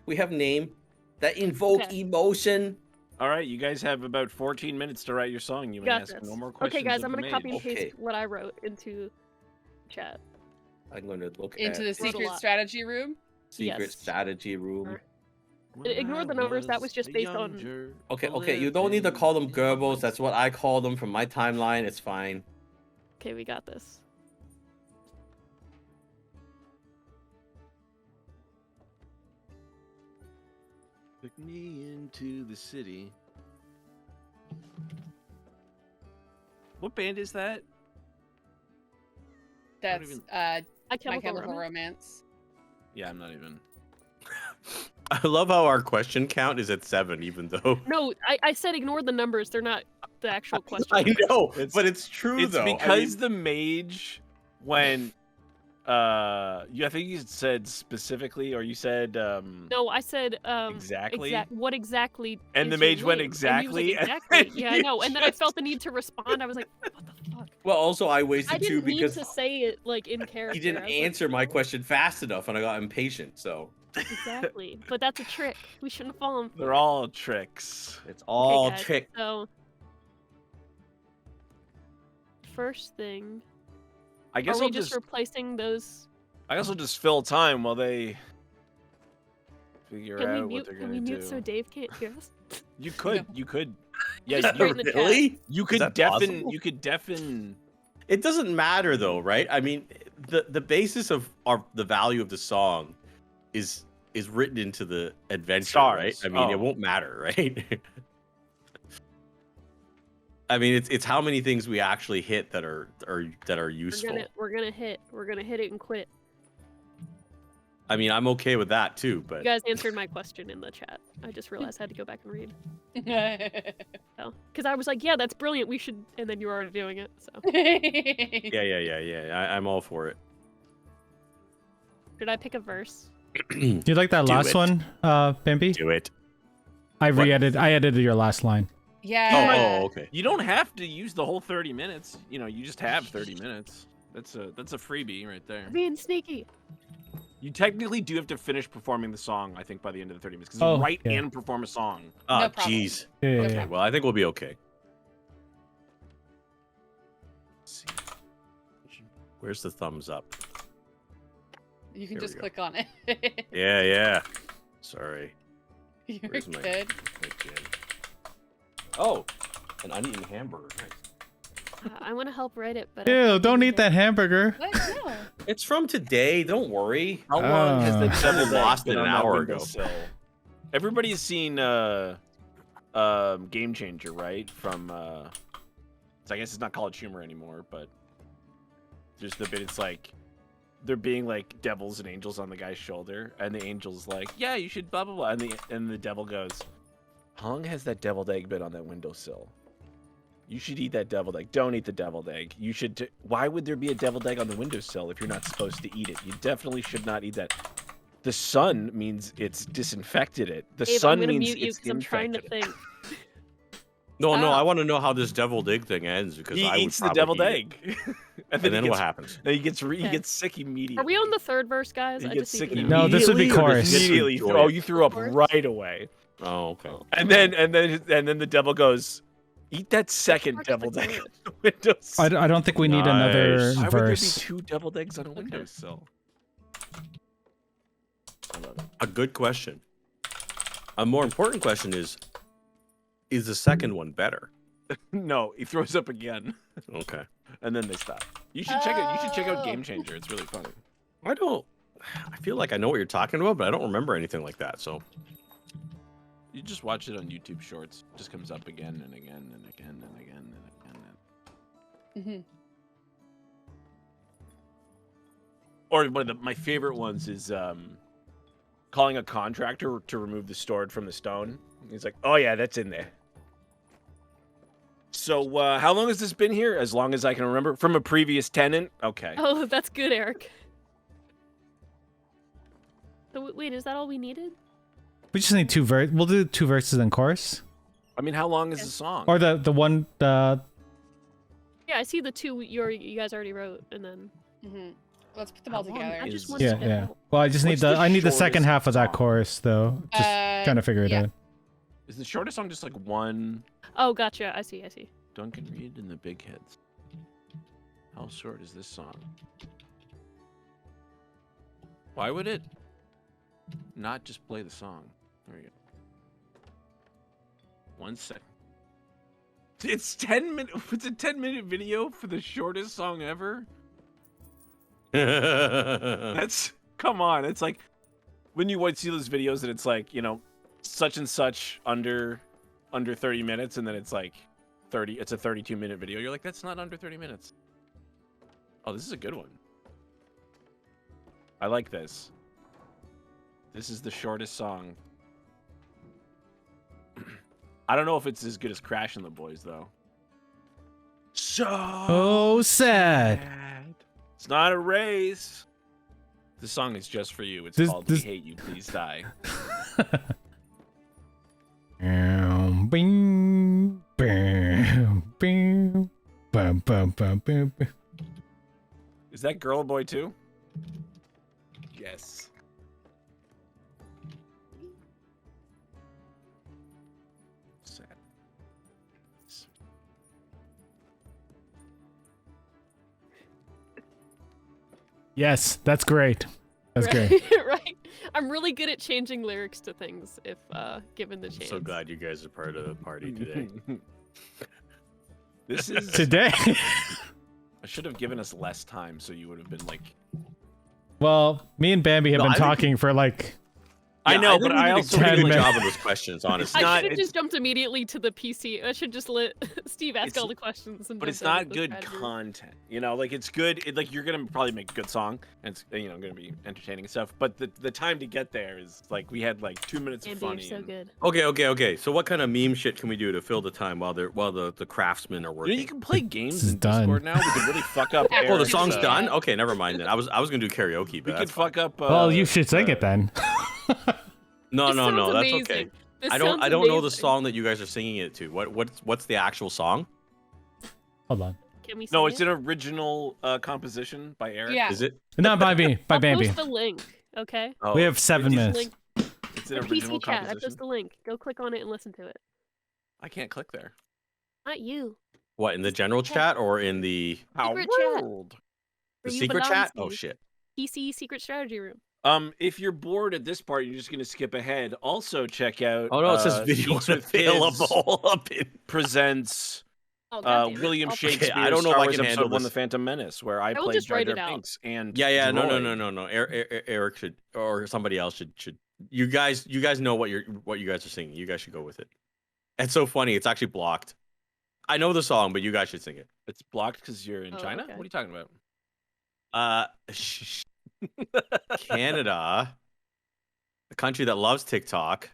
We have name that invoke Okay. emotion. All right, you guys have about 14 minutes to write your song. You may Got ask this. no more questions. Okay, guys, of I'm the gonna copy and mage. paste Okay. what I wrote into chat. I'm going to look Into the at Wrote a secret lot. strategy room? secret Yes. strategy room. Ignore the numbers, that was just based on- Okay. You don't need to call them Goebbels. That's what I call them from my timeline. It's fine. Okay, we got this. Took me into the city. What band is that? That's even- My My Chemical Chemical Romance. Romance. Yeah, I'm not even. I love how our question count is at 7, even though. No, I said ignore the numbers. They're not the actual question. I know, It's- but it's true It's though. because the mage, when, I think you said specifically, or you said, No, I said Exactly? what exactly? And the is your mage went name? And he was like, exactly, and exactly. Yeah, I you know. And then I felt the need to respond. I was like, what the fuck? Well, also I I wasted 2 didn't need because to say it like in character. he didn't I was like, answer my question fast enough, and I got impatient. So Exactly, but that's a trick. We shouldn't have fallen. they're all tricks. it's all guys, trick. So, first thing, I guess are we I'll just just, replacing those? I guess I'll just fill time while they figure Can we out what mute? they're Can gonna we do. mute so Dave can't hear us? You could, yeah, Just you, write in the chat. really? you Is could that deafen, possible? you could deafen. It doesn't matter though, right? I mean, the basis of the value of the song is written into the adventure, right? Stars. I mean, Oh. it won't matter, right? I mean, it's how many things we actually hit that are useful. We're gonna hit it and quit. I mean, I'm okay with that too, but You guys answered my question in the chat. I just realized I had to go back and read. So, because I was like, yeah, that's brilliant. We should, and then you were already doing it. So, yeah. I'm all for it. did I pick a verse? You like that Do last it. one, Bimby? Do it. I edited your last line. Yeah. Oh, okay. You don't have to use the whole 30 minutes. You know, you just have 30 minutes. That's a freebie right there. Being sneaky. You technically do have to finish performing the song, I think, by the end of the 30 minutes. Because Oh, you write yeah. and perform a song. Oh, No problem. jeez. Yeah, yeah, No yeah. Okay, well, I think we'll be okay. Let's see. Where's the thumbs up? You can There we just go. click on it. Yeah. Sorry. You're Where's my- good. Oh, an uneaten hamburger. Nice. I want to help write it, but I Ew, can't don't do eat that hamburger. What? No. It's from today. Don't worry. How long has the Ah. devil Someone lost been it an on that hour ago. windowsill? Everybody's seen Game Changer, right? From so I guess it's not College Humor anymore, but there's the bit. It's like they're being like devils and angels on the guy's shoulder, and the angel's like, "Yeah, you should blah blah blah," and the devil goes, "How long has that deviled egg been on that windowsill? You should eat that deviled egg. Don't eat the deviled egg. You should. Why would there be a deviled egg on the windowsill if you're not supposed to eat it? You definitely should not eat that. The sun means it's disinfected it. The Dave, I'm sun gonna means mute you it's because I'm trying to infected it. think. No, I Stop. want to know how this deviled egg thing ends because He I would eats the probably deviled eat it. egg, And then he what gets, happens? Then he gets he Okay. gets sick immediately. Are we on the third verse, guys? He I gets just sick need to know. No, this would be Immediately, or chorus. does he immediately. enjoy Oh, it? you threw up Chorus? right away. Oh, okay. And then the devil goes, "Eat that second Fuck is the deviled egg chorus? on the windowsill." I don't think we need another Nice. Why would there be verse. 2 deviled eggs on a windowsill? I love it. A good question. A more important question is, Is the second one better? No, he throws up again, Okay. and then they stop. You should check it. You should check out Game Changer. It's really funny. I feel like I know what you're talking about, but I don't remember anything like that. So You just watch it on YouTube Shorts. It just comes up again and again and again and again and again. Or one of my favorite ones is calling a contractor to remove the sword from the stone. He's like, "Oh yeah, that's in there." So how long has this been here? As long as I can remember. From a previous tenant. Okay. Oh, that's good, Eric. So wait, is that all we needed? We just need we'll do 2 verses and chorus. I mean, how long is the song? Or the one Yeah, I see the 2 you guys already wrote, and then. Let's put them all together. I just wanted to yeah. know. Well, I just need What's the I need the second shortest half of that song? chorus though. Just trying to figure it yeah. out. Is the shortest song just like one? Oh, gotcha. I see. Duncan Reed and the Big Heads. How short is this song? Why would it not just play the song? There we go. 1 second. It's 10 minutes. It's a 10-minute video for the shortest song ever. That's come on. It's like when you see those videos and it's like, you know, such and such under 30 minutes, and then it's like 30. It's a 32-minute video. You're like, that's not under 30 minutes. Oh, this is a good one. I like this. This is the shortest song. I don't know if it's as good as Crashing the Boys though. So sad. It's not a race. This song is just for you. It's called We Hate You, Please Die. Bing, bing, bing, bum, bum, bum, bum, bum. Is that Girl or Boy too? Yes. Sad. Yes, that's great. That's great. Right. I'm really good at changing lyrics to things if given the I'm chance. so glad you guys are part of the party today. This is Today. I should have given us less time so you would have been like. Well, me and Bambi have No, been I think- talking for like. I know, think but we I did a also pretty good minutes. job of those questions, honestly. I not- should have it's- just jumped immediately to the PC. I should just let Steve ask It's- all the questions. And But it's jump in not with the good strategy. content, you know. Like it's good. Like you're gonna probably make a good song, and it's gonna be entertaining and stuff. But the time to get there is like we had like 2 minutes of Andy, you're funny. so and- good. Okay. So what kind of meme shit can we do to fill the time while the craftsmen are You know, working? you can play games is in done. Discord now. We could really fuck up. Oh, Oh, the Eric's, song's done? uh, Okay, never mind then. I was gonna do karaoke, We but could that's fine. fuck up. Well, you should sing it then. No, This no, sounds that's amazing. okay. This I don't sounds know the amazing. song that you guys are singing it to. What's the actual song? Hold on. Can we No, sing it's it? an original composition by Eric. Yeah. Is it? Not by me, by I'll Bambi. post the link, okay? Oh, We have 7 it's- minutes. Link It's an the original PC chat. I composition. post the link. Go click on it and listen to it. I can't click there. Not you. What, in the general chat or in the Secret chat. world. the For you secret chat? Banansi. Oh shit. PC secret strategy room. If you're bored at this part, you're just gonna skip ahead. Also, check out. Oh no, it says video Geeks with Kids available up in. presents Oh, goddamn it. William I'll- Shakespeare's I don't know if Star I Wars can episode handle 1, this. The Phantom Menace, where I will played just Jar write Jar it out. Binks and Yeah, Droid. no. Eric should, or somebody else should. You guys know what you guys are singing. You guys should go with it. It's so funny. It's actually blocked. I know the song, but you guys should sing it. It's blocked because you're in Oh, China. okay. What are you talking about? Canada, a country that loves TikTok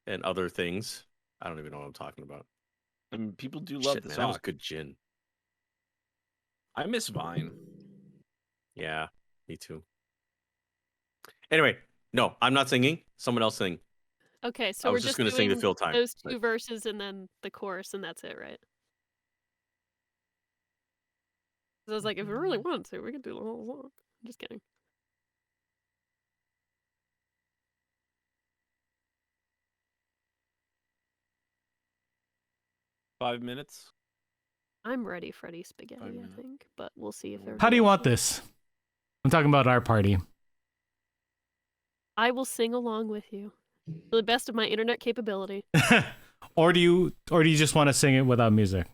and other things. I don't even know what I'm talking about. I mean, people do love Shit, the man, that was song. good gin. I miss Vine. Yeah, me too. Anyway, no, I'm not singing. Someone else sing. Okay, so I we're was just just gonna sing to doing fill time, those 2 but- verses and then the chorus, and that's it, right? 'Cause I was like, if we really wanted to, we could do the whole song. I'm just kidding. Five minutes. I'm ready, Freddy Spaghetti, I minutes. think, but we'll see if they're. How do you want this? I'm talking about our party. I will sing along with you to the best of my internet capability. or do you just want to sing it without music?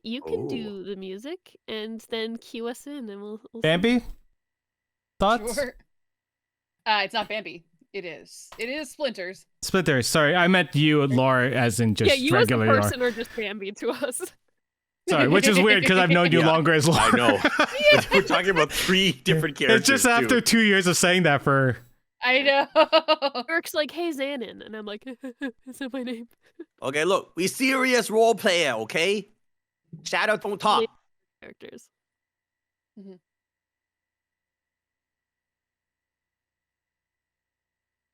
You can do the music and then cue us in, and we'll sing. Bambi, thoughts? Sure. It's not Bambi. It is Splinters. Splitters. Sorry, I meant you, Laura, as in just Yeah, you as a regular Laura. person are just Bambi to us. Sorry, which is weird because I've known you Yeah, longer as Laura. I know. We're talking about 3 different characters. It's just after 2 years of saying that for. I know. Eric's like, "Hey, Xanon," and I'm like, "Is that my name?" Okay, look, we serious role player, okay? Shadow don't talk. Characters.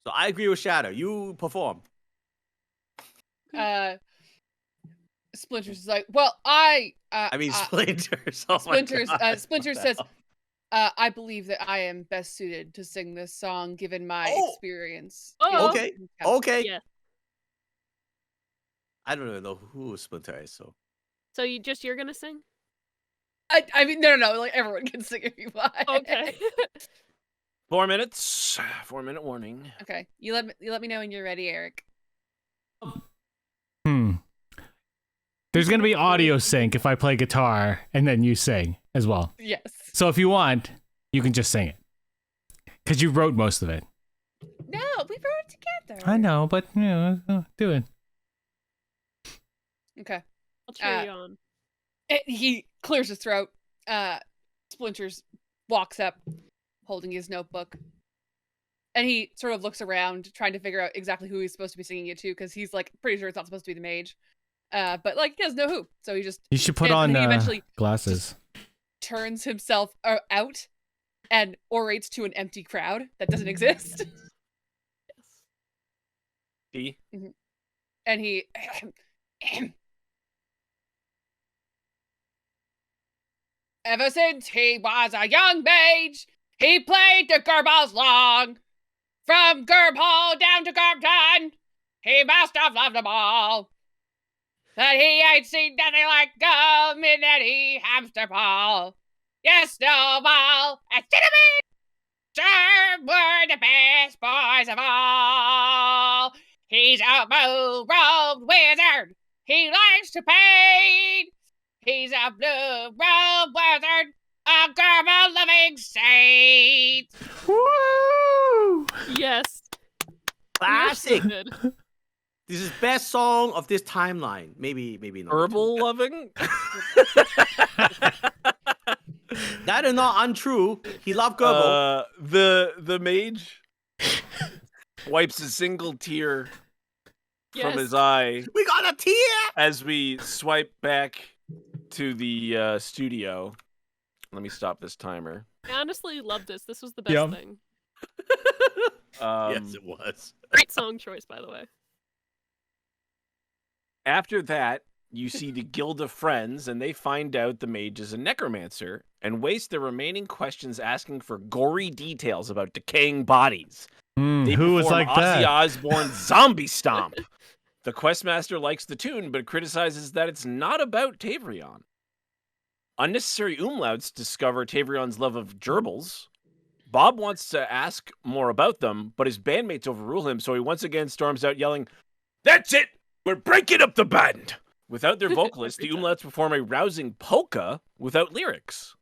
So I agree with Shadow. You perform. Splinters is like, well, I mean, Splinters. Oh my Splinters. God. Splinters says, I believe that I am best suited to sing this song given my experience. Oh. Okay. Okay. Yeah. I don't even know who Splinter is, so. So you're gonna sing? I mean, no. Like everyone can sing if you want. Okay. 4 minutes. 4-minute warning. Okay. You let me know when you're ready, Eric. There's gonna be audio sync if I play guitar and then you sing as well. Yes. So if you want, you can just sing it because you wrote most of it. No, we wrote it together. I know, but do it. Okay. I'll cheer you on. He clears his throat. Splinters walks up, holding his notebook. And he sort of looks around, trying to figure out exactly who he's supposed to be singing it to, because he's like pretty sure it's not supposed to be the mage. But like he doesn't know who, so he just. You should put and on he eventually glasses. turns himself out and orates to an empty crowd that doesn't exist. D. And he. Ever since he was a young mage, he played the Gerballs long. From Gerb Hall down to Gerbton, he must have loved them all. But he ain't seen nothing like gum in any hamster ball. Yes, no ball, and Cinnamon Gerb were the best boys of all. He's a blue-robed wizard. He likes to paint. He's a blue-robed wizard, a Gerbil-loving saint. Woo! Yes. Classic. You're so good. This is best song of this timeline. Maybe not. Herbal loving? That is not untrue. He loved Gerbil. The mage wipes a single tear Yes. from his eye We got a tear. as we swipe back to the studio. Let me stop this timer. I honestly love this. This was the best Yep. thing. Yes, it was. Great song choice, by the way. After that, you see the Guild of Friends, and they find out the mage is a necromancer and waste their remaining questions asking for gory details about decaying bodies. They Who was perform like Ozzy that? Osbourne's Zombie Stomp. The Questmaster likes the tune, but criticizes that it's not about Tavrion. Unnecessary umlauts discover Tavrion's love of gerbils. Bob wants to ask more about them, but his bandmates overrule him, so he once again storms out yelling, "That's it! We're breaking up the band!" Without their vocalist, the umlauts perform a rousing polka without lyrics.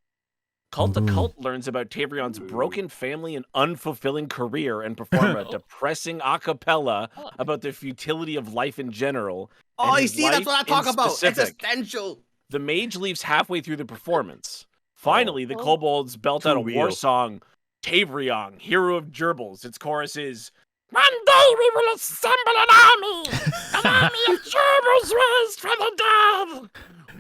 Cult to Cult learns about Tavrion's broken family and unfulfilling career and perform a depressing a cappella about the futility of life in general. Oh, and you his see, that's life what I in talk about. specific. Existential. The mage leaves halfway through the performance. Finally, the kobolds belt Too out a war real. song, Tavrion, Hero of Gerbils. Its chorus is, "One day we will assemble an army of gerbils raised from the dead.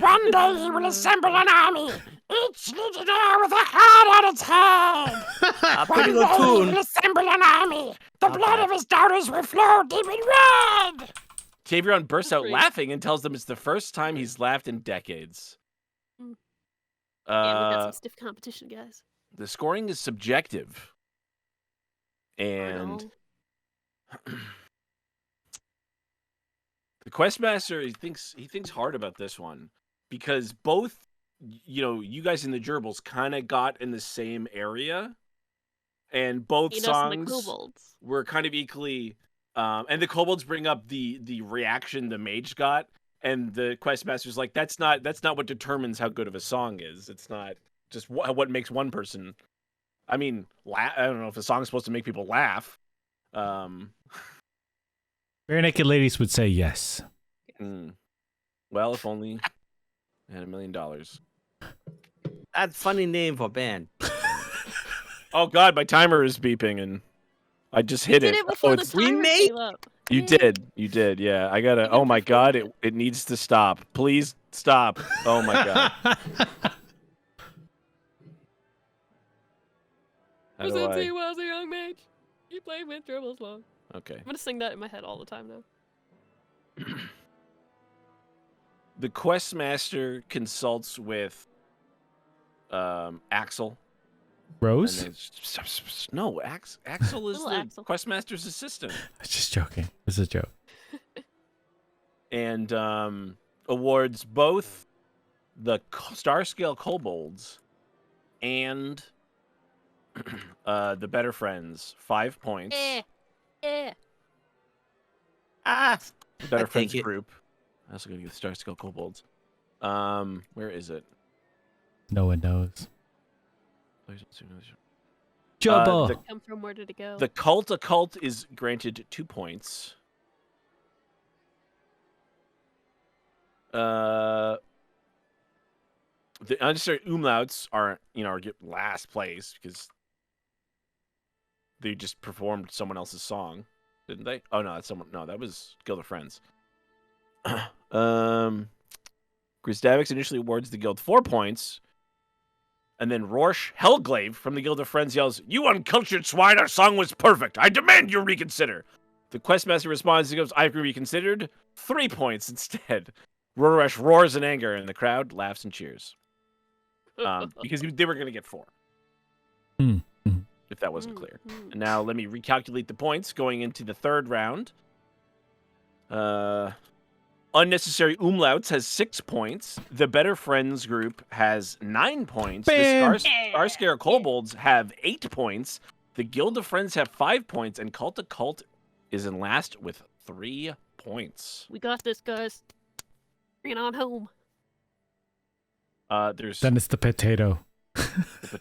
One day he will assemble an army, each legionnaire with a heart on its head. Pretty good One day he tune. will assemble an army. The blood of his daughters will flow deep in red." Tavrion bursts out Great. laughing and tells them it's the first time he's laughed in decades. Yeah, we got Uh, some stiff competition, guys. the scoring is subjective. I And know. the Questmaster, he thinks hard about this one because both, you guys in the gerbils kind of got in the same area, and both Enos and the songs kobolds. were kind of equally And the kobolds bring up the reaction the mage got, and the questmaster's like, that's not what determines how good of a song is. It's not just what makes one person. I mean, I don't know if a song's supposed to make people laugh. Bare Naked Ladies would say yes. Well, if only I had $1 million. That's funny name for band. Oh God, my timer is beeping, and I just hit Did it. it before the we timer made- came up. You Yay. did, yeah. I gotta. You Oh my God, performed it needs to stop. Please stop. Oh my God. How do Since I? he was a young mage, he played with dribbles long. Okay. I'm gonna sing that in my head all the time now. The questmaster consults with Axel. Rose? And then, no, Axel is Little the Axel. questmaster's assistant. I was just joking. It was a joke. And awards both the star scale kobolds and the better friends 5 points. Yeah. Ah, The better I take friends it. group. I'm also gonna get the star scale kobolds. Where is it? No one knows. The Jubba! Come from where did it go? The cult occult is granted 2 points. The unnecessary umlauts are get last place because they just performed someone else's song, didn't they? Oh no, that was Guild of Friends. Gristavix initially awards the guild 4 points, and then Rorsch Hellglaive from the Guild of Friends yells, "You uncultured swine, our song was perfect. I demand you reconsider." The questmaster responds and goes, "I reconsidered 3 points instead." Rorsch roars in anger, and the crowd laughs and cheers. Because they were going to get 4. Hmm. If that wasn't clear. And now let me recalculate the points going into the third round. Unnecessary umlauts has 6 points. The Better Friends group has 9 points. Bam! The Starscare Kobolds have 8 points. The Guild of Friends have 5 points. And Cult to Cult is in last with 3 points. We got this, guys. Bring it on home. There's Then it's the potato. the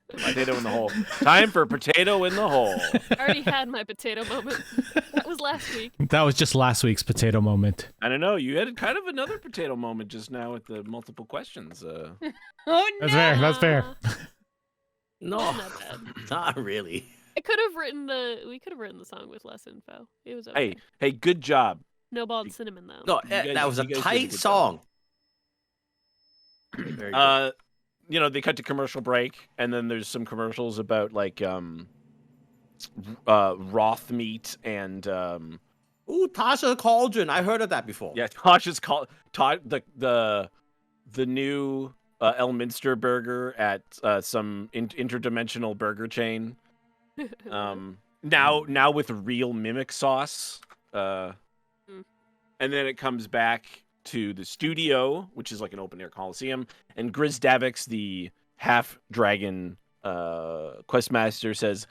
potato in the hole. Time for potato in the hole. I already had my potato moment. That was last week. That was just last week's potato moment. I don't know. You had kind of another potato moment just now with the multiple questions. Oh no! That's fair. That's fair. no, Not bad. not really. We could have written the song with less info. It was okay. Hey, good job. Snowball and cinnamon though. No, guys- that was a you guys did a tight good job. song. Very good. They cut to commercial break, and then there's some commercials about like Roth meat and Ooh, Tasha Cauldron. I heard of that before. yeah, Tasha's called the new Elminster burger at some interdimensional burger chain. Now with real mimic sauce. And then it comes back to the studio, which is like an open air coliseum, and Grizdavix, the half dragon questmaster, says,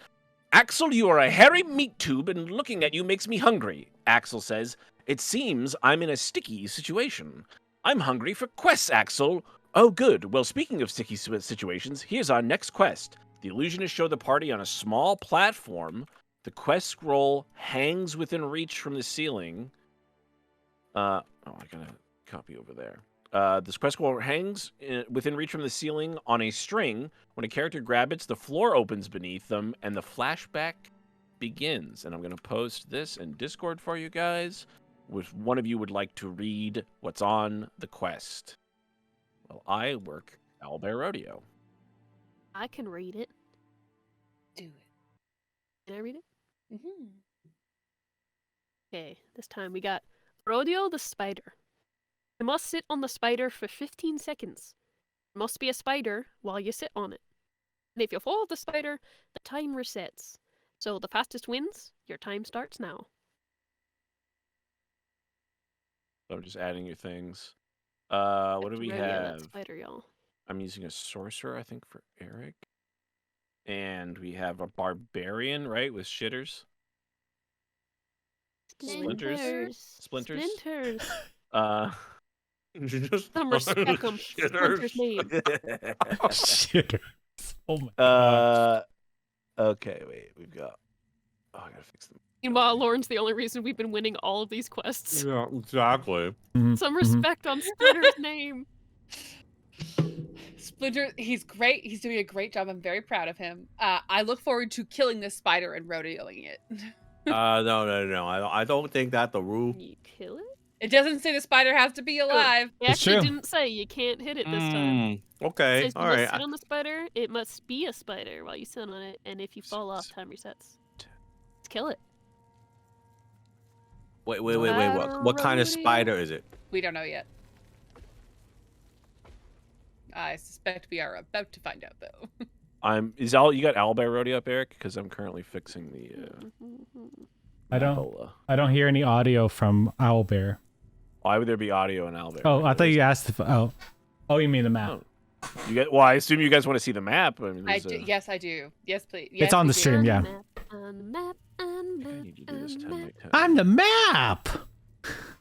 "Axel, you are a hairy meat tube, and looking at you makes me hungry." Axel says, "It seems I'm in a sticky situation. I'm hungry for quests, Axel." "Oh, good. Well, speaking of sticky situations, here's our next quest. The illusionists show the party on a small platform. The quest scroll hangs within reach from the ceiling. I got a copy over there. This quest scroll hangs within reach from the ceiling on a string. When a character grabs it, the floor opens beneath them, and the flashback begins." And I'm going to post this in Discord for you guys. If one of you would like to read what's on the quest. Well, I work Owlbear Rodeo. I can read it. Do it. Can I read it? Mm-hmm. Okay, this time we got Rodeo the Spider. You must sit on the spider for 15 seconds. You must be a spider while you sit on it. And if you fall off the spider, the time resets. So the fastest wins. Your time starts now. So I'm just adding your things. What do we Rodeo that have? spider, y'all. I'm using a sorcerer, I think, for Eric. And we have a barbarian, right, with shitters. Splinters. Splinters. Splinters. Some respect 'em. Splinter's name. Shitters. Oh my god. Okay, wait. We've got. Oh, I gotta fix them. Meanwhile, Lauren's the only reason we've been winning all of these quests. Yeah, exactly. Some respect on Splinter's name. Splinter, he's great. He's doing a great job. I'm very proud of him. I look forward to killing this spider and rodeoing it. No. I don't think that's the rule. You kill it? It doesn't say the spider has to be alive. It It's actually true. didn't say you can't hit it this time. It Okay, says you all must right. sit on the spider. It must be a spider while you sit on it, and if you fall off, time resets. Let's kill it. Wait. What kind of spider is it? We don't know yet. I suspect we are about to find out, though. You got owlbear rodeo up, Eric? Because I'm currently fixing the. I don't hear any audio from Owlbear. Why would there be audio in owlbear? Oh, I thought you asked if. Oh, you mean the map? Oh. Well, I assume you guys want to see the map. I mean, Yes, I do. Yes, please. Yes, It's on the we do. stream, yeah. On the map, on the I map, need to do this on the 10 map. by 10. I'm the map.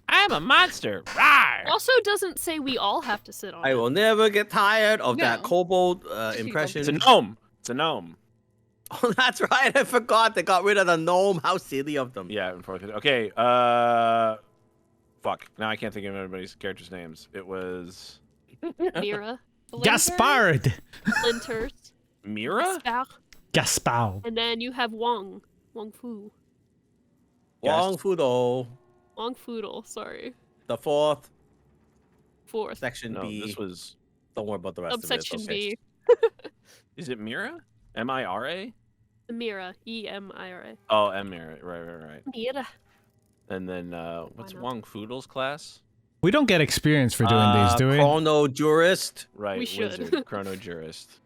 I'm a monster. Rawr! Also, doesn't say we all have to sit on I it. will never get tired of that No. kobold Just impression. It's a gnome. It's a gnome. Oh, that's right. I forgot they got rid of the gnome. How silly of them. Yeah, and forth. Okay. Fuck. Now I can't think of everybody's characters' names. It was Mira. Gaspard. Splinters. Mira. Gaspard. And then you have Wong. Wong Fu. Wong Fudo, Wong Foodle, sorry. the fourth, Fourth. section No, B. this was. Don't worry about the rest Subsection of it. B. Is it Mira? Mira? Mira. E-M-I-R-A. Oh, Mira. Right. Mira. And then what's not? Wong Foodle's class? We don't get experience for doing these, do we? Chrono Jurist. Right. We should. Wizard, Chrono Jurist.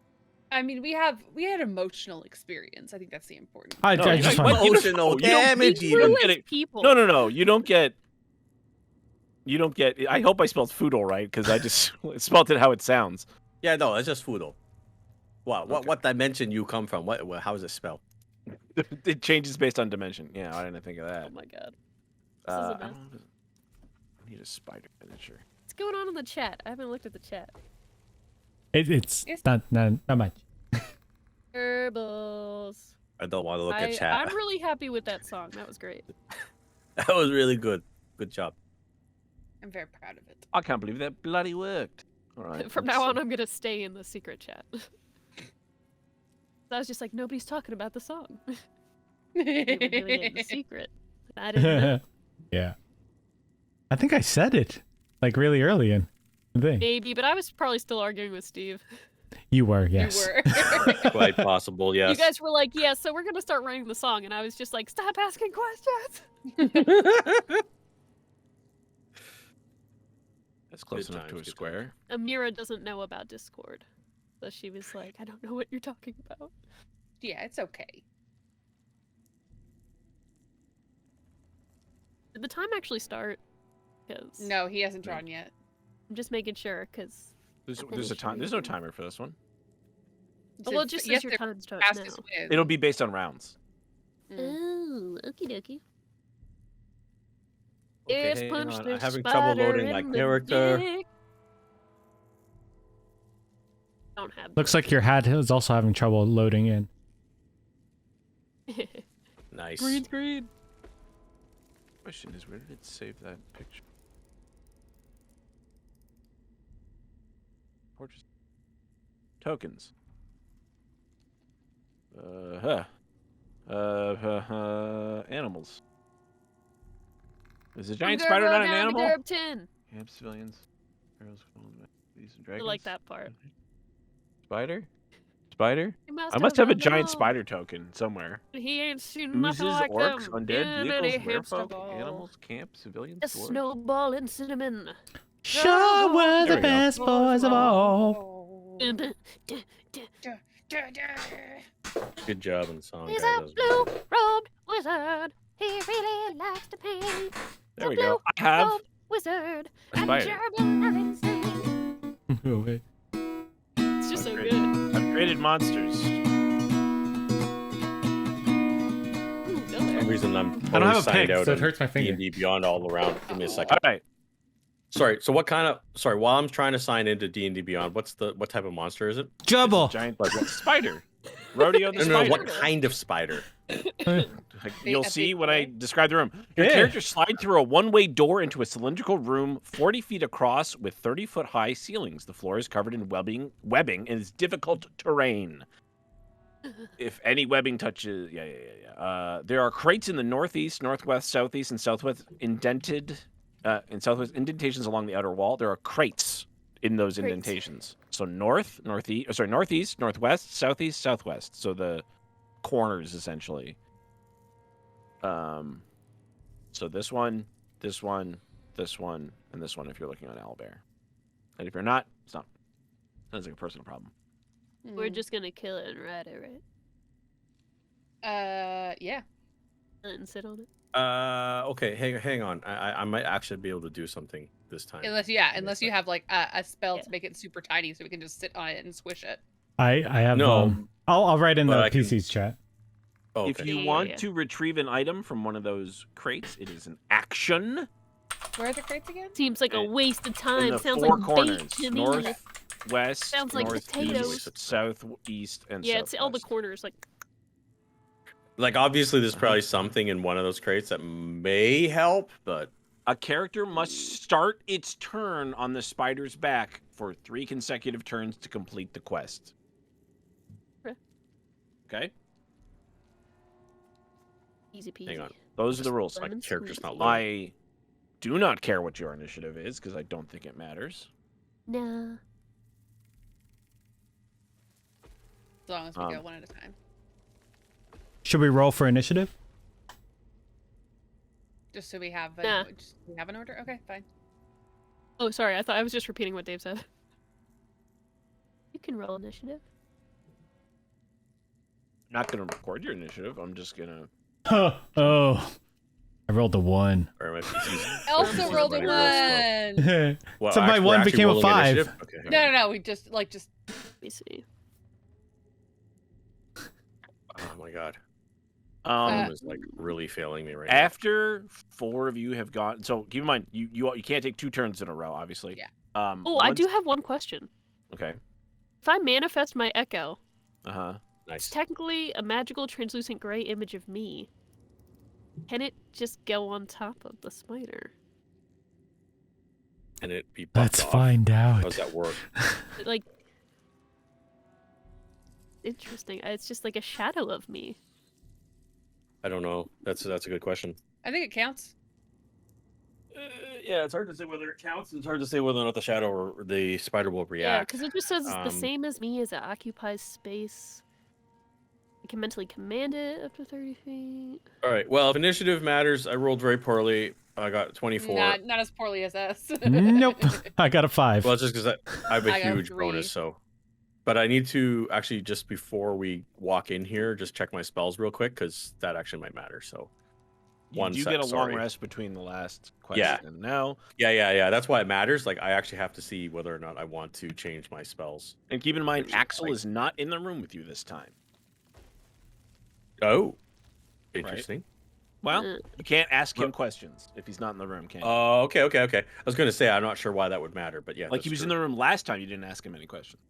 I mean, we had emotional experience. I think that's the important. I No, just you- want. you don't- Emotional you don't- damage. We even. ruin get it. people. No. You don't get. I hope I spelled Foodle right because I just spelled it how it sounds. Yeah, no, it's just Fudo. What Okay. what dimension you come from? How is it spelled? It changes based on dimension. Yeah, I didn't think of Oh that. my god. I is a don't mess. know. I need a spider miniature. What's going on in the chat? I haven't looked at the chat. It's Yes. not much. Herbals. I don't want to look at chat. I'm really happy with that song. That was great. That was really good. Good job. I'm very proud of it. I can't believe that bloody worked. All right. From let's now on, see. I'm gonna stay in the secret chat. I was just like, nobody's talking about the song. We were doing it in the secret. I didn't know. Yeah. I think I said it like really early in the thing. Maybe, but I was probably still arguing with Steve. You were, yes. You were. Quite possible, yes. You guys were like, yeah, so we're gonna start writing the song, and I was just like, stop asking questions. That's close Good enough to a times, good square. Amira doesn't know about Discord, so she was like, I don't know what you're talking about. Yeah, it's okay. Did the time actually start? Because No, he hasn't drawn yet. I'm just making sure, because There's a time. There's no timer for this one. well, it just Yes, says your they're time starts now. fastest win. It'll be based on rounds. Oh, okie dokie. Okay, It's hang punched on, the I'm having trouble spider loading my in the character. dick. Don't have. Looks like your hat is also having trouble loading in. Nice. Green screen. Question is, where did it save that picture? Portraits. Tokens. Animals. Is a giant spider not an animal? Camp civilians. Pharaohs, these I dragons. like that part. Spider? Spider? I must have a giant spider token somewhere. He ain't seen Oozes, nothing like orcs, them. undead, in any vehicles, hamster merfolk, ball. animals, camp, civilians, A dwarves. snowball and cinnamon. Sure were There the we go. best boys of all. Good job on the song, He's guys. a blue-robed wizard. He really likes to paint. There we go. I have Blue-robed wizard. a spider. Oh, wait. It's just so That's great. good. I've created monsters. Ooh, good. some reason I'm I don't have a signed pick, out so it on hurts my finger. D&D Beyond all around. Give me a second. All right. Sorry. So what kind of? Sorry. While I'm trying to sign into D&D Beyond, what type of monster is it? Jubble. Giant spider. Rodeo the No, spider. what kind of spider? You'll see when I describe the room. Your Yeah. characters slide through a one-way door into a cylindrical room 40 feet across with 30-foot high ceilings. The floor is covered in webbing and is difficult terrain. If any webbing touches... Yeah. There are crates in the northeast, northwest, southeast, and southwest indentations along the outer wall. There are crates in those indentations. So northeast, northwest, southeast, southwest. So the corners, essentially. So this one, and this one if you're looking on Owlbear. And if you're not, it's not. Sounds like a personal problem. We're just gonna kill it and ride it, right? Yeah. And sit on it. Okay, hang on. I might actually be able to do something this time. Unless you have like a spell to make it super tiny, so we can just sit on it and squish it. I have No. I'll write in the But I can- PC's chat. Oh, If okay. you Yeah, want yeah. to retrieve an item from one of those crates, it is an action Where are the crates again? Seems like a waste of in time. the Sounds four like corners: bait to me. north, west, Sounds like northeast, potatoes. southeast, and Yeah, it's all the southwest. corners. Like, Like obviously, there's probably something in one of those crates that may help, but A character must start its turn on the spider's back for 3 consecutive turns to complete the quest. Okay. Okay? easy peasy. hang on. Those are the rules. My Lemon character's not squeezy. loading. I do not care what your initiative is because I don't think it matters. Nah. As long as we go Um, one at a time. Should we roll for initiative? Just so we have an order? Okay, fine. Oh, sorry. I thought I was just repeating what Dave said. You can roll initiative. I'm not going to record your initiative. I'm just going to... Oh, I rolled a 1. Or my PC's Also rolled a running real slow. 1. Well, So my we're 1 actually became a rolling 5. initiative? Okay, hang on. No. We just Let me see. Oh my god. Um, Chrome is like really failing me right now. after 4 of you have gone... So keep in mind, you can't take 2 turns in a row, obviously. Yeah. Oh, I do have one question. Okay. If I manifest my echo, Uh-huh. it's Nice. technically a magical translucent gray image of me. Can it just go on top of the spider? And it be buffed Let's off. find How out. does that work? Like, interesting. It's just like a shadow of me. I don't know. That's a good question. I think it counts. Yeah, it's hard to say whether it counts. It's hard to say whether or not the shadow or the spider will Yeah, react. because it just says the Um, same as me as it occupies space. I can mentally command it up to 30 feet. All right. Well, if initiative matters, I rolled very poorly. I got 24. Not as poorly as us. Nope. I got a 5. Well, it's just because I have a I got huge 3. bonus, so. But I need to actually, just before we walk in here, just check my spells real quick, because that actually might matter. So, You One do sec, get a long sorry. rest between the last Yeah. question and now. yeah. That's why it matters. Like, I actually have to see whether or not I want to change my spells. And keep in mind, Which is Axel like- is not in the room with you this time. Oh, interesting. Well, Uh, you can't ask him questions if he's not in the room, can you? Oh, okay. I was going to say, I'm not sure why that would matter, but yeah. Like he was in the room last time, you didn't ask him any questions.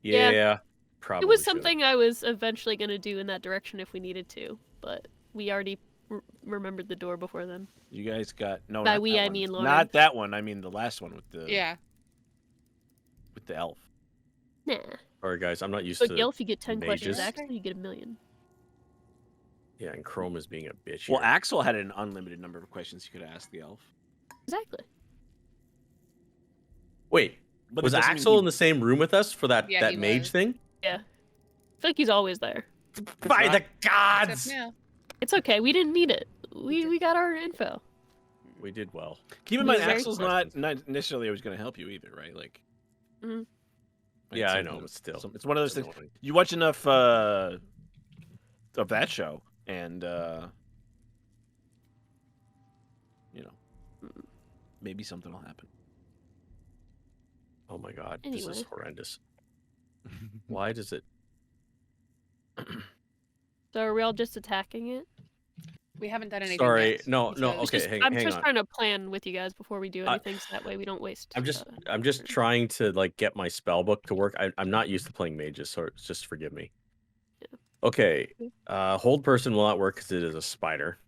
Yeah. Yeah, probably. it was should've. something I was eventually going to do in that direction if we needed to, but we already remembered the door before then. You guys got no. By not we, that I one. mean Lauren. Not that one. I mean the last one with the Yeah. with the elf. Nah. All right, guys, I'm not used But to. Gelf, you get 10 questions. mages. Actually, you get 1,000,000. Yeah, and Chrome is being a bitch. Well, here. Axel had an unlimited number of questions you could ask the elf. Exactly. Wait, But was it doesn't mean Axel he- in the same room with us for that Yeah, he mage was. thing? Yeah. I feel like he's always there. By the Except gods! now. It's okay. We didn't need it. We got our info. We did well. Keep in He was mind, very Axel's not necessarily always going to help you either, right? Like. Mhm. Right, Yeah, I so know, it's- but still. It's one of those things. Annoying. You watch enough of that show, and you know, maybe something will happen. Oh my god, this is Anyway. horrendous. Why does it? So are we all just attacking it? We haven't done anything Sorry, yet. no. because- Okay, I'm hang just on. trying to plan with you guys before we do I- anything, so that way we don't waste. I'm just trying to like get my spell book to work. I'm not used to playing mages, so just forgive me. Yeah. Okay. Hold person will not work because it is a spider.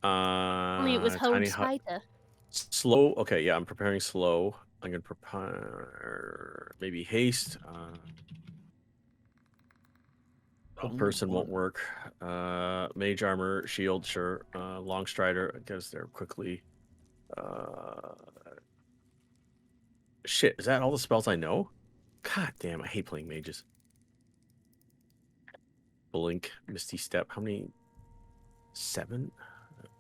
Only it was tiny hold spider. Slow. Okay, yeah, I'm preparing slow. I'm gonna prepare maybe haste. Hold person won't work. Mage armor, shield, sure. Long strider, I guess they're quickly. Shit, is that all the spells I know? God damn, I hate playing mages. Blink, Misty Step. How many? 7?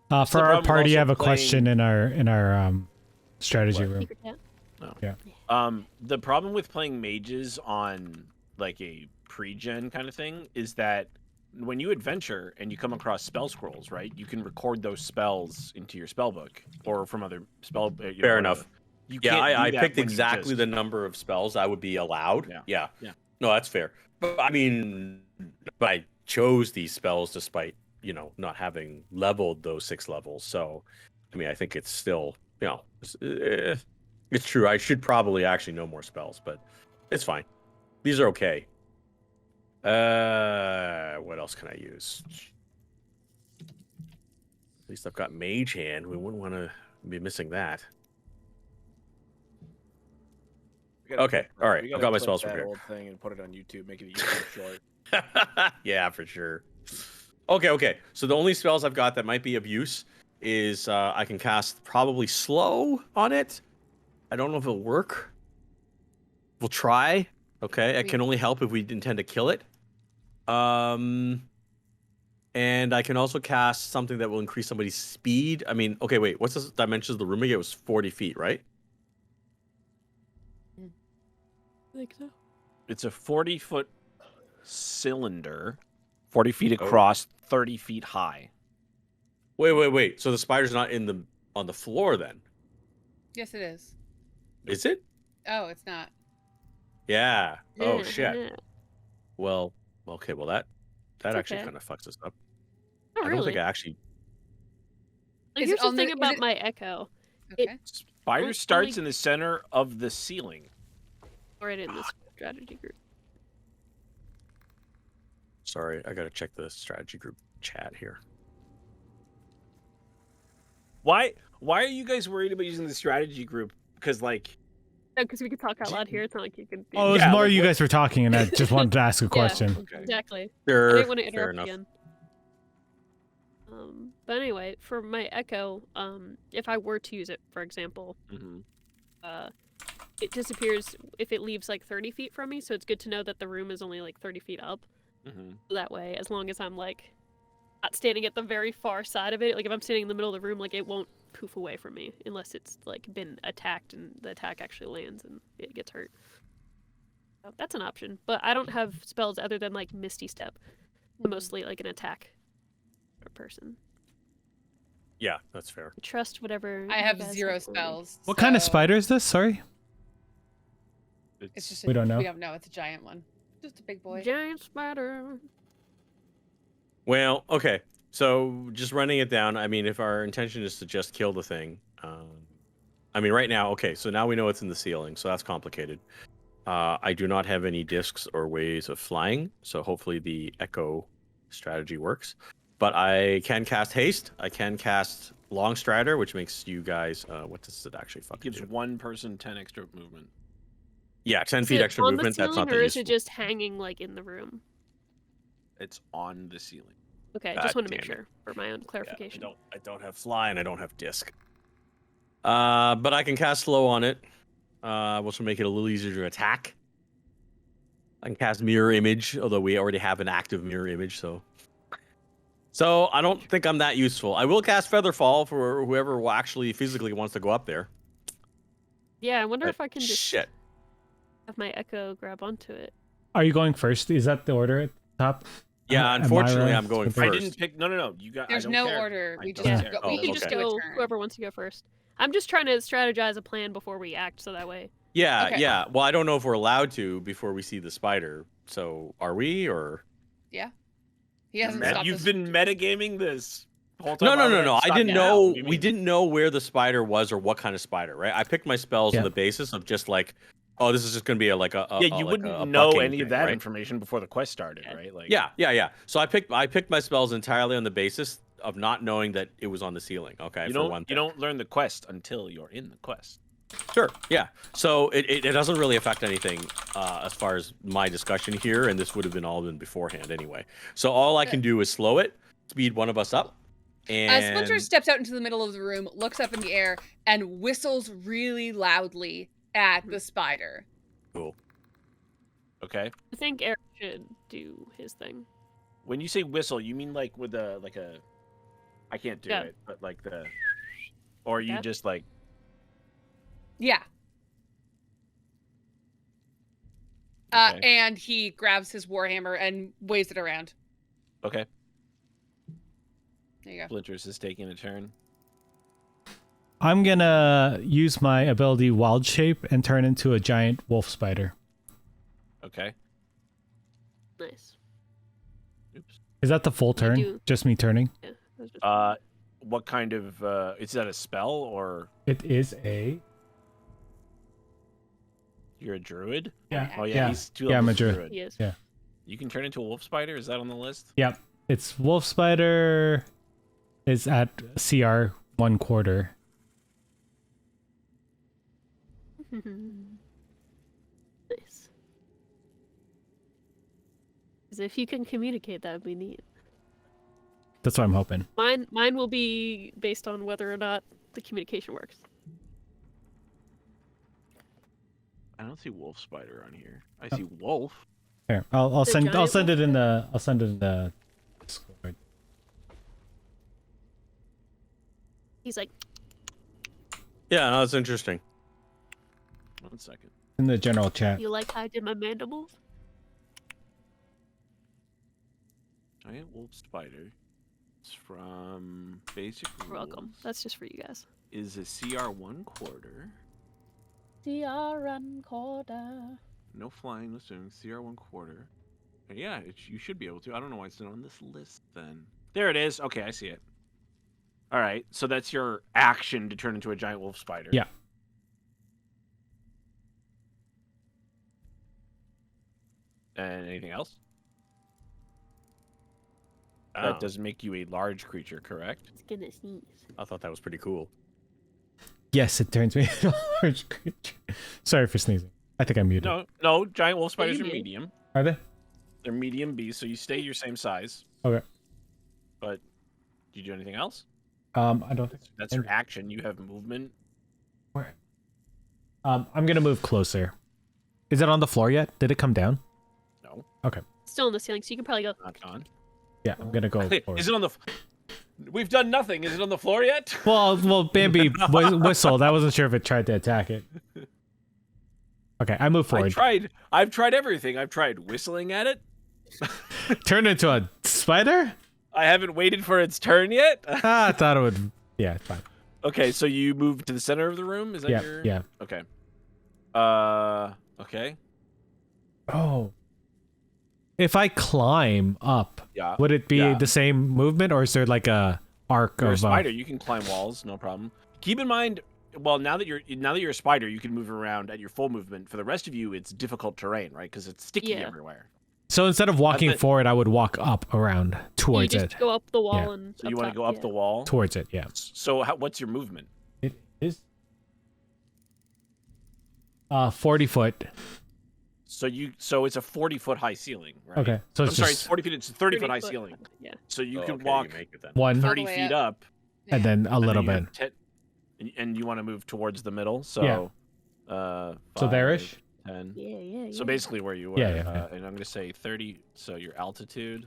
For our problem party, I also have a question playing- in our strategy What? room. Secret chat. The problem with playing mages on like a pre-gen kind of thing is that when you adventure and you come across spell scrolls, right? You can record those spells into your spell book or from other spell. Fair enough. You Yeah, can't do I that picked when you exactly just- the number of spells I would be allowed. Yeah. No, that's fair. But I mean, but I chose these spells despite, not having leveled those 6 levels. So, I mean, I think it's still, it's true. I should probably actually know more spells, but it's fine. These are okay. What else can I use? At least I've got Mage Hand. We wouldn't want to be missing that. Okay, all right. I've got my spells prepared. Old thing and put it on YouTube. Make it a YouTube short. Yeah, for sure. Okay. So the only spells I've got that might be of use is I can cast probably slow on it. I don't know if it'll work. We'll try. Okay, it can only help if we intend to kill it. And I can also cast something that will increase somebody's speed. I mean, okay, wait. What's the dimensions of the room again? It was 40 feet, right? I think so. It's a 40-foot cylinder, 40 feet across, 30 feet high. Wait. So the spider's not on the floor then? Yes, it is. Is it? Oh, it's not. Yeah. Oh Yeah, shit. yeah. Well, okay. Well, that actually okay. kind of fucks us up. Not I don't really. think I actually. Like, Is here's it the on thing the- is about it- my echo. Okay. Spider Only- starts in the center of the ceiling. Right in this strategy group. Sorry, I gotta check the strategy group chat here. Why are you guys worried about using the strategy group? Because like, Because we can talk out loud here. It's not like you can. Oh, it was Yeah, more like you what- guys were talking, and I just wanted to ask a question. okay. Exactly. I Sure, didn't want to fair interrupt enough. again. But anyway, for my echo, if I were to use it, for example, it disappears if it leaves like 30 feet from me. So it's good to know that the room is only like 30 feet up. That way, as long as I'm like not standing at the very far side of it, like if I'm standing in the middle of the room, like it won't poof away from me unless it's like been attacked and the attack actually lands and it gets hurt. So that's an option, but I don't have spells other than like Misty Step, mostly like an attack person. Yeah, that's fair. Trust whatever. I you have guys 0 for me. spells. What kind of so spider is this? Sorry. It's just We don't know. We don't know. It's a giant one. Just a big boy. Giant spider. Well, okay. So just running it down. I mean, if our intention is to just kill the thing, I mean, right now, okay. So now we know it's in the ceiling, so that's complicated. I do not have any discs or ways of flying, so hopefully the echo strategy works. But I can cast haste. I can cast long strider, which makes you guys. What does it actually fucking Gives do? one person 10 extra movement. Yeah, 10 Is feet it extra on movement. the That's ceiling, not that or is useful. it just hanging like in the room? It's on the ceiling. Okay, God just want to make damn it. sure for my own Yeah, clarification. I don't have fly and I don't have disc. But I can cast slow on it, which will make it a little easier to attack. I can cast mirror image, although we already have an active mirror image, so I don't think I'm that useful. I will cast Featherfall for whoever actually physically wants to go up there. Yeah, I wonder But if I can just shit. have my echo grab onto it. Are you going first? Is that the order at the top? Yeah, Am unfortunately, Myra I'm going Skipper? I first. didn't pick. No. You got. There's I don't no care. order. I We don't just care. go, Oh, You can we just okay. do a go turn. whoever wants to go first. I'm just trying to strategize a plan before we act, so that way. Yeah, Okay. yeah. Well, I don't know if we're allowed to before we see the spider. So are we, or? He hasn't Met- stopped You've us. been metagaming this. the whole time. No. I Stop didn't now. know. What do you We mean? didn't know where the spider was or what kind of spider, right? I picked my spells on the basis of just like, oh, this is just gonna be a Yeah, you like wouldn't a know bucking any of thing, that right? information before the quest started, right? Like, Yeah. So I picked my spells entirely on the basis of not knowing that it was on the ceiling. Okay, you for don't one thing. you don't learn the quest until you're in the quest. Sure. Yeah. So it doesn't really affect anything as far as my discussion here, and this would have all been beforehand anyway. So all I can do is slow it, speed one of us up, and Splinter steps out into the middle of the room, looks up in the air, and whistles really loudly at the spider. Cool. Okay. I think Eric should do his thing. When you say whistle, you mean like with a I can't do Yeah. it, but like or you That? just like. Yeah. Okay. And he grabs his warhammer and waves it around. Okay. There you go. Splinters is taking a turn. I'm gonna use my ability Wild Shape and turn into a giant wolf spider. Okay. Nice. Oops. Is that the full turn? do- Just me turning? Yeah. that was just- What kind of is that a spell or It is a. you're a druid? Yeah. Oh yeah, Yeah. he's two Yeah, I'm a levels druid. He is. Yeah. You can turn into a wolf spider. Is that on the list? Yep. It's wolf spider. Is at CR 1/4. Nice. Because if you can communicate, that would be neat. That's what I'm hoping. Mine will be based on whether or not the communication works. I don't see wolf spider on here. I see wolf. Here, I'll The send giant it in the Discord. He's like, yeah, no, that's interesting. 1 second. In the general chat. you like how I did my mandibles? Giant wolf spider. It's from basic You're welcome. rules. That's just for you guys. Is a CR 1/4. CR quarter. No flying, no swimming. CR 1/4. Yeah, you should be able to. I don't know why it's not on this list then. There it is. Okay, I see it. All right, so that's your action to turn into a giant wolf spider. Yeah. And anything else? Oh, That does make you a large creature, correct? It's gonna sneeze. I thought that was pretty cool. Yes, it turns me into a large creature. Sorry for sneezing. I think I muted. No, giant wolf spiders you are may. medium. Are they? They're medium beasts, so you stay your same size. Okay. But do you do anything else? I don't think. That's your action. You have movement. Where? I'm gonna move closer. Is it on the floor yet? Did it come down? No, Okay. It's still in the ceiling, so you can probably go. not on. Yeah, I'm gonna go forward. Is it on the? We've done nothing. Is it on the floor yet? Well, Bambi whistled. I wasn't sure if it tried to attack it. Okay, I move forward. I've tried everything. I've tried whistling at it. Turn into a spider? I haven't waited for its turn yet. I thought it would. Yeah, it's fine. Okay, so you move to the center of the room. Is that Yeah, your? yeah. Okay. Okay. Oh. If I climb up, Yeah. would it be Yeah. the same movement, or is there like a arc You're a of? spider. You can climb walls, no problem. Keep in mind, well, now that you're a spider, you can move around at your full movement. For the rest of you, it's difficult terrain, right? Because it's sticky Yeah. everywhere. So instead of walking That's it. forward, I would walk up around You towards just it. go up the wall Yeah. and. So you want to go up the wall. Towards it, yeah. So what's your movement? It is 40 foot. So it's a 40-foot high ceiling, right? Okay, so I'm it's sorry, just it's 40 feet. It's a 30-foot high 30 foot. ceiling. Yeah. So you can Okay, walk make it then. one, 30 All the way feet up. up, and then a and little then you bit. have and you want to move towards the middle. So, Yeah. 5, So there-ish? 10. Yeah. So basically where you were. Yeah, yeah. And I'm going to say 30. So your altitude,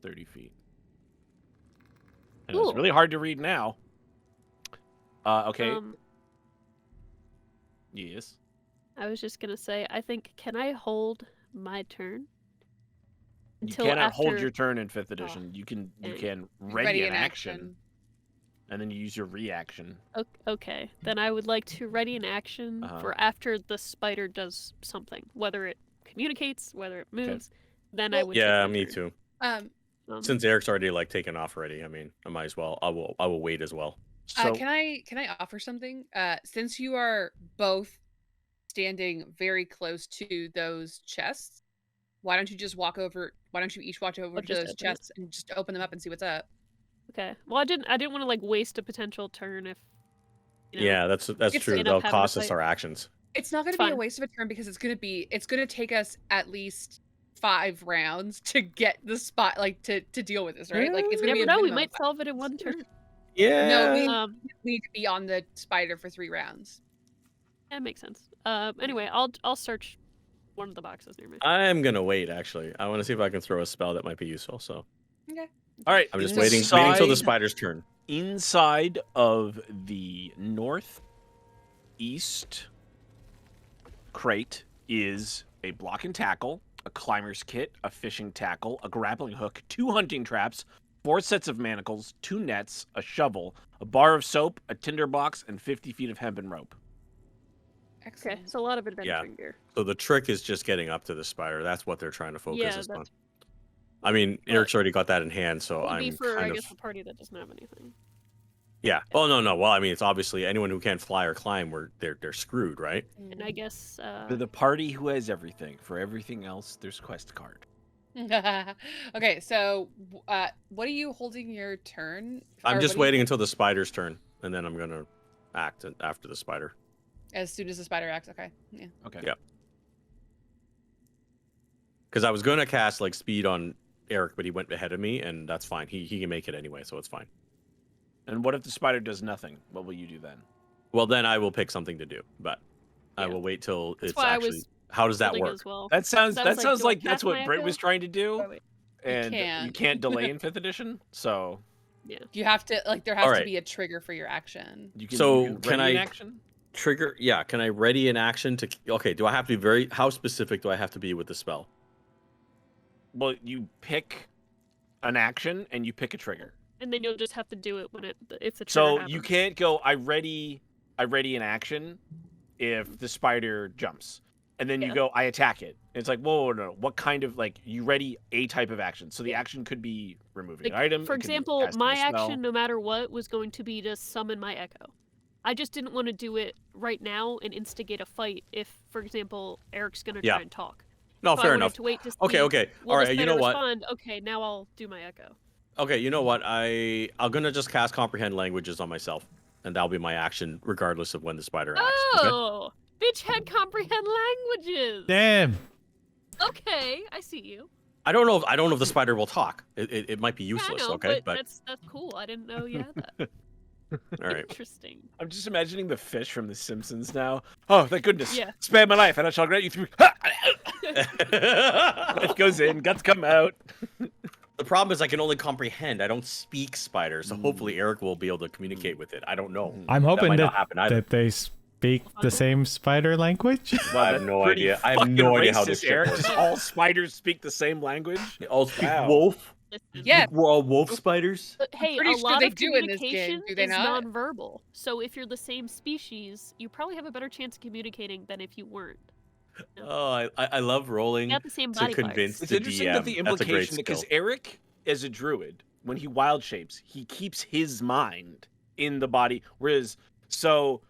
30 feet. And Cool. it's really hard to read now. Okay. Yes. I was just gonna say, I think, can I hold my turn? You Until cannot hold after- your turn in 5th edition. You can ready an action, and then you use your reaction. Okay, then I would like to ready an action for after the spider does something, whether it communicates, whether it moves. Then I would. take Yeah, my me turn. too. since Eric's already like taken off already, I mean, I might as well. I will wait as well. So Can I offer something? Since you are both standing very close to those chests, why don't you just walk over? Why don't you each walk over to just those open it. chests and just open them up and see what's up? Okay. Well, I didn't want to like waste a potential turn if. You know, Yeah, that's It's true. enough They'll having to cost us fight. our actions. It's not going to It's be a fine. waste of a turn because it's going to take us at least 5 rounds to get the spot, like to deal with this, right? Like it's You going to be never a know. We minimum might of 5. solve it in one turn. Yeah. No, we Um. need to be on the spider for 3 rounds. That makes sense. Anyway, I'll search one of the boxes near me. I'm gonna wait. Actually, I want to see if I can throw a spell that might be useful. So Okay. all right, I'm just waiting till the spider's turn. Inside of the northeast crate is a block and tackle, a climber's kit, a fishing tackle, a grappling hook, 2 hunting traps, 4 sets of manacles, 2 nets, a shovel, a bar of soap, a tinder box, and 50 feet of hempen rope. Okay, Excellent. so a lot of adventuring gear. So the trick is just getting up to the spider. That's what they're trying to focus Yeah, us on. that's- I mean, But- Eric's already got that in hand, so It'll be I'm for I kind guess of the party that doesn't have anything. yeah. Oh no. Well, I mean, it's obviously anyone who can't fly or climb, they're screwed, right? And I guess For the party who has everything. For everything else, there's quest card. Okay, so what are you holding your turn? I'm Or just what are you- waiting until the spider's turn, and then I'm gonna act after the spider. as soon as the spider acts. Okay. Yeah. Okay. Yeah. Because I was gonna cast like speed on Eric, but he went ahead of me, and that's fine. He can make it anyway, so it's fine. And what if the spider does nothing? What will you do then? Well, then I will pick something to do, but I Yeah. will wait till That's it's why I actually. was How does that holding work? as well. That sounds So I was that sounds do I like that's cast what my Britt echo? was trying to do, Oh, wait. and you can't. can't delay in 5th edition. So You have to there has Alright. to be a trigger for your action. you can. So, you can ready in I- action? Trigger? Yeah. Can I ready an action to? Okay. Do I have to be very? How specific do I have to be with the spell? Well, you pick an action and you pick a trigger. And then you'll just have to do it when if the trigger So happens. you can't go. I ready an action if the spider jumps, and then you Yeah. go. I attack it. And it's like, whoa, no. What kind of like you ready a type of action? So the action could be removing Like, an item. for it could be example, casting my a spell. action, no matter what, was going to be to summon my echo. I just didn't want to do it right now and instigate a fight if, for example, Eric's going to Yeah. try and talk. No, So I fair wanted enough. to wait to see, Okay. will All the right. You spider know what? respond? Okay, now I'll do my echo. Okay. You know what? I'm gonna just cast comprehend languages on myself, and that'll be my action, regardless of when the spider acts. Okay? Oh! Bitch had comprehend languages! Damn. Okay, I see you. I don't know if the spider will talk. It might be useless. Yeah, I know, Okay. but that's cool. I didn't know you had that. all right. Interesting. I'm just imagining the fish from The Simpsons now. Oh, thank goodness! Yeah. Spare my life, and I shall grant you 3. Life goes in, guts come out. The problem is I can only comprehend. I don't speak spider, so hopefully Eric will be able to communicate with it. I don't know. I'm That hoping might that, not happen either. they speak the same spider language. Wow, I have that's no pretty idea. I have fucking no idea how this racist, shit Eric. works. Just all spiders speak the same language. They all speak Wow. wolf. Listen. Yeah. We're all wolf spiders. But hey, pretty a sure lot they of do in this game, communication do they is not? nonverbal. So if you're the same species, you probably have a better chance of communicating than if you weren't. Oh, I love rolling You got the same to body convince parts. It's the interesting DM. that the That's a great implication, because skill. Eric, as a druid, when he wild shapes, he keeps his mind in the body, whereas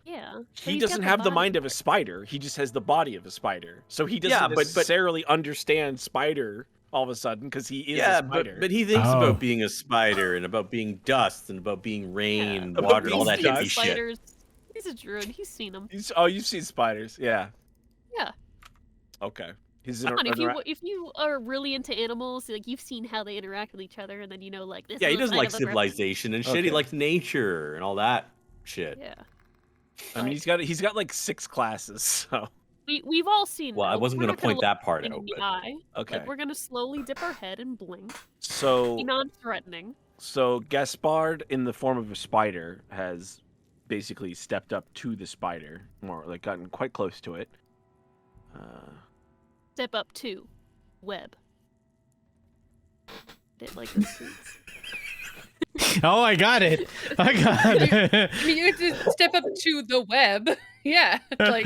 Yeah. but he he's got doesn't have the body mind of a parts. spider. He just has the body of a spider. So he doesn't Yeah, but- necessarily understand spider all of a sudden because he is Yeah, a spider. but he thinks Oh. about being a spider and about being dust and about being rain Yeah. and About water and all being that dust. hippie shit. Spiders. He's a druid. He's seen them. You've seen spiders, yeah. Yeah. Okay. He's Come on, if you are really into animals, like you've seen how they interact with each other, and then you know, like this. Yeah, he is a doesn't sign like of aggression. civilization and shit. He Okay. likes nature and all that shit. Yeah. I mean, he's got like 6 classes. So We've all seen. Well, I them. wasn't We're gonna not gonna point look that part in out, the but eye. okay. Like we're gonna slowly dip our head and blink. So Be non-threatening. So Gaspard, in the form of a spider, has basically stepped up to the spider, more like gotten quite close to it. Step up to web. Bit like the streets. Oh, I got it. I got it. I mean, you have to step up to the web. Yeah. Like,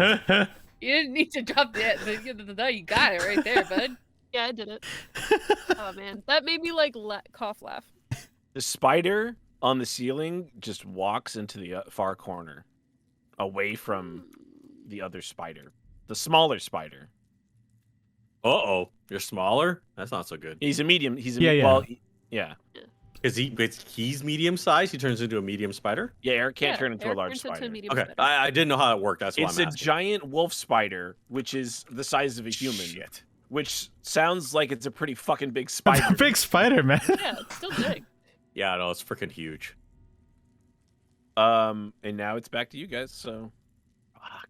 you didn't need to drop the you got it right there, bud. Yeah, I did it. Oh man, that made me like cough laugh. The spider on the ceiling just walks into the far corner, away from the other spider, the smaller spider. Uh-oh. You're smaller? That's not so good. He's a medium. Yeah. Well, yeah. He's medium sized? He turns into a medium spider? Yeah, Eric can't turn into a Eric large turns into a spider. medium Okay. spider. I didn't know how it worked. That's why It's I'm a asking. giant wolf spider, which is the size of a human. Shit. Which sounds like it's a pretty fucking big spider. It's a big spider, man. Yeah, it's still big. Yeah, no, it's freaking huge. And now it's back to you guys. So, Fuck.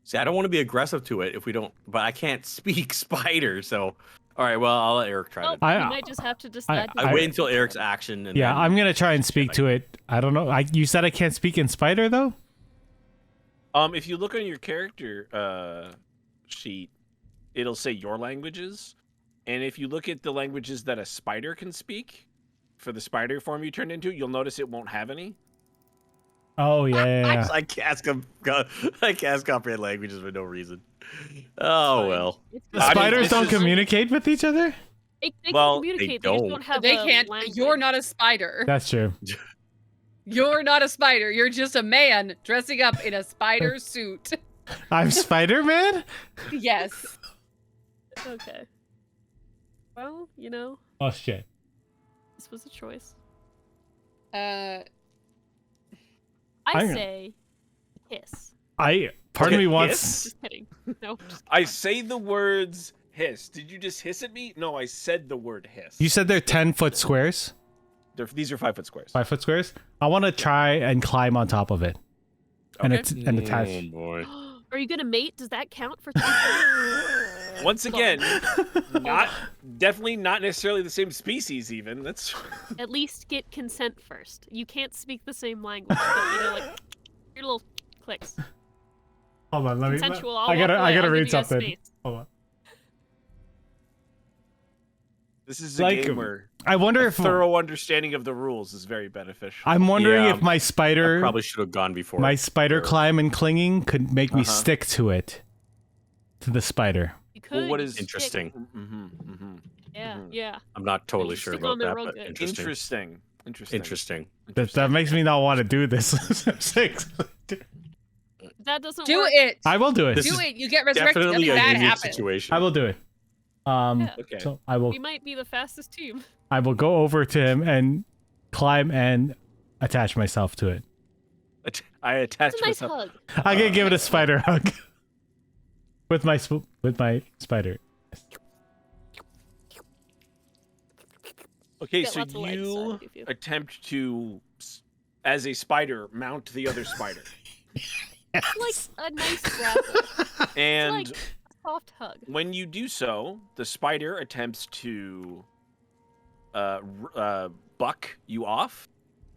See, I don't want to be aggressive to it if we don't, but I can't speak spider, so. All right, well, I'll let Eric try Well, that. you might just have to decide. I wait until Eric's action. And Yeah, then... I'm gonna try and speak to it. I don't know. You said I can't speak in spider though. if you look on your character sheet, it'll say your languages, and if you look at the languages that a spider can speak, for the spider form you turned into, you'll notice it won't have any. Oh yeah. I can't comprehend languages for no reason. Oh well. The spiders this don't is- communicate with each other. They Well, can communicate. They don't. just don't have. They a can't. language. You're not a spider. That's true. You're not a spider. You're just a man dressing up in a spider suit. I'm Spider-Man. Yes. Okay. Well, Oh shit. this was a choice. Uh, I I'm- say, hiss. Part of me Hiss? wants. Just kidding. No. Just I say the words hiss. Did you just hiss at me? No, I said the word hiss. You said they're 10-foot squares. These are 5-foot squares. 5-foot squares. I want to try and climb on top of it. And Okay. it's and attach. Oh boy. Are you gonna mate? Does that count for? Once again, definitely not necessarily the same species. Even that's At least get consent first. You can't speak the same language, but like your little clicks. Hold on, let me. Consensual. I gotta I'll read give you guys something. space. Hold on. this is a Like, game where I wonder a if thorough understanding of the rules is very beneficial. I'm wondering Yeah, if my spider, Probably should have gone before. my spider Sure. climb and clinging could make me Uh-huh. stick to it, to the spider. You could. what you is- could stick. Interesting. Yeah, Mhm. yeah. I'm not totally Just sure stick about on there that, real but good. interesting. Interesting. That makes me not want to do this. Six. That doesn't do work. it. I will do it. This Do is it. You get resurrected. Definitely Nothing a bad unique happens. situation. I will do it. Yeah. Okay. So I will. We might be the fastest team. I will go over to him and climb and attach myself to it. I attach It's a nice myself. hug. I'm gonna give it a spider hug with my spider. Okay, Get so lots of legs, so you I do feel- attempt to, as a spider, mount the other spider, It's like a nice grapple. and It's like a soft hug. when you do so, the spider attempts to buck you off,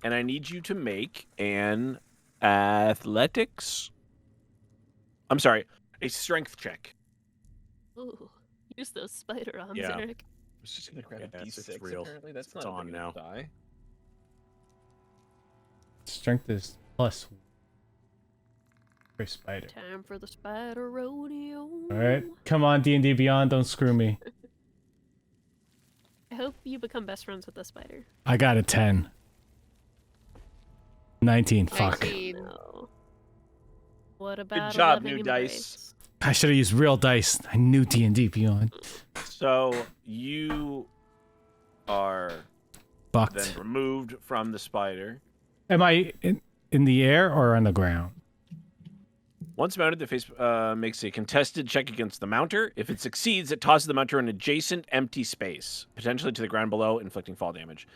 and I need you to make an athletics. I'm sorry, a strength check. Ooh, use those spider arms, Yeah. Eric. I was just gonna grab Yeah, a it's D6. real. Apparently, that's It's not a on big now. enough die. Strength is plus for spider. Time for the spider rodeo. All right, come on, D&D Beyond, don't screw me. I hope you become best friends with the spider. I got a 10. 19. Fuck. 19. No. What about job, 11 new dice. embrace? I should have used real dice. I knew D&D Beyond. So you are then Bucked. removed from the spider. Am I in the air or on the ground? Once mounted, the face makes a contested check against the mounter. If it succeeds, it tosses the mounter in adjacent empty space, potentially to the ground below, inflicting fall damage.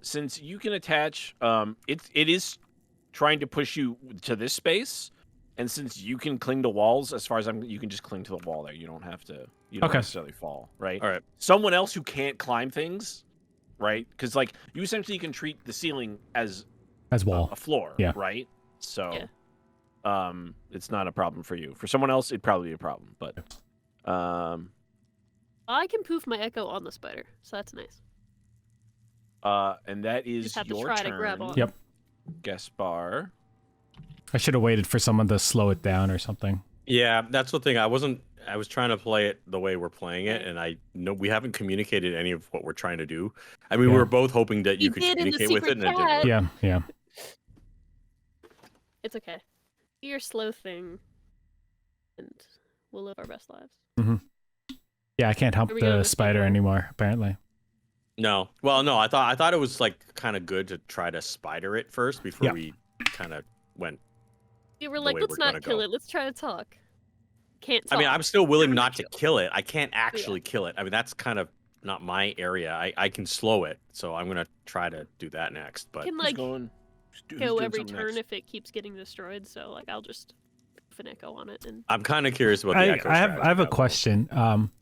Since you can attach, it is trying to push you to this space, and since you can cling to walls, as far as you can just cling to the wall there. You don't have to. You don't Okay. necessarily fall, right? All right. Someone else who can't climb things, right? Because like you essentially can treat the ceiling as As wall. a floor, Yeah. right? So, Yeah. it's not a problem for you. For someone else, it'd probably be a problem. But, I can poof my echo on the spider, so that's nice. and that You is just have to your try turn. to grab on. Yep. Guest bar. I should have waited for someone to slow it down or something. Yeah, that's the thing. I was trying to play it the way we're playing it, and I know we haven't communicated any of what we're trying to do. I mean, we Yeah. were both hoping that you You could did in the communicate with it, secret and it didn't chat. work. Yeah. It's okay. Do your slow thing, and we'll live our best lives. Yeah, I can't hump Are we going the with spider Sigma? anymore, apparently. No, well, no. I thought it was like kind of good to try to spider it first before Yeah. we kind of went. You were The like, way let's we're not gonna kill go. it. Let's try to talk. Can't talk. I mean, I'm still willing Never not to kill it. I can't Yeah. actually kill it. I mean, that's kind of not my area. I can slow it, so I'm gonna try to do that next. But can Who's like going? Who's go doing every something turn next? if it keeps getting destroyed. So like, I'll just put an echo on it and. I'm kind of curious about the I echo have strategy, a that will- question.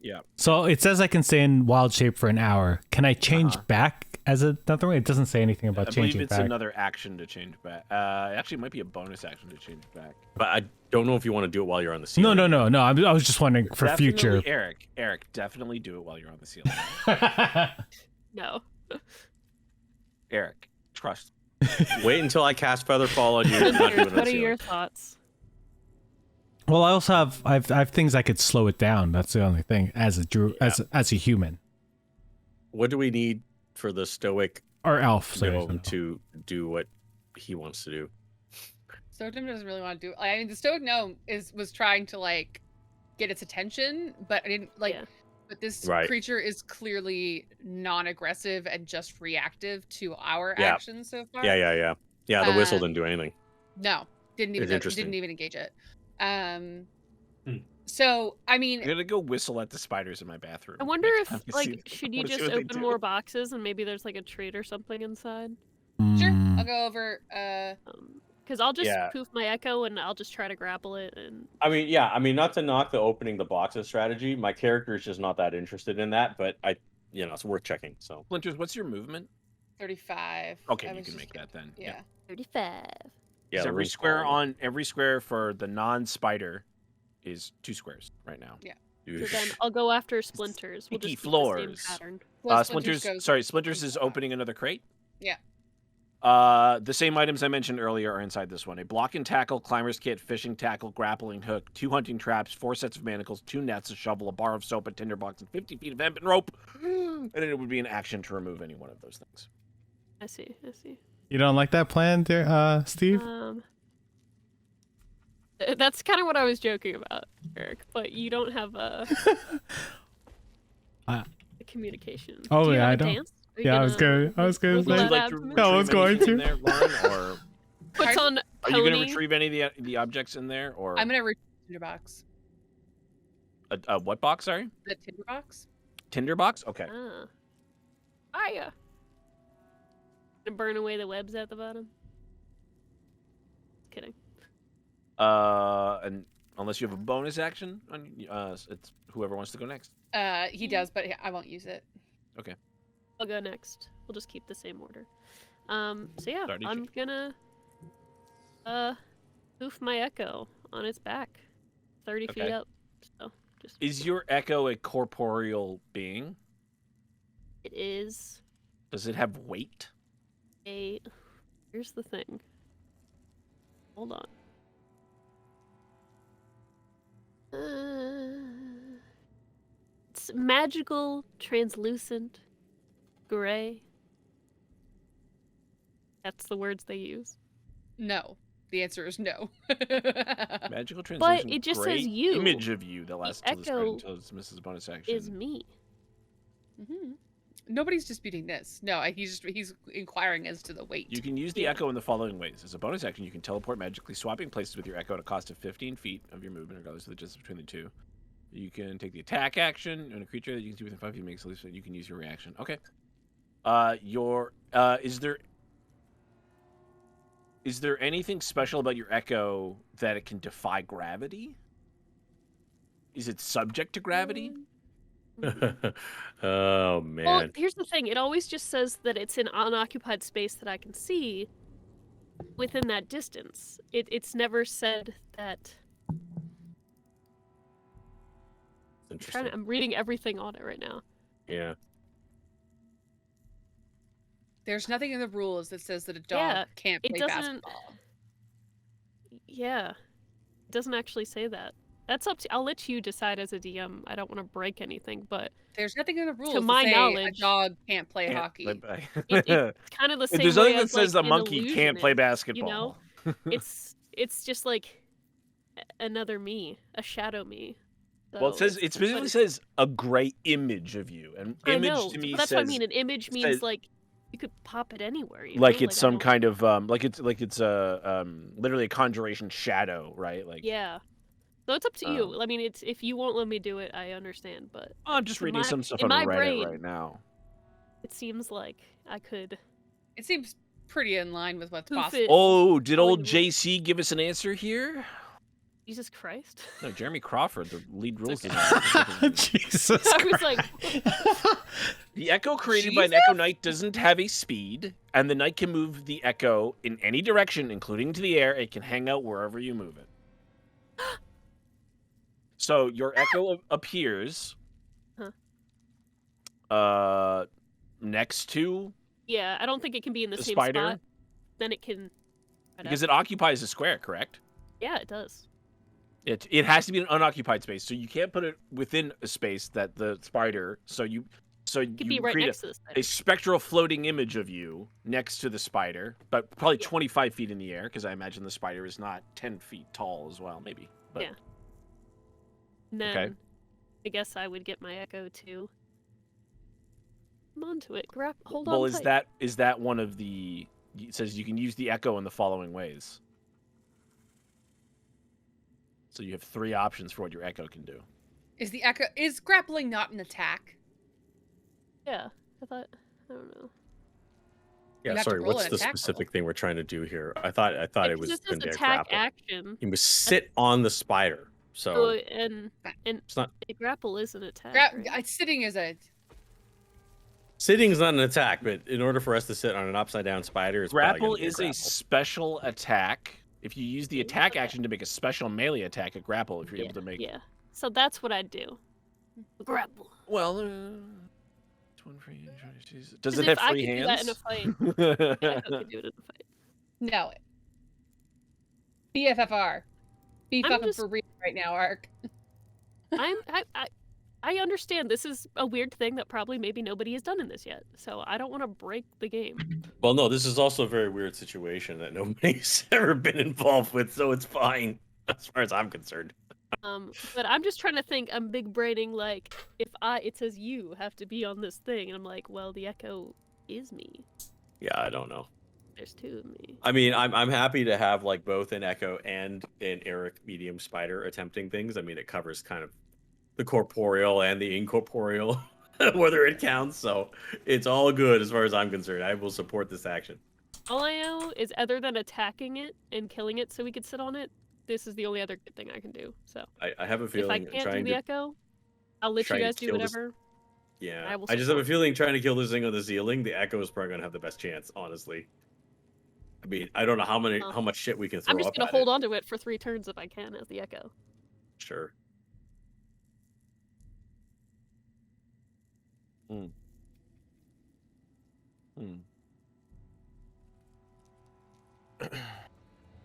Yeah. So it says I can stay in wild shape for an hour. Can I change back as another way? It doesn't say anything about I believe changing it's back. another action to change back. Actually, it might be a bonus action to change back. But I don't know if you want to do it while you're on the No, ceiling. no. I was just wondering for future. Definitely, Eric, definitely do it while you're on the ceiling. No. Eric, trust. Wait until I cast Featherfall on you. Not doing it on the What are ceiling. your thoughts? Well, I also have I have things I could slow it down. That's the only thing as a human What do we need for the stoic or elf. Sorry, gnome to do what he wants to do? Stoic gnome doesn't really want to do. I mean, the stoic gnome was trying to like get its attention, but I didn't like. Yeah. But this Right. creature is clearly non-aggressive and just reactive to our Yeah. actions so far. Yeah. The whistle Um, didn't do anything. No, didn't even interesting. didn't even engage it. So I mean, I'm gonna go whistle at the spiders in my bathroom. I wonder next if time I see like them. should I you wanna see just what they open do. more boxes and maybe there's like a trait or something inside? sure, Mm. I'll go over. Because I'll just Yeah. poof my echo and I'll just try to grapple it and I mean, not to knock the opening the boxes strategy. My character is just not that interested in that, but it's worth checking. So Splinters, what's your movement? 35. Okay, I you was can just make that then. 35. yeah, Because the every room's square falling. every square for the non-spider is 2 squares right now. So then I'll go after splinters. We'll Sticky just keep floors. the same pattern. Well, Splinters goes Splinters is 25. opening another crate. Yeah. The same items I mentioned earlier are inside this one: a block and tackle, climber's kit, fishing tackle, grappling hook, 2 hunting traps, 4 sets of manacles, 2 nets, a shovel, a bar of soap, a tinderbox, and 50 feet of hemp and rope. And it would be an action to remove any one of those things. I see. You don't like that plan, there, Steve? That's kind of what I was joking about, Eric. But you don't have a communication. Oh, Do you yeah, have I a don't. dance? Are you Yeah, I was gonna wiggle say- Would you that like out to me? No, I was retrieve going anything in to. there, Lauren, or Puts on are you going to pony. retrieve any of the objects in there, or I'm gonna retrieve the tinderbox. a what box? Sorry, The tinderbox. tinderbox. Okay. Fire. To burn away the webs at the bottom. Kidding. And unless you have a bonus action, on it's whoever wants to go next. He does, but I won't use it. I'll go next. We'll just keep the same order. So yeah, Started I'm gonna poof my echo on its back, 30 feet Okay. up. So just Is your echo a corporeal being? it is Does it have weight? a. Here's the thing. Hold on. It's magical, translucent, gray. That's the words they use. No. The answer is no. Magical translucent it just gray says you. image of you that lasts till this echo until it misses bonus action. Is me. hmm Nobody's disputing this. No, he's inquiring as to the weight. You can use the echo in the following ways. As a bonus action, you can teleport magically, swapping places with your echo at a cost of 15 feet of your movement, regardless of the distance between the two. You can take the attack action on a creature that you can see within 5 feet makes a solution. You can use your reaction. Okay. Is there anything special about your echo that it can defy gravity? Is it subject to gravity? Oh man. Well, here's the thing. It always just says that it's an unoccupied space that I can see within that distance. It's never said that. Interesting. I'm reading everything on it right now. Yeah. There's nothing in the rules that says that a dog Yeah, can't it play doesn't- basketball. Yeah. It doesn't actually say that. That's up to. I'll let you decide as a DM. I don't want to break anything, but There's nothing in the rules to my say knowledge, a dog can't play Can't hockey. play- it's kind of the same There's way nothing that as says like a an monkey can't play illusionist, You basketball. know, it's just like another me, a shadow me. Well, it So says it but specifically says a gray image of you, and I image know, to me but that's says what I mean. An image means says- like you could pop it anywhere. You like know? it's I some don't- kind of like it's a literally a conjuration shadow, right? Like Yeah. So it's up to you. I mean, it's if you won't let me do it, I understand. But I'm just to reading my- some stuff in on my Reddit brain, right now. it seems like I could. It seems pretty in line with what's Poof possible. it. Oh, did Following old the rules. JC give us an answer here? Jesus Christ. No, Jeremy Crawford, the lead rules okay. designer. Jesus I was like, The Echo created by an Echo Knight doesn't have a speed, and the Knight can move the Echo in any direction, including to the air. It can hang out wherever you move it. So your Echo appears next to yeah, I don't think it can be in the the same spider spot. Then it can. because it occupies a square, correct? Yeah, it does. It has to be an unoccupied space, so you can't put it within a space that the spider. So you It could be right create next to the spider. a spectral floating image of you next to the spider, but probably 25 feet in the air, because I imagine the spider is not 10 feet tall as well, maybe. But, Yeah. And then Okay. I guess I would get my Echo too. Come onto it. Hold well, on. is that one of the? It says you can use the Echo in the following ways. So you have 3 options for what your Echo can do. Is grappling not an attack? Yeah, I thought. I don't know. You Yeah, have to sorry. roll What's an the attack roll. specific thing we're trying to do here? I thought Yeah, it 'cause was this is going to attack grapple. action. You must sit on the spider. So So and it's not a grapple is an attack. right? Sitting is a sitting's not an attack, but in order for us to sit on an upside down spider, it's probably Grapple gonna be is a grapple. special attack. If you use the attack action to make a special melee attack at grapple, if you're able to make. Yeah. So that's what I'd do. Grapple. Well, it's one for you. Does 'Cause it if have I free could do that in a hands? fight, yeah, I could do it in a fight. no. BFFR. Be I'm fucking just- for real right now, Ark. I understand this is a weird thing that probably maybe nobody has done in this yet. So I don't want to break the game. Well, no, this is also a very weird situation that nobody's ever been involved with, so it's fine as far as I'm concerned. But I'm just trying to think. I'm big braining like if it says you have to be on this thing, and I'm like, well, the Echo is me. Yeah, I don't know. There's 2 of me. I mean, I'm happy to have like both an Echo and an Eric medium spider attempting things. I mean, it covers kind of the corporeal and the incorporeal, whether it counts. So it's all good as far as I'm concerned. I will support this action. All I know is other than attacking it and killing it so we could sit on it, this is the only other good thing I can do. So I have a if I feeling can't do trying the to Echo, I'll let you trying to guys do kill this- whatever. yeah. I will I just have a support. feeling trying to kill this thing on the ceiling, the Echo is probably gonna have the best chance. Honestly, I mean, I don't know how much shit we can throw I'm just up gonna at hold it. on to it for 3 turns if I can as the Echo. Sure.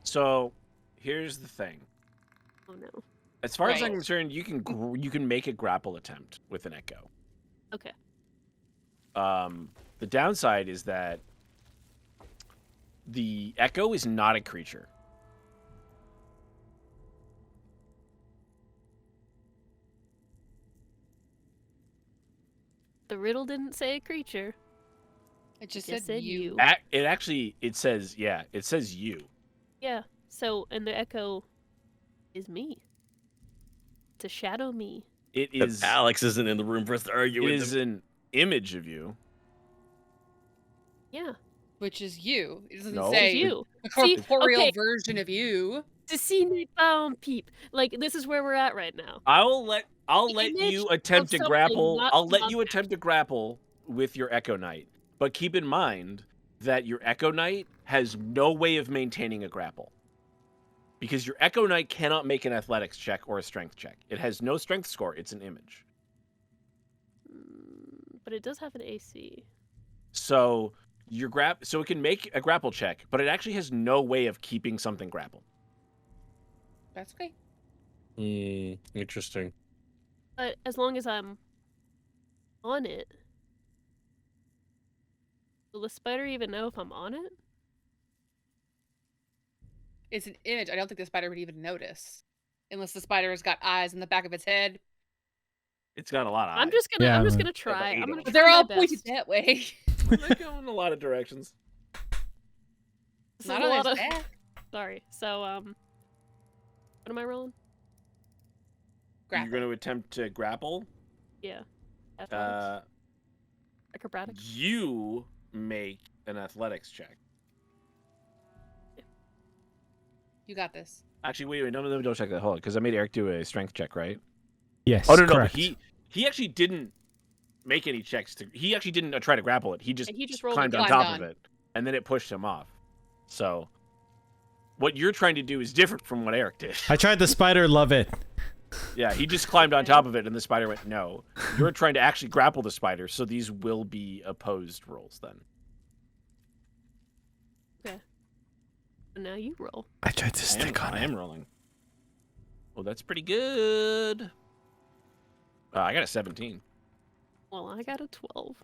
So, here's the thing. Oh no. As far as I'm Right. concerned, you can make a grapple attempt with an Echo. Okay. The downside is that the Echo is not a creature. The riddle didn't say a creature. It just Just said said you. you. It says you. Yeah. So and the Echo is me. It's a shadow me. It If is Alex isn't in the room for us to argue it with is him. an image of you. Yeah. Which is you. It doesn't No. It's say you. a See, corporeal okay. version of you. To see me found peep. Like this is where we're at right now. I'll let The image you of attempt to something, grapple. not I'll let an you attempt to grapple with your Echo Knight. But keep in mind that your Echo Knight has no way of maintaining a grapple. Because your Echo Knight cannot make an athletics check or a strength check. It has no strength score, it's an image. But it does have an AC. So so it can make a grapple check, but it actually has no way of keeping something grappled. That's okay. Interesting. But as long as I'm on it, will the spider even know if I'm on it? It's an image. I don't think the spider would even notice, unless the spider has got eyes in the back of its head. It's got a lot of eyes. I'm just gonna Yeah, man. try. I'm gonna But try They're my all best. pointed that way. They go in a lot of directions. This is Not a on lot its of... back. Sorry. So what am I rolling? Grapple. You're going to attempt to grapple. Yeah. Athletics. Uh, Acrobatics. you make an athletics check. You got this. Actually, wait, no, don't check that. Hold on, because I made Eric do a strength check, right? Yes. Oh no, correct. he actually didn't make any checks. He actually didn't try to grapple it. He just rolled climbed it. on Climbed top on. of it, and then it pushed him off. So, what you're trying to do is different from what Eric did. I tried the spider. Love it. Yeah, he just climbed on top of it, and the spider went no. You're trying to actually grapple the spider, so these will be opposed rolls then. And now you roll. I tried to stick on I it. am rolling. Well, that's pretty good. I got a 17. Well, I got a 12.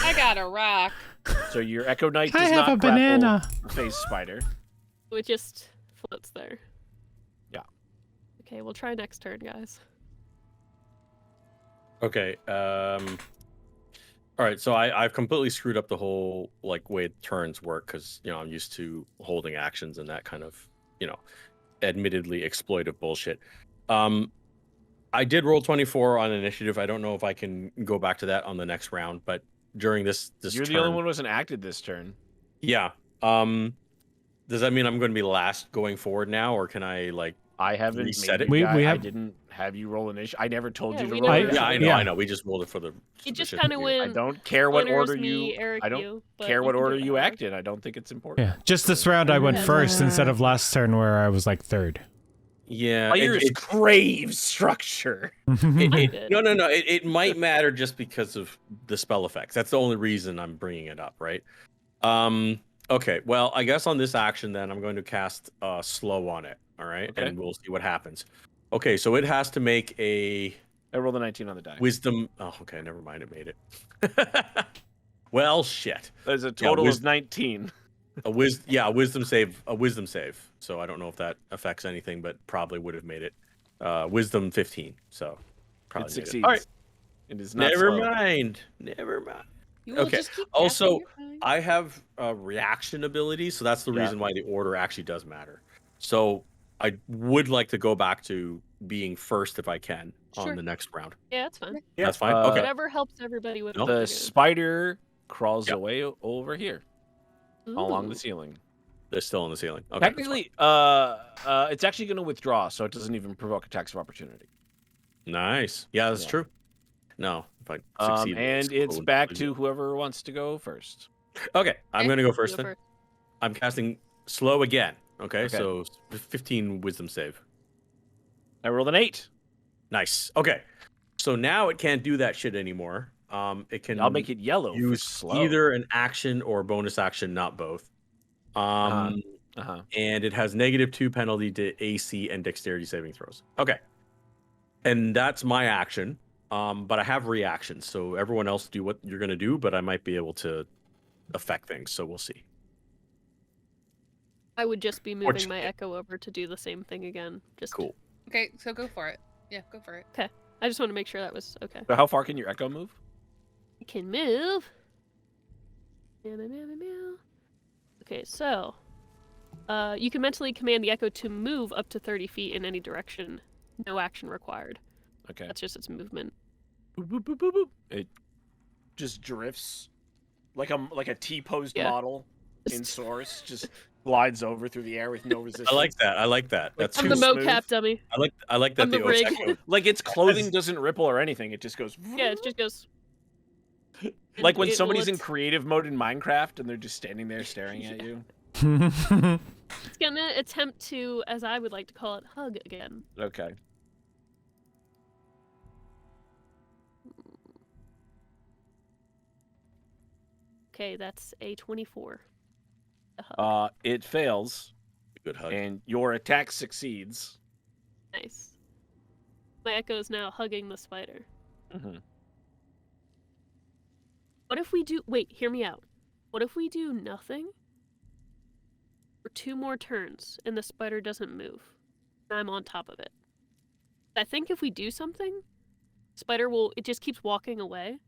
I got a rock. So your Echo Knight does I have not a grapple banana. Phase Spider. It just floats there. Yeah. Okay, we'll try next turn, guys. Okay. All right. So I've completely screwed up the whole like way turns work because I'm used to holding actions and that kind of admittedly exploitive bullshit. I did roll 24 on initiative. I don't know if I can go back to that on the next round, but during this You're turn, the only one who wasn't acted this turn. Yeah. Does that mean I'm going to be last going forward now, or can I I haven't reset made it? you We I have- didn't have you roll initiative. I never told Yeah, you to we roll never- initiative. Yeah, I Yeah. know. We just rolled it for the. It just shit kind of that we- went. I don't care what Pointers, order me, you. Eric, I don't you, but care you what can do order it you however. act in. I don't think it's important. Yeah. Just this round, I went Yeah. first instead of last turn where I was like third. Yeah. Players crave structure. Did. No. It might matter just because of the spell effects. That's the only reason I'm bringing it up, right? Okay. Well, I guess on this action, then I'm going to cast slow on it. All right, Okay. and we'll see what happens. Okay, so it has to make a I rolled a 19 on the die. wisdom. Oh, okay. Never mind. It made it. Well, shit. There's a total wis- of 19. A wisdom save. A wisdom save. So I don't know if that affects anything, but probably would have made it. Wisdom 15. So probably It made it. succeeds. All right. It is not Never slow. mind. Never mind. You will Okay, just keep also, tapping, you're fine. I have a reaction ability, so that's the Yeah. reason why the order actually does matter. So I would like to go back to being first if I can Sure. on the next round. Yeah, that's fine. Yeah, That's fine. uh, Okay. Whatever helps everybody with what The they're doing. spider crawls Yep. away over here along Ooh. the ceiling. They're still on the ceiling. Okay. that's Technically, it's actually going to withdraw, so it doesn't even provoke attacks of opportunity. fine. Nice. Yeah, that's Yeah. true. No, if I succeed. And it's back to whoever wants to go first. Okay, I'm Okay, going to go You first go then. first. I'm casting slow again. Okay, Okay. so 15 wisdom save. I rolled an 8. Nice. Okay, so now it can't do that shit anymore. It can. I'll make it yellow. for use slow. either an action or bonus action, not both. Uh-huh. And it has -2 penalty to AC and dexterity saving throws. Okay, and that's my action. But I have reactions, so everyone else do what you're gonna do, but I might be able to affect things. So we'll see. I would just be moving my Fortunate. echo over to do the same thing again. Just Cool. Okay, so go for it. Yeah, go for it. I just want to make sure that was okay. So how far can your echo move? I can move. Meow, meow, meow, meow, meow. Okay, so you can mentally command the echo to move up to 30 feet in any direction. No action required. Okay. That's just its movement. Boop, boop, boop, boop, boop. It just drifts like a T-posed Yeah. model in Source, just glides over through the air with no resistance. I like that. That's I'm too the cool. smooth. mocap dummy. I like that I'm the the rig. Oseko- Like its clothing doesn't ripple or anything. It just goes. Yeah, it just goes. Like when It- somebody's well, in creative mode in Minecraft and they're just standing there staring at you. It's gonna attempt to, as I would like to call it, hug again. Okay. Okay, that's a 24. A hug. It fails, Good hug. and your attack succeeds. Nice. My echo is now hugging the spider. Mm-hmm. What if we do... Wait, hear me out. What if we do nothing for 2 more turns and the spider doesn't move? And I'm on top of it. I think if we do something, spider will... It just keeps walking away.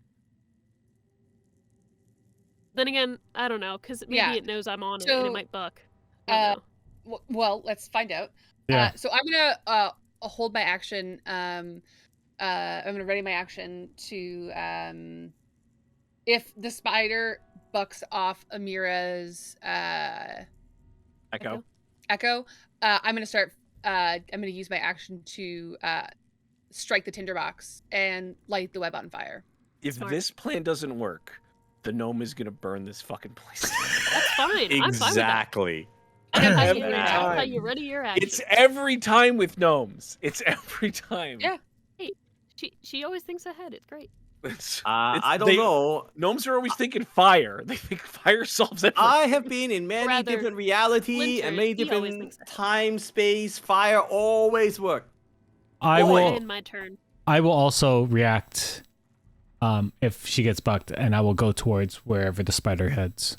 Then again, I don't know, because maybe it knows I'm on it and it might buck. I don't know. Well, let's find out. Yeah. So I'm gonna hold my action. I'm gonna ready my action to if the spider bucks off Amira's Echo. I'm gonna start. I'm gonna use my action to strike the tinderbox and light the web on fire. If Smart. this plan doesn't work, the gnome is gonna burn this fucking place. That's fine. I'm fine with that. Exactly. Every That's how time. you ready your action. It's every time with gnomes. It's every time. Yeah. She always thinks ahead. It's great. I don't know. Gnomes are always thinking fire. They think fire solves everything. I have been in many Rather, different reality and many Splinter, he always different thinks ahead. time, space. Fire always work. I Boy. will. In my turn. I will also react if she gets bucked, and I will go towards wherever the spider heads.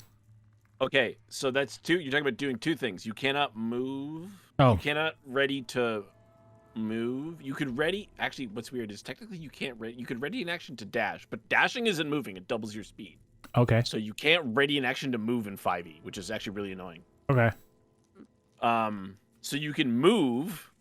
Okay, so that's 2. You're talking about doing 2 things. You cannot move. Oh. You cannot ready to move. You could ready. Actually, what's weird is technically you can't ready. You could ready an action to dash, but dashing isn't moving. It doubles your speed. Okay. So you can't ready an action to move in 5e, which is actually really annoying. Okay. So you can move,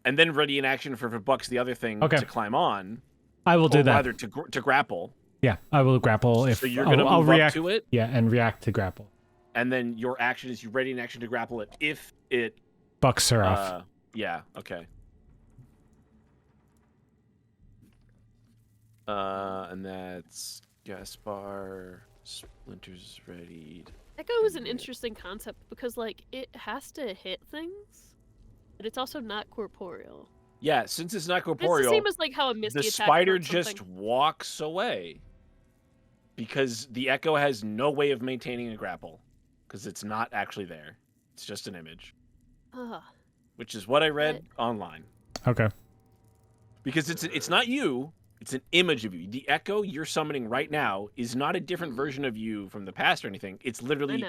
and then ready an action for if it bucks the other thing to climb on. I will do that. Rather to grapple. Yeah, I will grapple if So you're gonna I'll move react up to it. Yeah, and react to grapple. And then your action is you ready an action to grapple it if it Bucks her off. Yeah. Okay. And that's Gaspar. Splinters readied. Echo is an interesting concept because, like, it has to hit things, but it's also not corporeal. Yeah, since it's not It's corporeal, the same as like how a misty the attack spider hurts something. just walks away because the echo has no way of maintaining a grapple because it's not actually there. It's just an image, which is what I read online. Okay. Because it's not you. It's an image of you. The echo you're summoning right now is not a different version of you from the past or anything. It's literally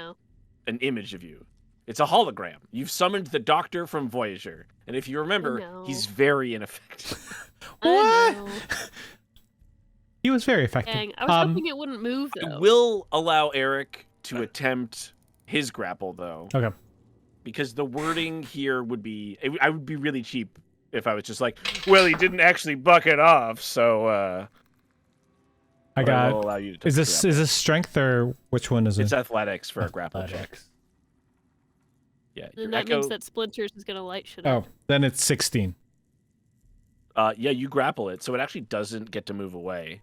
an image of you. It's a hologram. You've summoned the Doctor from Voyager. And if you remember, he's very ineffective. What? He was very effective. Dang, I was hoping it wouldn't move, though. I will allow Eric to attempt his grapple, though. Okay. Because the wording here would be... I would be really cheap if I was just like, well, he didn't actually buck it off, so... I got... will allow you to is this strength or which one is it? It's athletics for a grapple check. Yeah, And that means that Splinters is going to light shit Oh, up. then it's 16. Yeah, you grapple it, so it actually doesn't get to move away.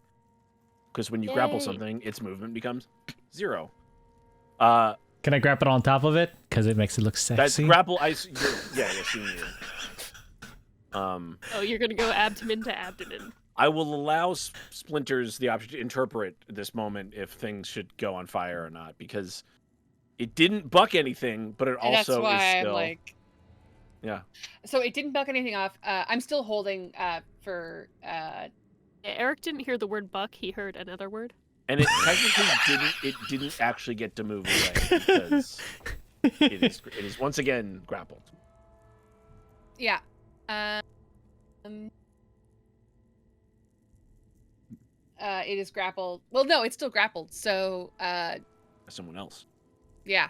Because when you grapple Yay. something, its movement becomes 0. Can I grapple on top of it? Because it makes it look sexy. That's grapple. You're seeing you. Oh, you're going to go abdomen to abdomen. I will allow Splinters the option to interpret this moment if things should go on fire or not, because it didn't buck anything, but it And also that's why is still... I'm like... Yeah. So it didn't buck anything off. I'm still holding for... Yeah, Eric didn't hear the word buck. He heard another word. And it technically didn't actually get to move away because it is once again grappled. Yeah. It is grappled. Well, no, it's still grappled. So, Someone else. yeah.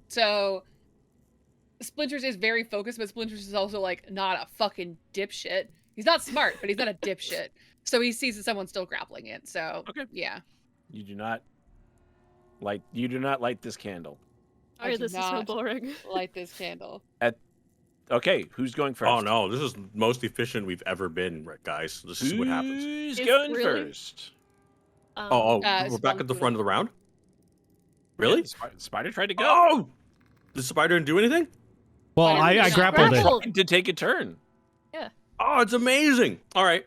So, Splinters is very focused, but Splinters is also, like, not a fucking dipshit. He's not smart, but he's not a dipshit. So he sees that someone's still grappling it. So, yeah. You do not light this candle. Sorry, this is so boring. Light this candle. Okay, who's going first? Oh no, this is the most efficient we've ever been, right, guys. This is what happens. Who's going first? We're back at the front of the round? Really? Yeah, Spider tried to go. Oh! The spider didn't do anything? Well, I grappled it. To take a turn. Yeah. Oh, it's amazing. All right.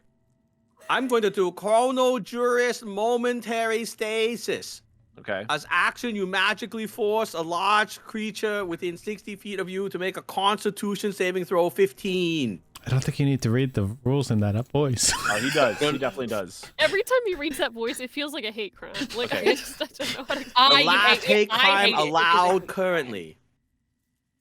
I'm going to do Chrono Juris Momentary Stasis. Okay. As action, you magically force a large creature within 60 feet of you to make a Constitution saving throw 15. I don't think you need to read the rules in that voice. Oh, he does. He definitely does. Every time he reads that voice, it feels like a hate crime. Like Okay. I don't know how to. The last hate I crime hate it. allowed currently.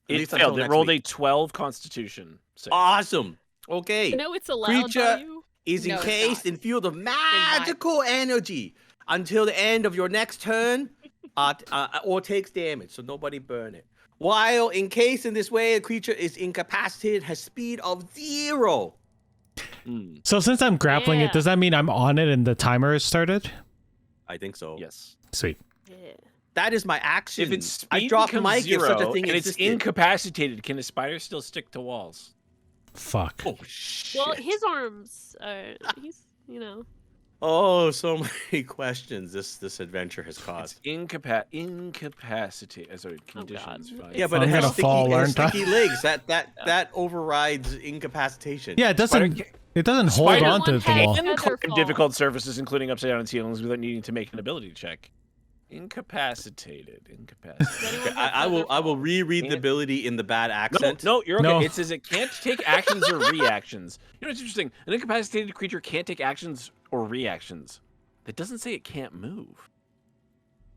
At It least until failed. It next rolled week. a 12 Constitution. save. Awesome. Okay. I know it's allowed by Creature you. is No, it's encased not. in field of magical energy until the end of your next turn, or takes damage. So nobody burn it. While encased in this way, a creature is incapacitated, has speed of 0. Mm, So since I'm grappling Yeah. it, does that mean I'm on it and the timer has started? I think so. yes. Sweet. Yeah. That is my action. If its speed I dropped becomes Mike if 0 such a thing and it's existed. incapacitated, can a spider still stick to walls? Fuck. Oh shit. Well, his arms are. He's, you know. Oh, so many questions this adventure has It's caused. incapacitated. Sorry, conditions. God. fine. Yeah, but I'm it has gonna fall, sticky, aren't I? sticky legs. That overrides incapacitation. Yeah, it doesn't. Spider- It doesn't hold Spider- on to the Hey, wall. Feather Climb fall. difficult surfaces, including upside down ceilings, without needing to make an ability check. Incapacitated. Incapacitated. Okay, I will reread the Can't- ability in the bad accent. No, you're okay. No. It says it can't take actions or reactions. You know what's interesting? An incapacitated creature can't take actions or reactions. That doesn't say it can't move.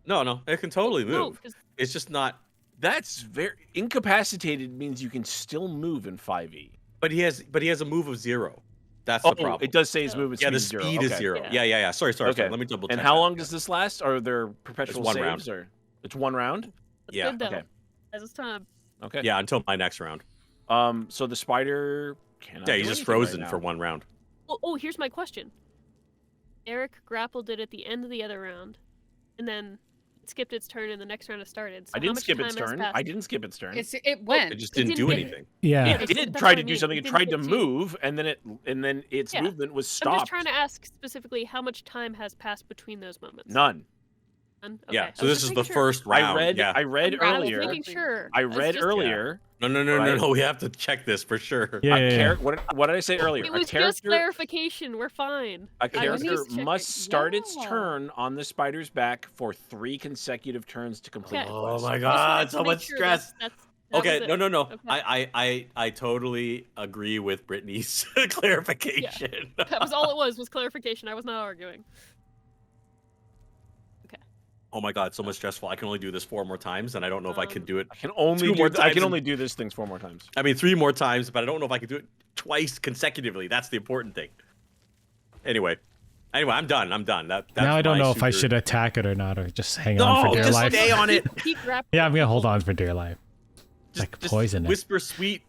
No, it can totally No, move. 'cause It's just not. That's very incapacitated means you can still move in 5e. But he has a move of 0. That's the problem. It does say his movement Yeah, the speed speed is 0. Yeah. Yeah. Sorry. Okay. Let me double check. And how that. long does this last? Are there perpetual one saves? round. Or it's one round? that's Yeah, good though. okay. As it's time. Okay. Yeah, until my next round. So the spider cannot. Yeah, do he's just anything right frozen now. for 1 round. Oh, here's my question. Eric grappled it at the end of the other round, and then it skipped its turn, and the next round has started. So I how didn't much skip time its has turn. passed? I didn't skip its turn. It went. It just It didn't do didn't get- anything. Yeah. Yeah, That's- it did that's try what to I do mean. something. It It didn't tried to get to- move, and then its Yeah. movement was I'm stopped. just trying to ask specifically how much time has passed between those moments. None. None? Yeah, Okay. so I was this just is the making sure. first round. I read. Yeah. I read I was earlier. making sure. I was read just- earlier. No. We have to check this for sure. Yeah, a yeah, char- what did I say earlier? It A was just character. clarification. We're fine. A I was character just checking. must start its Yeah. turn on the spider's back for 3 consecutive turns to complete Okay. the Oh quest. my Just wanted god, to so make much sure stress. that Okay, was it. no. Okay. I totally agree with Brittany's clarification. That was all it was clarification. I was not arguing. Oh my god, so much stressful. I can only do this 4 more times, and I don't know if I can do it. I can only Two more do. I times can and- only do this things 4 more times. I mean, 3 more times, but I don't know if I can do it twice consecutively. That's the important thing. Anyway, I'm done. That's Now I don't my know if I super- should attack it or not, or just hang on No, for dear just life. stay on it. Keep grappling. Yeah, I'm gonna hold on for dear life. Just, Like poison it. Whisper sweet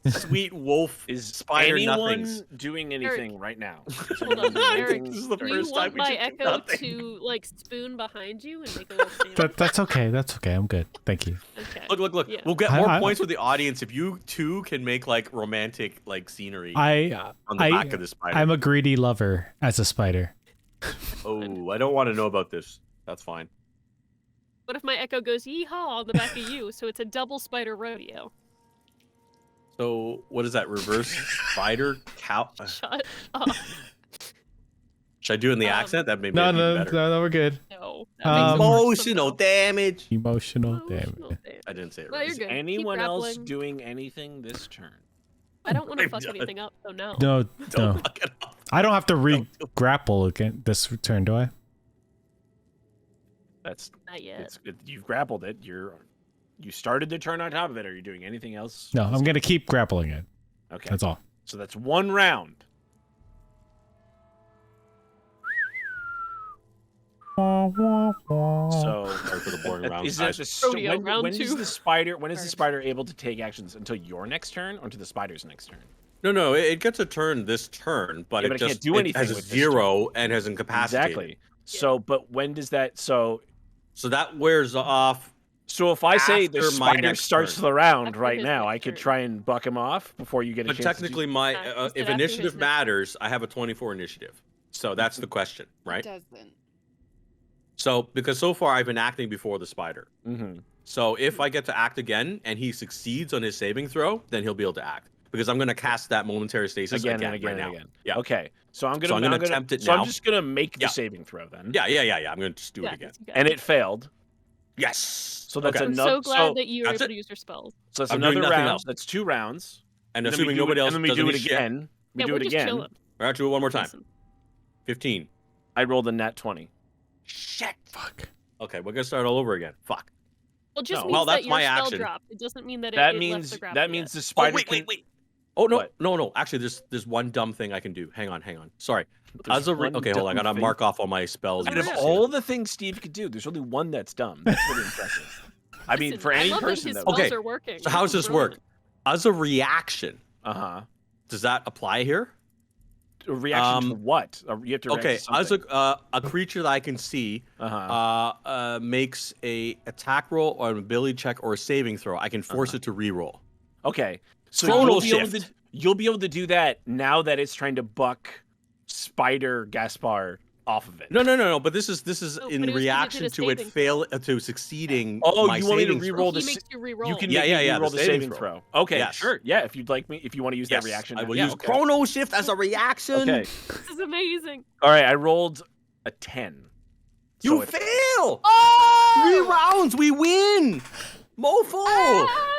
wolf Is spider anyone nothings. doing anything right now? Hold on, I Eric. think this is the Do you first time want we my should do echo nothing. to like spoon behind you and make a little stand? That's okay. That's okay. I'm good. Thank you. Okay. Look. Yeah. We'll get I- more I- points with the audience if you two can make like romantic like scenery I on the back of the spider. I'm a greedy lover as a spider. Oh, I don't want to know about this. That's fine. What if my echo goes yeehaw on the back of you? So it's a double spider rodeo. So what is that? Reverse spider cow? Shut up. Should I do it in the Um, accent? That made me No, even no, better. no, we're good. No. That makes it worse Emotional somehow. damage. Emotional damage. Emotional damage. I didn't say it Well, right. you're Is good. Keep anyone else grappling. doing anything this turn? I don't want to I'm fuck done. anything up, so no. No, Don't no. fuck it up. I don't have to re-grapple again this turn, do I? That's Not yet. you've grappled it. You started the turn on top of it. Are you doing anything else? No, I'm gonna keep grappling it. Okay. That's all. So that's 1 round. So Sorry for the boring round. is guys. it the, Rodeo, round when is two. the spider? When is the spider able to take actions until your next turn, or to the spider's next turn? No, it gets a turn this turn, but Yeah, it but it just can't do anything has a with this 0 and has incapacitated. Exactly. So, but when does that? So that wears off. So if I say the After my spider next starts turn. the round After right his now, I next could turn. try and buck him off before you get a But chance. technically, my Yeah, you said if after his initiative next- matters, I have a 24 initiative. So that's the question, right? It doesn't. So because so far I've been acting before the spider. Mm-hmm. So if I get to act again and he succeeds on his saving throw, then he'll be able to act because I'm going to cast that momentary stasis Again and again right and now. again. Yeah. Okay. So I'm gonna. So I'm gonna gonna attempt it So now. I'm just gonna make the Yeah. saving throw then. Yeah. I'm going to just do Yeah, it again. you got And it. it failed. Yes. So that's okay. I'm another. so glad that you were that's able it. to use your spells. So that's I'm doing another nothing round. else. That's 2 rounds. And then we assuming do nobody it, else and then we does do any it shit. again. We Yeah, do we're it just again. chilling. We're going to do it one more time. Listen. 15. I rolled a nat 20. Shit. Fuck. Okay, we're gonna start all over again. Fuck. Well, it just No. means Well, that that's your my spell action. dropped. It doesn't mean that That it means left the grapple that yet. means the Oh spider wait. Oh no, What? no. Actually, there's one dumb thing I can do. Hang on. Sorry. There's As a one okay, hold on. I dumb gotta thing? mark off all my spells. Out and of shit. all the things Steve could do, there's only one that's dumb. That's really impressive. I mean, Listen, for I any love that person his that spells Okay, are working. So how does this work? Brilliant. As a reaction, does that apply here? A reaction to what? You have to react Okay, to as something. a creature that I can see makes a attack roll or an ability check or a saving throw, I can force it to re-roll. Okay, so Chrono you'll be able to do that now that it's trying to buck Spider Gaspar off of it. No. But this is Oh, but it was 'cause in you did reaction a to it saving to succeeding. Oh, my you want me to saving throw. re-roll He the makes you re-roll. You can Yeah, make yeah, me yeah, re-roll the the saving saving throw. throw. Okay, Yes. sure. Yeah, if you'd like me, if you want to use that Yes, reaction. I will yeah, use okay. Chrono Shift as a reaction. Okay. This is amazing. All right, I rolled a 10. You So it's- fail! Oh! 3 rounds, we win! Mofo! Ah!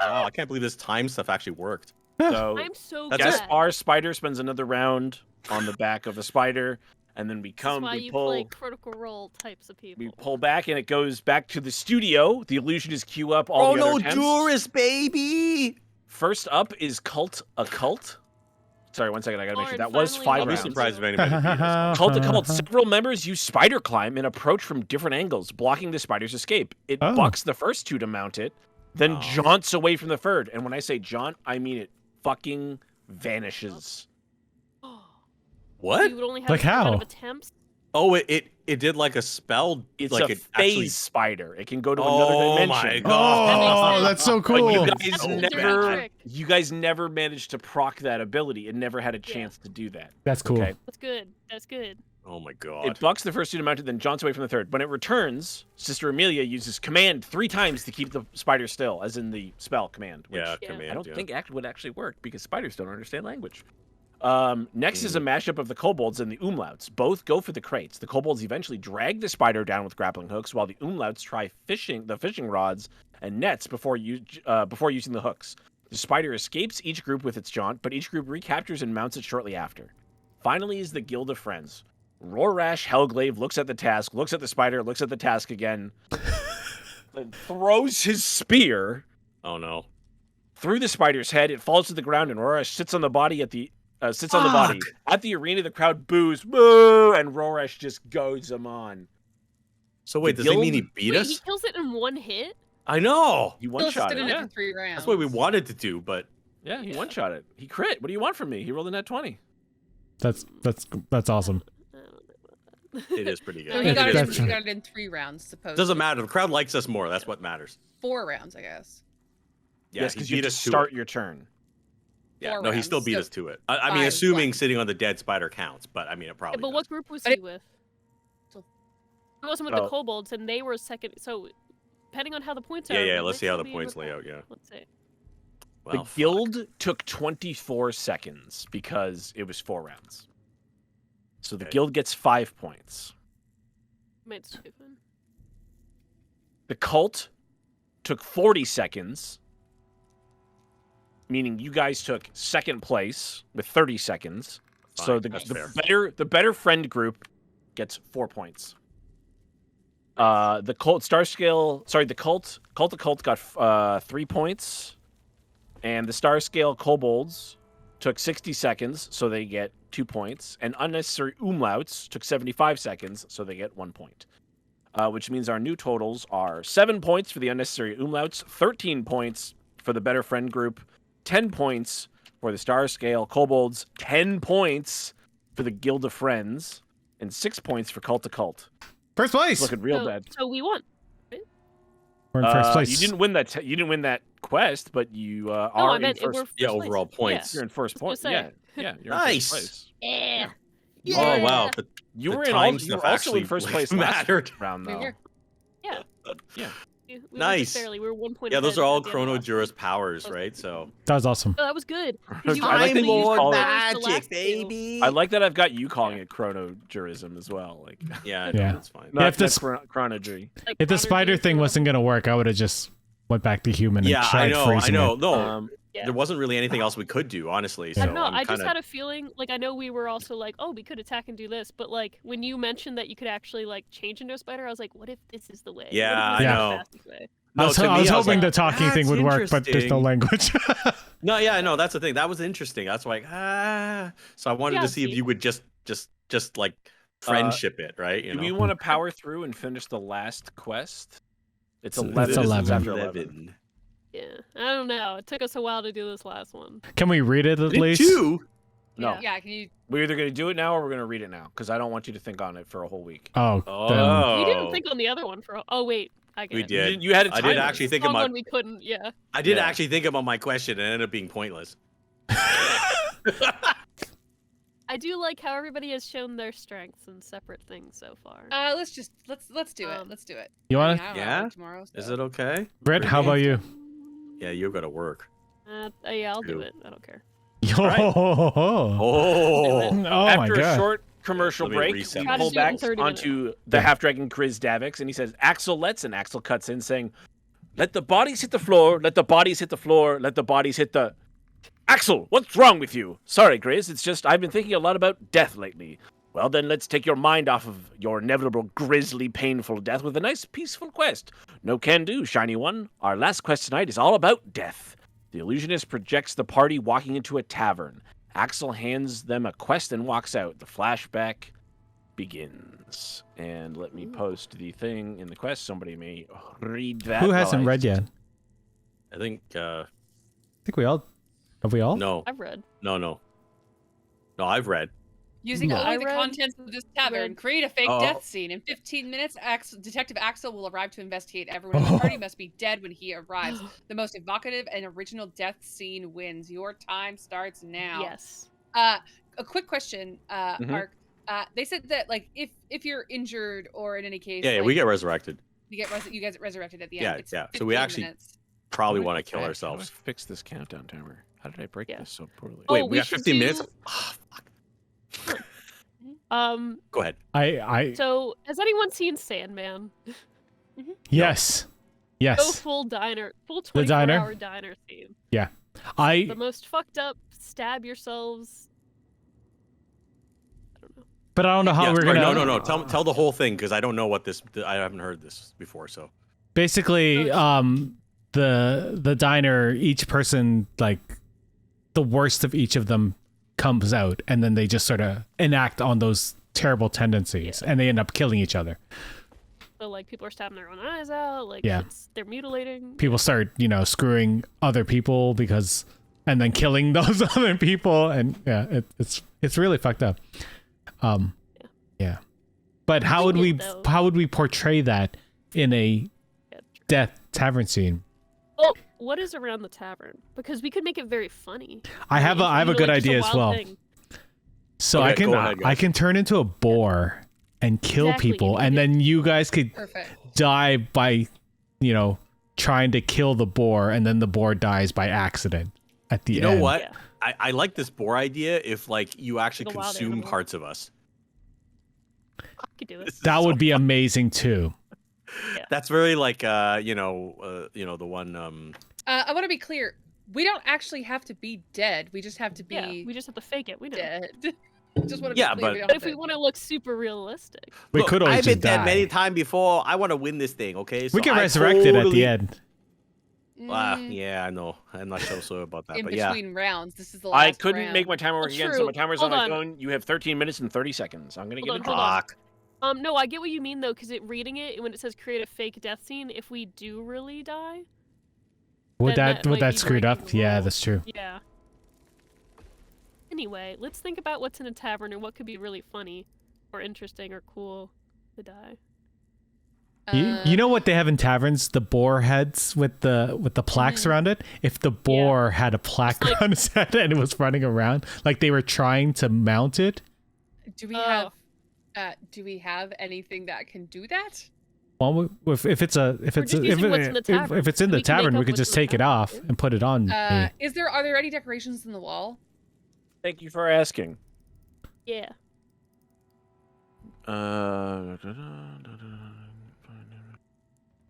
Wow, I can't believe this time stuff actually worked. So I'm so That's glad. it. Gaspar Spider spends another round on the back of a spider, and then we This is why we you pull play Critical Role types of people. we pull back, and it goes back to the studio. The illusionists queue up all the Chrono other attempts. Juris, baby! First up is Cult Occult. Sorry, one second. I gotta make sure Lauren, that was finally 5 I'll be rounds. surprised if anybody beat us. Cult Occult. Several members use spider climb and approach from different angles, blocking the spider's escape. It Oh. bucks the first two to mount it, then Oh. jaunts away from the third. And when I say jaunt, I mean it fucking vanishes. What? You would only have Like a certain amount how? of attempts. Oh, it did like a spell. It's like a it phase actually. spider. It can go to another Oh dimension. my Oh, god! that's so But cool. you That's guys a dirty never, trick. you guys never managed to proc that ability. It never had a chance to do that. That's cool. Okay. That's good. That's good. Oh my god! It bucks the first two to mount it, then jaunts away from the third. When it returns, Sister Amelia uses command 3 times to keep the spider still, as in the spell command. Which Yeah, Yeah. command. I don't yeah. think would actually work because spiders don't understand language. Next is a mashup of the kobolds and the umlauts. Both go for the crates. The kobolds eventually drag the spider down with grappling hooks, while the umlauts try the fishing rods and nets before using the hooks. The spider escapes each group with its jaunt, but each group recaptures and mounts it shortly after. Finally is the Guild of Friends. Rorrash Hellglaive looks at the task, looks at the spider, looks at the task again, then throws his spear Oh no! through the spider's head. It falls to the ground, and Rorrash sits on the body at the arena. The crowd boos, boo, and Rorrash just goes him on. So wait, The does it mean he guild- beat Wait, us? he kills it in one hit? I know. He Still one-shot stood it. in it Yeah. for 3 rounds. That's what we wanted to do, but Yeah, he one-shot it. He crit. What do you want from me? He rolled a net 20. That's awesome. I don't know about that. it is pretty No, good. he got it. In, That's he right. got it in 3 rounds. Supposed. Doesn't matter. The crowd likes us more. That's what matters. 4 rounds, I guess. Yeah, Yes, he because you beat have us to to it. start your turn. Yeah, 4 no, he still rounds, beat so us to it. I mean, 5 assuming left. sitting on the dead spider counts, but I mean, it Yeah, probably. but what does. group was But he it- with? So- He wasn't with Oh. the kobolds, and they were second. So, depending on how the points are. Yeah, yeah. they Let's might see how still the be points able lay to- out. Yeah. Let's see. Well, The guild took 24 seconds because it was 4 rounds. So the Okay. guild gets 5 points. Might stupid. The cult took 40 seconds, meaning you guys took second place with 30 seconds. So Fine, that's fair. the better friend group gets 4 points. The cult cult got 3 points, and the star scale kobolds took 60 seconds, so they get 2 points, and unnecessary umlauts took 75 seconds, so they get 1 point. Which means our new totals are 7 points for the unnecessary umlauts, 13 points for the better friend group, 10 points for the star scale kobolds, 10 points for the Guild of Friends, and 6 points for Cult to Cult. First place. Looking real so, bad. So we won. We're in first place. You didn't win that. You didn't win that quest, but you No, are I in meant first. we're first Yeah, place. overall points. You're in first I was point. gonna Yeah, yeah. You're Nice. in first place. Yeah. Oh wow, You the were in time all. You stuff were also in actually first place last mattered. round, though. Here. We won Nice. just barely. We were 1 point. Yeah, those ahead are all at the end of Chrono last Juris one. powers, right? So That was awesome. Oh, that was good. 'cause you I like that actually you used call it- powers the last two. I like that I've got you calling it chrono jurism as well. Like, Yeah, Yeah. that's fine. not if the chronology. Like If the Connor spider G thing for- wasn't gonna work, I would have just went back to human Yeah, and I tried know. freezing it. No, Yeah. there wasn't really anything else we could do, honestly. So I don't know. I'm I just kinda... had a feeling, like, I know we were also like, oh, we could attack and do this, but like when you mentioned that you could actually like change into a spider, I was like, what if this is the way? What if Yeah, this is I the know. fastest way? No, to I was me, hoping like, the talking thing "That's would work, but there's no interesting." language. No, yeah, no, that's the thing. That was interesting. That's why, So I wanted Yeah, to see if see. you would just like friendship it, right? You Do know. we want to power through and finish the last quest? It's It's 11. 11. After 11. Yeah, I don't know. It took us a while to do this last one. Can we read it at Did least? you? No. Yeah. Yeah, can you? We're either going to do it now or we're going to read it now because I don't want you to think on it for a whole week. Oh, Oh, We didn't think on the other one for. Oh wait, I get we it. did. You had a I timer. did actually think Wrong about. one we couldn't. Yeah. I did Yeah. actually think about my question and it ended up being pointless. I do like how everybody has shown their strengths in separate things so far. Let's do it. Let's do it. You I want mean, to? I don't know, Yeah? work tomorrow. Is so- it okay? Brett, how about you? Yeah, you got to work. Yeah, I'll do Two. it. I don't care. Yo, Right. oh Oh, my After a god. short commercial Let me break, reset we my pull screen. back 30 onto the half dragon Chris Davix, and he says, "Axel, let's." And Axel cuts in saying, "Let the bodies hit the floor. Let the bodies hit the floor. Let the bodies hit the." Axel, what's wrong with you? Sorry, Grizz. It's just I've been thinking a lot about death lately. Well, then let's take your mind off of your inevitable, grisly, painful death with a nice, peaceful quest. No can do, shiny one. Our last quest tonight is all about death. The illusionist projects the party walking into a tavern. Axel hands them a quest and walks out. The flashback begins. And let me post the thing in the quest. Somebody may read that. Who while hasn't I- read yet? I think I think we all. Have we all? no, I've read. no, I've read. Using No. only I the read- contents of this tavern, read- create a fake Oh. death scene. In 15 minutes, Detective Axel will arrive to investigate. Everyone in the party must be dead when he arrives. The most evocative and original death scene wins. Your time starts now. Yes. A quick question, Mhm. Ark. They said that like if you're injured or in any case, Yeah, like, we get resurrected. you get resurrected at the Yeah, end. It's yeah. So we 15 actually minutes. Probably How do I- want to kill How do I ourselves. fix this countdown timer? How did I break Yeah. this so poorly? Oh, Wait, we we got should 15 minutes? do- Ah, fuck. Um. Go ahead. I. So, has anyone seen Sandman? Yes. Go Yes. full diner, full The diner? 24-hour diner theme. The I. most fucked up, stab yourselves. I don't know. But I don't know how Yeah, we're sorry, gonna. No. Tell the whole thing because I don't know what this. I haven't heard this before. So Basically, the diner, each person, like the worst of each of them comes out, and then they just sort of enact on those terrible tendencies, and they end up killing each other. So like people are stabbing their own eyes out. Like Yeah. they're mutilating. People start, screwing other people and then killing those other people, and yeah, it's really fucked up. Yeah. But how would Think it, though. how would we portray that in a death tavern scene? Well, what is around the tavern? Because we could make it very funny. I have a good Like, just idea as wild well. thing. So Okay, I can go ahead, guys. I can turn into a boar and kill Exactly, people, you and need then you guys could Perfect. die by, trying to kill the boar, and then the boar dies by accident at the you end. know what? Yeah. I like this boar idea if like you actually Like a wild consume animal. parts of us. You could do it. This is That so would be amazing too. That's very like the one I want to be clear. We don't actually have to be dead. We just have to be Yeah, we just have to fake it. We know. dead. Just want to Yeah, be clear. but- we don't But have if we to- want to look super realistic, We Look, could always I've been just dead die. many times before. I want to win this thing, okay? So We get I resurrected at the totally- end. Yeah, I know. I'm not so sure about that, in but yeah. between rounds. This is the last I couldn't round. make my timer work Well, again, so true. my timer's Hold on my on. phone. You have 13 minutes and 30 seconds. I'm gonna Hold give on, it. hold on. Fuck. no, I get what you mean though, because reading it when it says create a fake death scene, if we do really die, Would Then that that would might that be screwed breaking up? the Yeah, rule. that's true. yeah. Anyway, let's think about what's in a tavern and what could be really funny, or interesting, or cool to die. You know what they have in taverns? The boar heads with the plaques around it. If the boar had a plaque like- on his head and it was running around, like they were trying to mount it. Do we Oh. have anything that can do that? Well, if it's just using what's in the tavern. if it's in We the can make tavern, we up could what's just in the take it tavern, off yeah. and put it on. me. Are there any decorations in the wall? Thank you for asking. Yeah.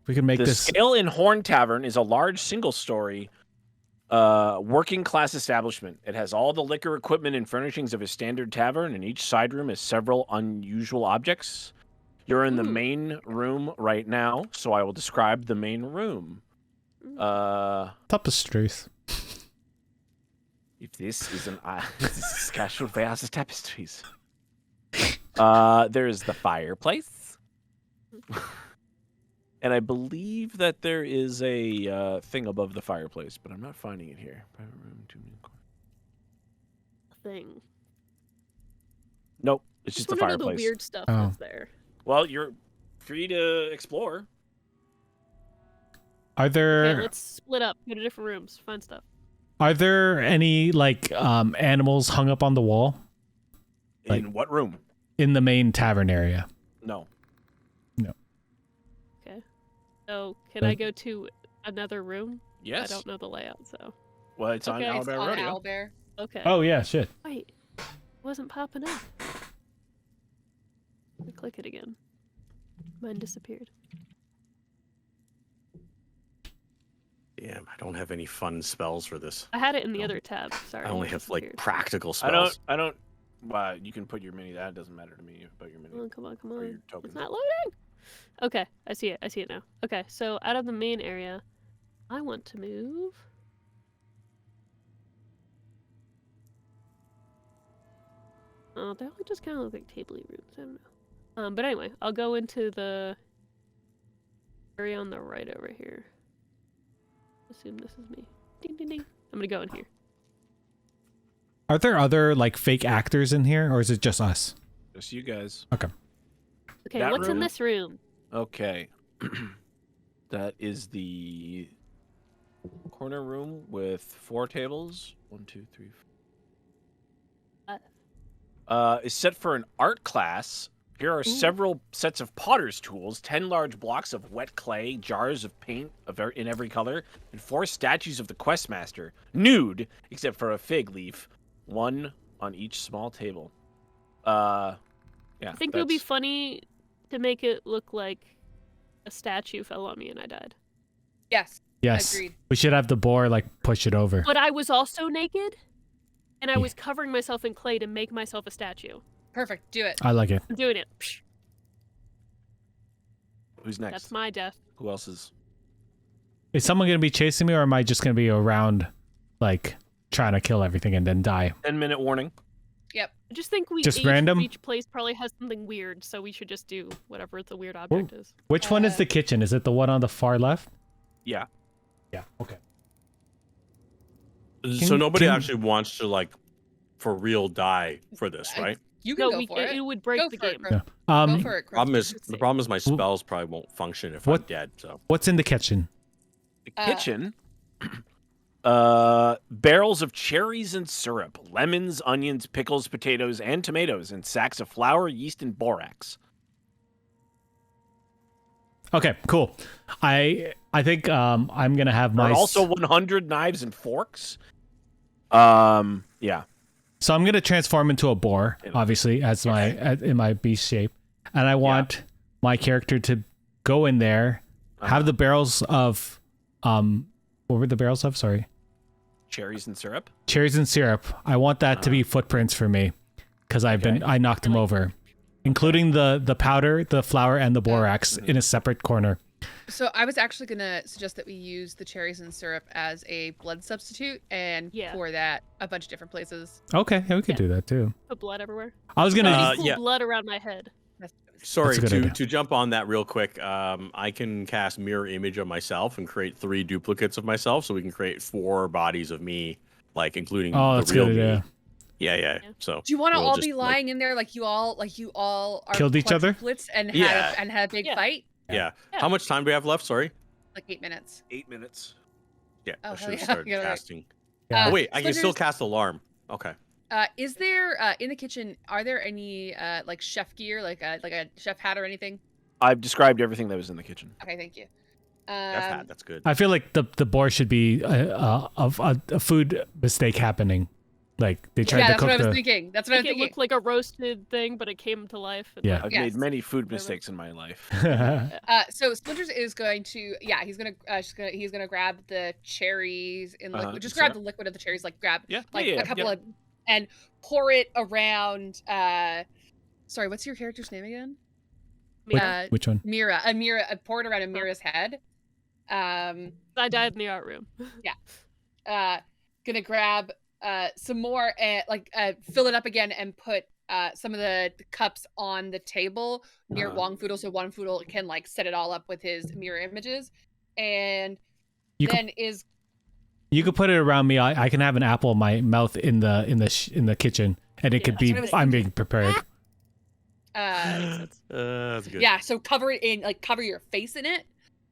We can make The this. Scale and Horn Tavern is a large single-story working-class establishment. It has all the liquor equipment and furnishings of a standard tavern, and each side room has several unusual objects. You're in the main room right now, so I will describe the main room. Tapestries. If this is this is casual versus tapestries. There's the fireplace. And I believe that there is a thing above the fireplace, but I'm not finding it here. Private room, Thing. Nope, it's just the One of the fireplace. weird stuff Oh. that's there. Well, you're free to explore. Are Okay, there let's split up. Go to different rooms. Find stuff. are there any like animals hung up on the wall Like- In what room? in the main tavern area? No. So, can I go to another room? Yes. I don't know the layout, so. Well, it's on Okay. It's Owlbear on Rodeo. Owlbear. Okay. Oh yeah, shit. Wait. It wasn't popping up. I click it again. Mine disappeared. Damn, I don't have any fun spells for this. I had it in the other tab. Sorry. I only it have like disappeared. practical spells. I don't. Well, you can put your mini. That doesn't matter to me about your mini. Come on. Or your It's tokens. not loading. Okay, I see it. I see it now. Okay, so out of the main area, I want to move. Oh, they all just kind of look like tabley rooms. I don't know. But anyway, I'll go into the area on the right over here. Assume this is me. Ding ding ding. I'm gonna go in here. Are there other like fake actors in here, or is it just us? Just you guys. Okay, That what's in room? this room? Okay. That is the corner room with 4 tables. 1, 2, 3, 4. Is set for an art class. Here are several sets of potter's tools, 10 large blocks of wet clay, jars of paint in every color, and 4 statues of the Questmaster, nude, except for a fig leaf, 1 on each small table. Yeah, I think it would be that's- funny to make it look like a statue fell on me and I died. Yes. Yes. Agreed. We should have the boar like push it over. But I was also naked, and I Yeah. was covering myself in clay to make myself a statue. Perfect. Do it. I like it. I'm doing it. Psh, Who's next? that's my death. Who else is? Is someone gonna be chasing me, or am I just gonna be around, like trying to kill everything and then die? 10-minute warning. Yep. I just think we Just random? each place probably has something weird, so we should just do whatever the weird object is. Which one is the kitchen? Is it the one on the far left? Yeah. Yeah. Okay. So Can- nobody can- actually wants to like for real die for this, right? You can No, go for it it. would break Go the for it, game. Chris. Yeah. Go for it, Chris. The problem is my spells probably won't function if What- I'm dead. So What's in the kitchen? The kitchen. Barrels of cherries and syrup, lemons, onions, pickles, potatoes, and tomatoes, and sacks of flour, yeast, and borax. Okay, cool. I think I'm gonna have There my are also 100 knives and forks. Yeah. So I'm gonna transform into a boar, obviously, as in my beast shape, and I want my character to go in there, have the barrels of what were the barrels of? Sorry, Cherries and syrup. cherries and syrup. I want that to be footprints for me, because I knocked him over, including the powder, the flour, and the borax in a separate corner. So I was actually gonna suggest that we use the cherries and syrup as a blood substitute and pour that a bunch of different places. Okay, yeah, we could do that too. Put blood everywhere. I was gonna. Pool blood around my head. sorry That's a good idea. to jump on that real quick. I can cast mirror image of myself and create 3 duplicates of myself, so we can create 4 bodies of me, like including Oh, the that's a real good me. idea. Yeah. So Do you want to we'll all just, be like- lying in there like you all are Killed each other? quadruplets and Yeah. had a big fight? Yeah. How much time do we have left? Sorry. Like 8 minutes. 8 minutes. Yeah. Oh, I hell should have yeah. started Yeah, right. casting. Yeah. Oh, wait, I can still Splinters- cast alarm. Okay. Is there in the kitchen? Are there any like chef gear, like a chef hat or anything? I've described everything that was in the kitchen. Okay, thank you. F hat, that's good. I feel like the boar should be a food mistake happening, Like they tried Yeah, to that's cook what I was the. thinking. That's what I was It thinking. looked like a roasted thing, but it came to life. And, Yeah. like, I've Yes. made many food mistakes in my life. So Splinters is going to, he's gonna grab the cherries and just grab the liquid of the cherries, like grab a couple of, and pour it around. Sorry, what's your character's name again? Which one? Mira. Pour it around Amira's head. I died in the art room. Gonna grab some more and fill it up again and put some of the cups on the table near Wong Foodle, so Wong Foodle can like set it all up with his mirror images, and You could put it around me. I can have an apple in my mouth in the kitchen, and it could be I'm being prepared. That's good. Yeah, so cover it in, like cover your face in it,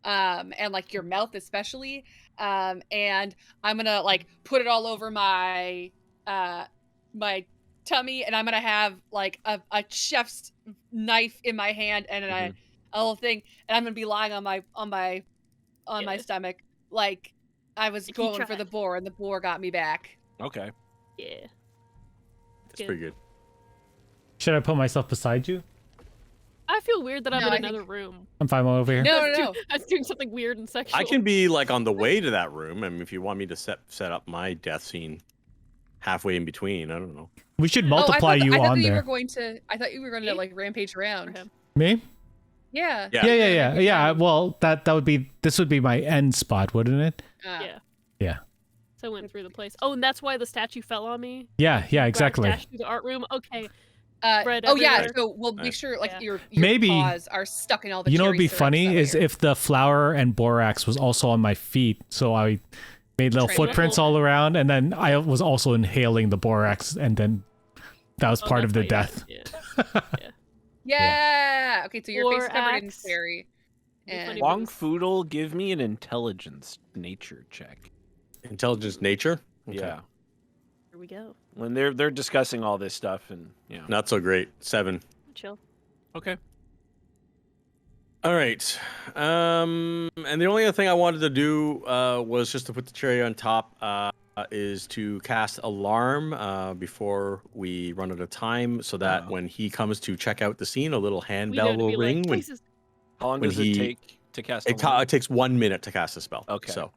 and like your mouth especially, and I'm gonna like put it all over my my tummy, and I'm gonna have like a chef's knife in my hand and a little thing, and I'm gonna be lying on my stomach like I was going for the boar, and the boar got me back. Okay. Yeah. That's pretty good. Should I put myself beside you? I feel weird that I'm in I another room. I'm fine over here. No. I was doing something weird and sexual. I can be like on the way to that room. I mean, if you want me to set up my death scene halfway in between, I don't know. We should multiply you on there. I thought you were going to like rampage around. Me? Yeah. Yeah. Well, this would be my end spot, wouldn't it? Yeah. So I went through the place. Oh, and that's why the statue fell on me. Yeah, exactly. Dashed through the art room. Okay. So we'll make sure like your paws are stuck in all the. You know what'd be cherry funny is here. if the flour and borax was also on my feet, so I made little footprints all around, and then I was also inhaling the borax, and then that was part of the death. Yeah. Okay, so your face is covered in cherry. And Wong Foodle, give me an intelligence nature check. Intelligence nature? Okay. Yeah. Here we go. When they're discussing all this stuff, and not so great. 7. Chill. Okay. All right. And the only other thing I wanted to do was just to put the cherry on top is to cast alarm before we run out of time, so that when he comes to check out the scene, a little handbell will ring. How long does it take to cast? It takes 1 minute to cast a spell. Okay. So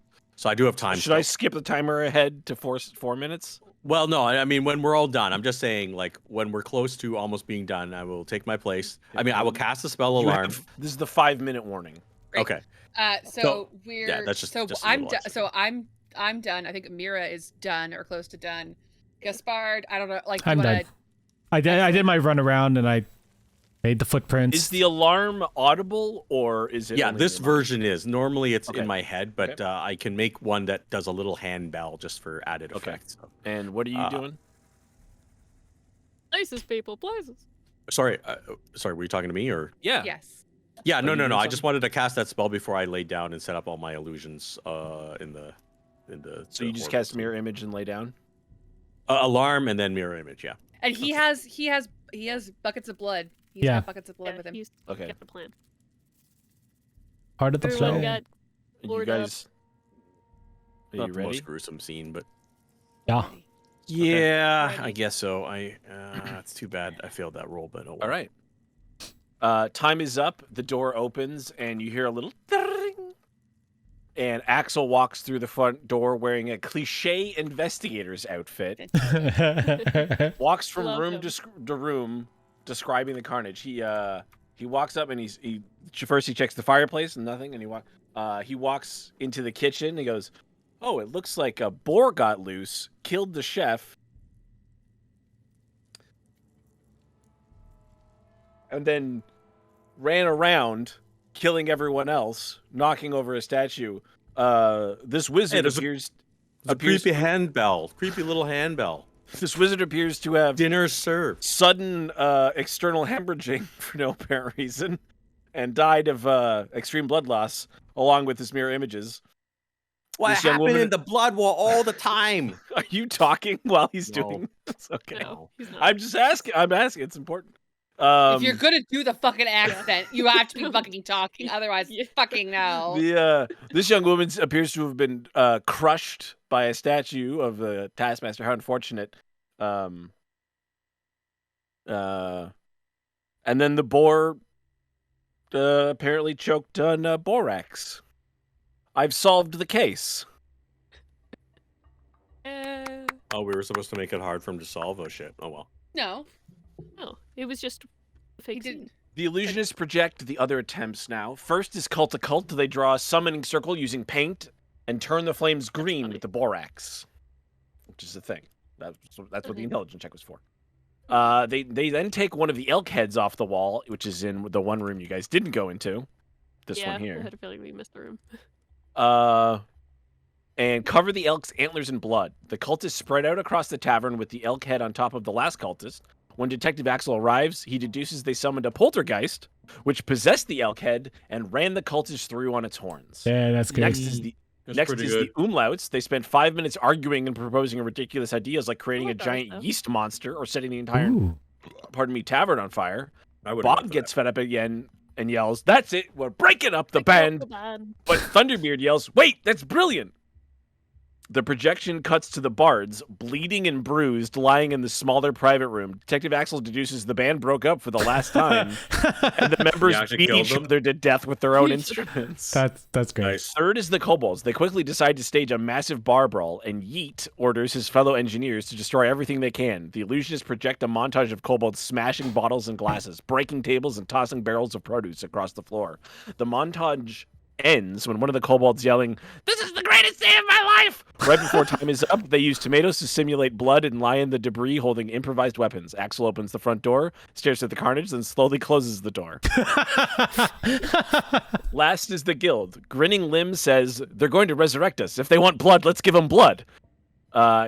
I do have time. Should I skip the timer ahead to 4 minutes? Well, no. I mean, when we're all done, I'm just saying, like, when we're close to almost being done, I will take my place. I mean, I will cast the spell alarm. This is the 5-minute warning. Right. Okay. That's just. So I'm done. I think Mira is done or close to done. Gaspard, I don't know. Like, I'm done. I did my run around and I made the footprints. Is the alarm audible or is it? Yeah, this version is. Normally it's in my head, but I can make one that does a little handbell just for added effect. So. And what are you doing? Places, people, places. Sorry, were you talking to me or? Yeah. Yes. Yeah, no. I just wanted to cast that spell before I laid down and set up all my illusions in the. So you just cast mirror image and lay down. Alarm and then mirror image, yeah. And he has buckets of blood. He's got buckets of blood with him. Okay. Got the plan. Part of the Everyone plan. got You guys, are Not you the ready? most gruesome scene, but Yeah. yeah, I guess so. It's too bad I failed that roll, but oh well. All right. Time is up. The door opens, and you hear a little ding. And Axel walks through the front door wearing a cliche investigator's outfit. Walks from room to room, describing the carnage. He walks up and he checks the fireplace and nothing, and he walks into the kitchen. He goes, "Oh, it looks like a boar got loose, killed the chef." And then ran around, killing everyone else, knocking over a statue. This wizard appears... A creepy handbell. Creepy little handbell. This wizard appears to have... Dinner served. Sudden external hemorrhaging for no apparent reason. And died of extreme blood loss, along with his mirror images. What happened in the blood war all the time? Are you talking while he's doing this? Okay. No, he's not. I'm just asking. It's important. If you're gonna do the fucking accent, you have to be fucking talking. Otherwise, fucking no. This young woman appears to have been crushed by a statue of the Taskmaster. How unfortunate! And then the boar apparently choked on borax. I've solved the case. Oh, we were supposed to make it hard for him to solve. Oh shit. Oh well. No, No, it was just a he fake didn't. scene. The illusionists project the other attempts now. First is cult to cult. They draw a summoning circle using paint and turn the flames green funny. with the borax, which is the thing. That's what the Okay. intelligence check was for. They then take one of the elk heads off the wall, which is in the one room you guys didn't go into. This Yeah, one I here. had a feeling we missed the room. And cover the elk's antlers in blood. The cultists spread out across the tavern with the elk head on top of the last cultist. When Detective Axel arrives, he deduces they summoned a poltergeist, which possessed the elk head and ran the cultist through on its horns. Yeah, that's good. Next is the That's pretty the good. umlauts. They spent 5 minutes arguing and proposing ridiculous ideas like creating a like those, giant though. yeast monster or setting the entire Ooh. tavern on fire. I would. Bob gets fed up again and yells, "That's it! We're breaking up the band!" But Thunderbeard yells, "Wait, that's brilliant!" The projection cuts to the bards, bleeding and bruised, lying in the smaller private room. Detective Axel deduces the band broke up for the last time, and the members actually beat killed each them? other to death with their own instruments. That's great. Nice. Third is the kobolds. They quickly decide to stage a massive bar brawl, and Yeet orders his fellow engineers to destroy everything they can. The illusionists project a montage of kobolds smashing bottles and glasses, breaking tables, and tossing barrels of produce across the floor. The montage ends when one of the kobolds yelling, "This is the greatest day of my life!" Right before time is up, they use tomatoes to simulate blood and lie in the debris holding improvised weapons. Axel opens the front door, stares at the carnage, then slowly closes the door. Last is the guild. Grinning Limb says, "They're going to resurrect us. If they want blood, let's give them blood."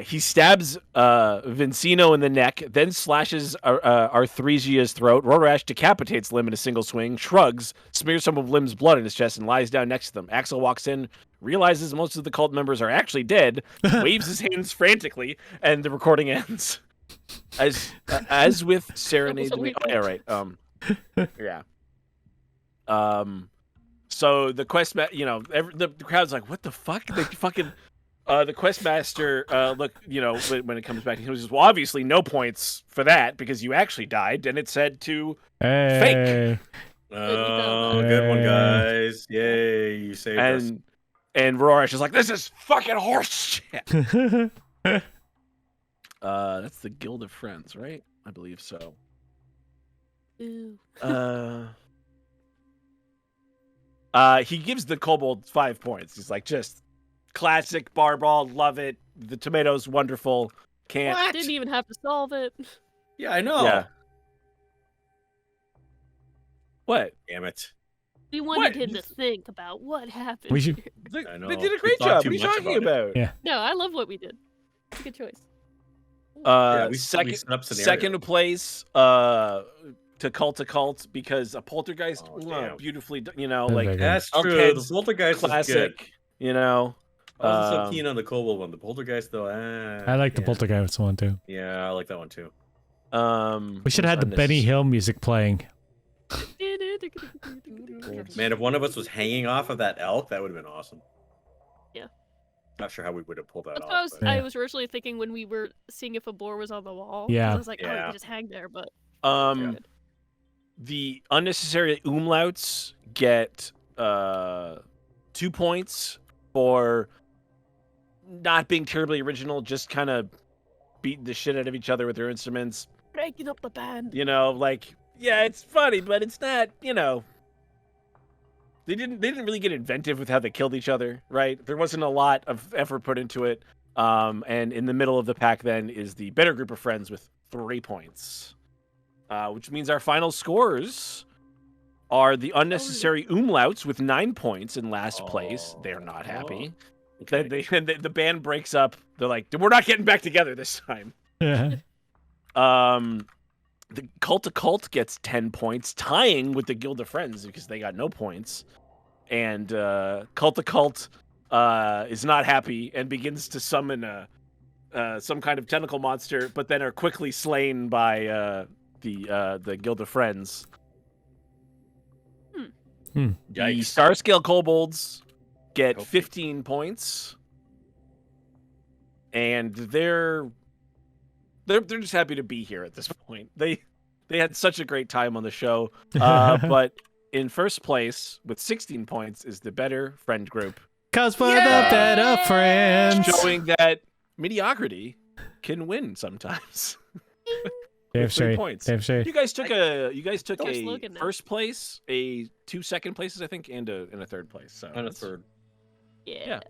He stabs Vincino in the neck, then slashes Arthresia's throat. Rorash decapitates Lim in a single swing, shrugs, smears some of Lim's blood in his chest, and lies down next to them. Axel walks in, realizes most of the cult members are actually dead, waves his hands frantically, and the recording ends. As with Serenade to Me. Oh, yeah, right. Yeah. So the quest, the crowd's like, "What the fuck?" They fucking. The QuestMaster, look, when it comes back, he says, "Well, obviously no points for that because you actually died," and it said to Hey. Oh, good one, guys! Yay, you saved us. And Rorash is like, "This is fucking horse shit." That's the Guild of Friends, right? I believe so. Ooh. He gives the kobold 5 points. He's like, just classic bar brawl, love it. The tomatoes, wonderful. Can't. Didn't even have to solve it. Yeah, I know. Yeah. What? Damn it. We wanted him to think about what happened. We should- here. I know. They did a We great thought job. too What are you much talking about about? Yeah. No, I love what we did. It's a good choice. we Second set up scenarios. second place to cult because a poltergeist, Oh, damn. beautifully, That's very like good. That's Elk true. Head's The poltergeist is good. classic, I wasn't so um, keen on the kobold one. The poltergeist, though, I like the yeah. poltergeist one too. Yeah, I like that one too. We should have had the Benny Hill music playing. Man, if one of us was hanging off of that elk, that would have been awesome. Yeah. Not sure how we would have pulled that That's off. what but- I was originally thinking when we were seeing if a boar was on the wall. 'cause Yeah. I was like, oh, we Yeah. could just hang there, but Um, the unnecessary umlauts get 2 points for not being terribly original, just kind of beating the shit out of each other with their instruments. breaking up the band. Yeah, it's funny, but it's not, they didn't really get inventive with how they killed each other, right? There wasn't a lot of effort put into it. And in the middle of the pack then is the better group of friends with 3 points. Which means our final scores are the unnecessary umlauts with 9 points in last place. They're not happy. The band breaks up. They're like, "We're not getting back together this time." The Cult to Cult gets 10 points, tying with the Guild of Friends because they got no points. And Cult to Cult is not happy and begins to summon some kind of tentacle monster, but then are quickly slain by the Guild of Friends. The Yikes. Star Scale Kobolds get Okay. 15 points. And they're they're just happy to be here at this point. They had such a great time on the show. But in first place with 16 points is the better friend group. Cause we're the better friends. Showing that mediocrity can win sometimes. Damn 3 points. Damn straight. You guys took a slogan now. first place, a 2 second places, I think, and a third place. So And a that's third. Yeah.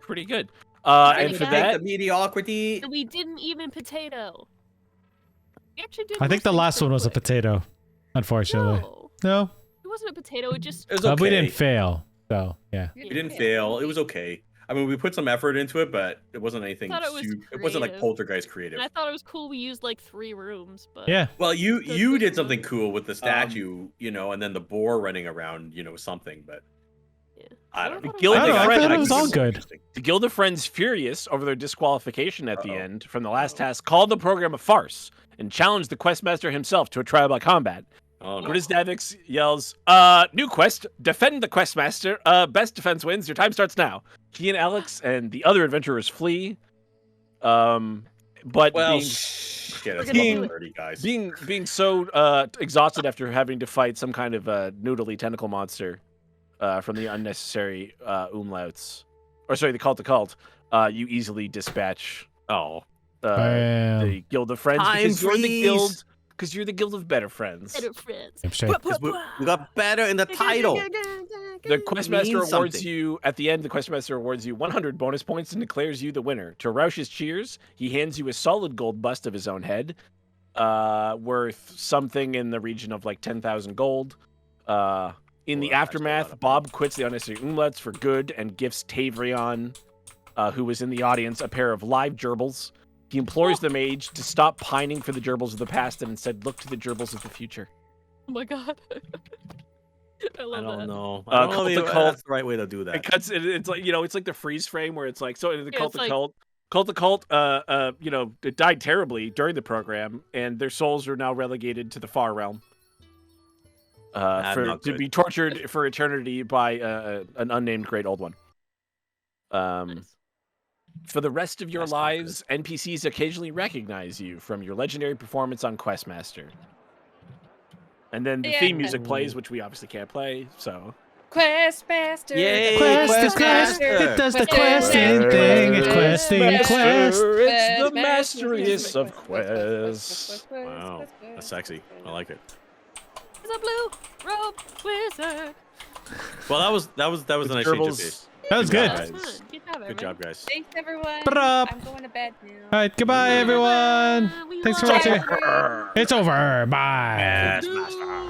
pretty good. Pretty And for good. that, The mediocrity. And we didn't even potato. We actually did. I think the mostly last one was a pretty potato, unfortunately. quick. No, No, it wasn't a potato. It just. It was okay. we didn't fail. So yeah. We didn't fail. It was okay. I mean, we put some effort into it, but it wasn't anything. I thought it was It wasn't like creative. poltergeist creative. And I thought it was cool. We used like 3 rooms, but. Yeah. Well, you Good did for something them. cool with the statue, and then the boar running around, something. But Yeah. I don't know. Guild I of don't know, I Friends thought it actually was all good. interesting. the Guild of Friends, furious over their disqualification at the Uh-oh. end from the last task, called the program a farce and challenged the QuestMaster himself to a trial by combat. Oh no. Curtis Davix yells, new quest, defend the QuestMaster, best defense wins, your time starts now. He and Alex and the other adventurers flee, but Well, being yeah, that's being- level 30, guys. being so exhausted after having to fight some kind of noodly tentacle monster from the unnecessary umlauts, or sorry, the cult, you easily dispatch Oh, Bam. the Guild of Friends Time because you're the freeze. guild. Because you're the Guild of Better Friends. Better friends. Damn straight. 'cause we got better in the title. The QuestMaster means awards something. you, at the end, the QuestMaster awards you 100 bonus points and declares you the winner. To Roush's cheers, he hands you a solid gold bust of his own head, worth something in the region of like 10,000 gold. In the Well, that's actually a aftermath, lot of Bob quits the unnecessary umlauts for good and gifts Tavrion, who was in the audience, a pair of live gerbils. He implores the mage to stop pining for the gerbils of the past and instead look to the gerbils of the future. Oh my god. I I love don't that. know. I don't know Cult if to Cult. that's the right way to do It that. cuts. It's like it's like the freeze frame where it's like so. In the Yeah, cult it's to like- cult, it died terribly during the program, and their souls are now relegated to the far realm, Not to good. be tortured for eternity by an unnamed great old one. Nice. For the rest of your That's not lives, NPCs occasionally recognize you from your legendary performance on QuestMaster. And then the Yeah. theme music plays, which we obviously can't play, so. QuestMaster. Yay, Quest, QuestMaster. it does the Quest, questing Quest, thing. It's Quest, questing Quest, quest. It's the Quest, masteriest of Quest, quests. Wow, that's sexy. I like it. He's a blue robe wizard. Well, that was a nice change of Gerbils. pace. That was Good good. job, That guys. was fun. Good job, everyone. Good job, guys. Thanks, everyone. Bruh. I'm going to bed now. All right, goodbye, everyone. We Thanks for love watching. you. It's over. Bye. QuestMaster.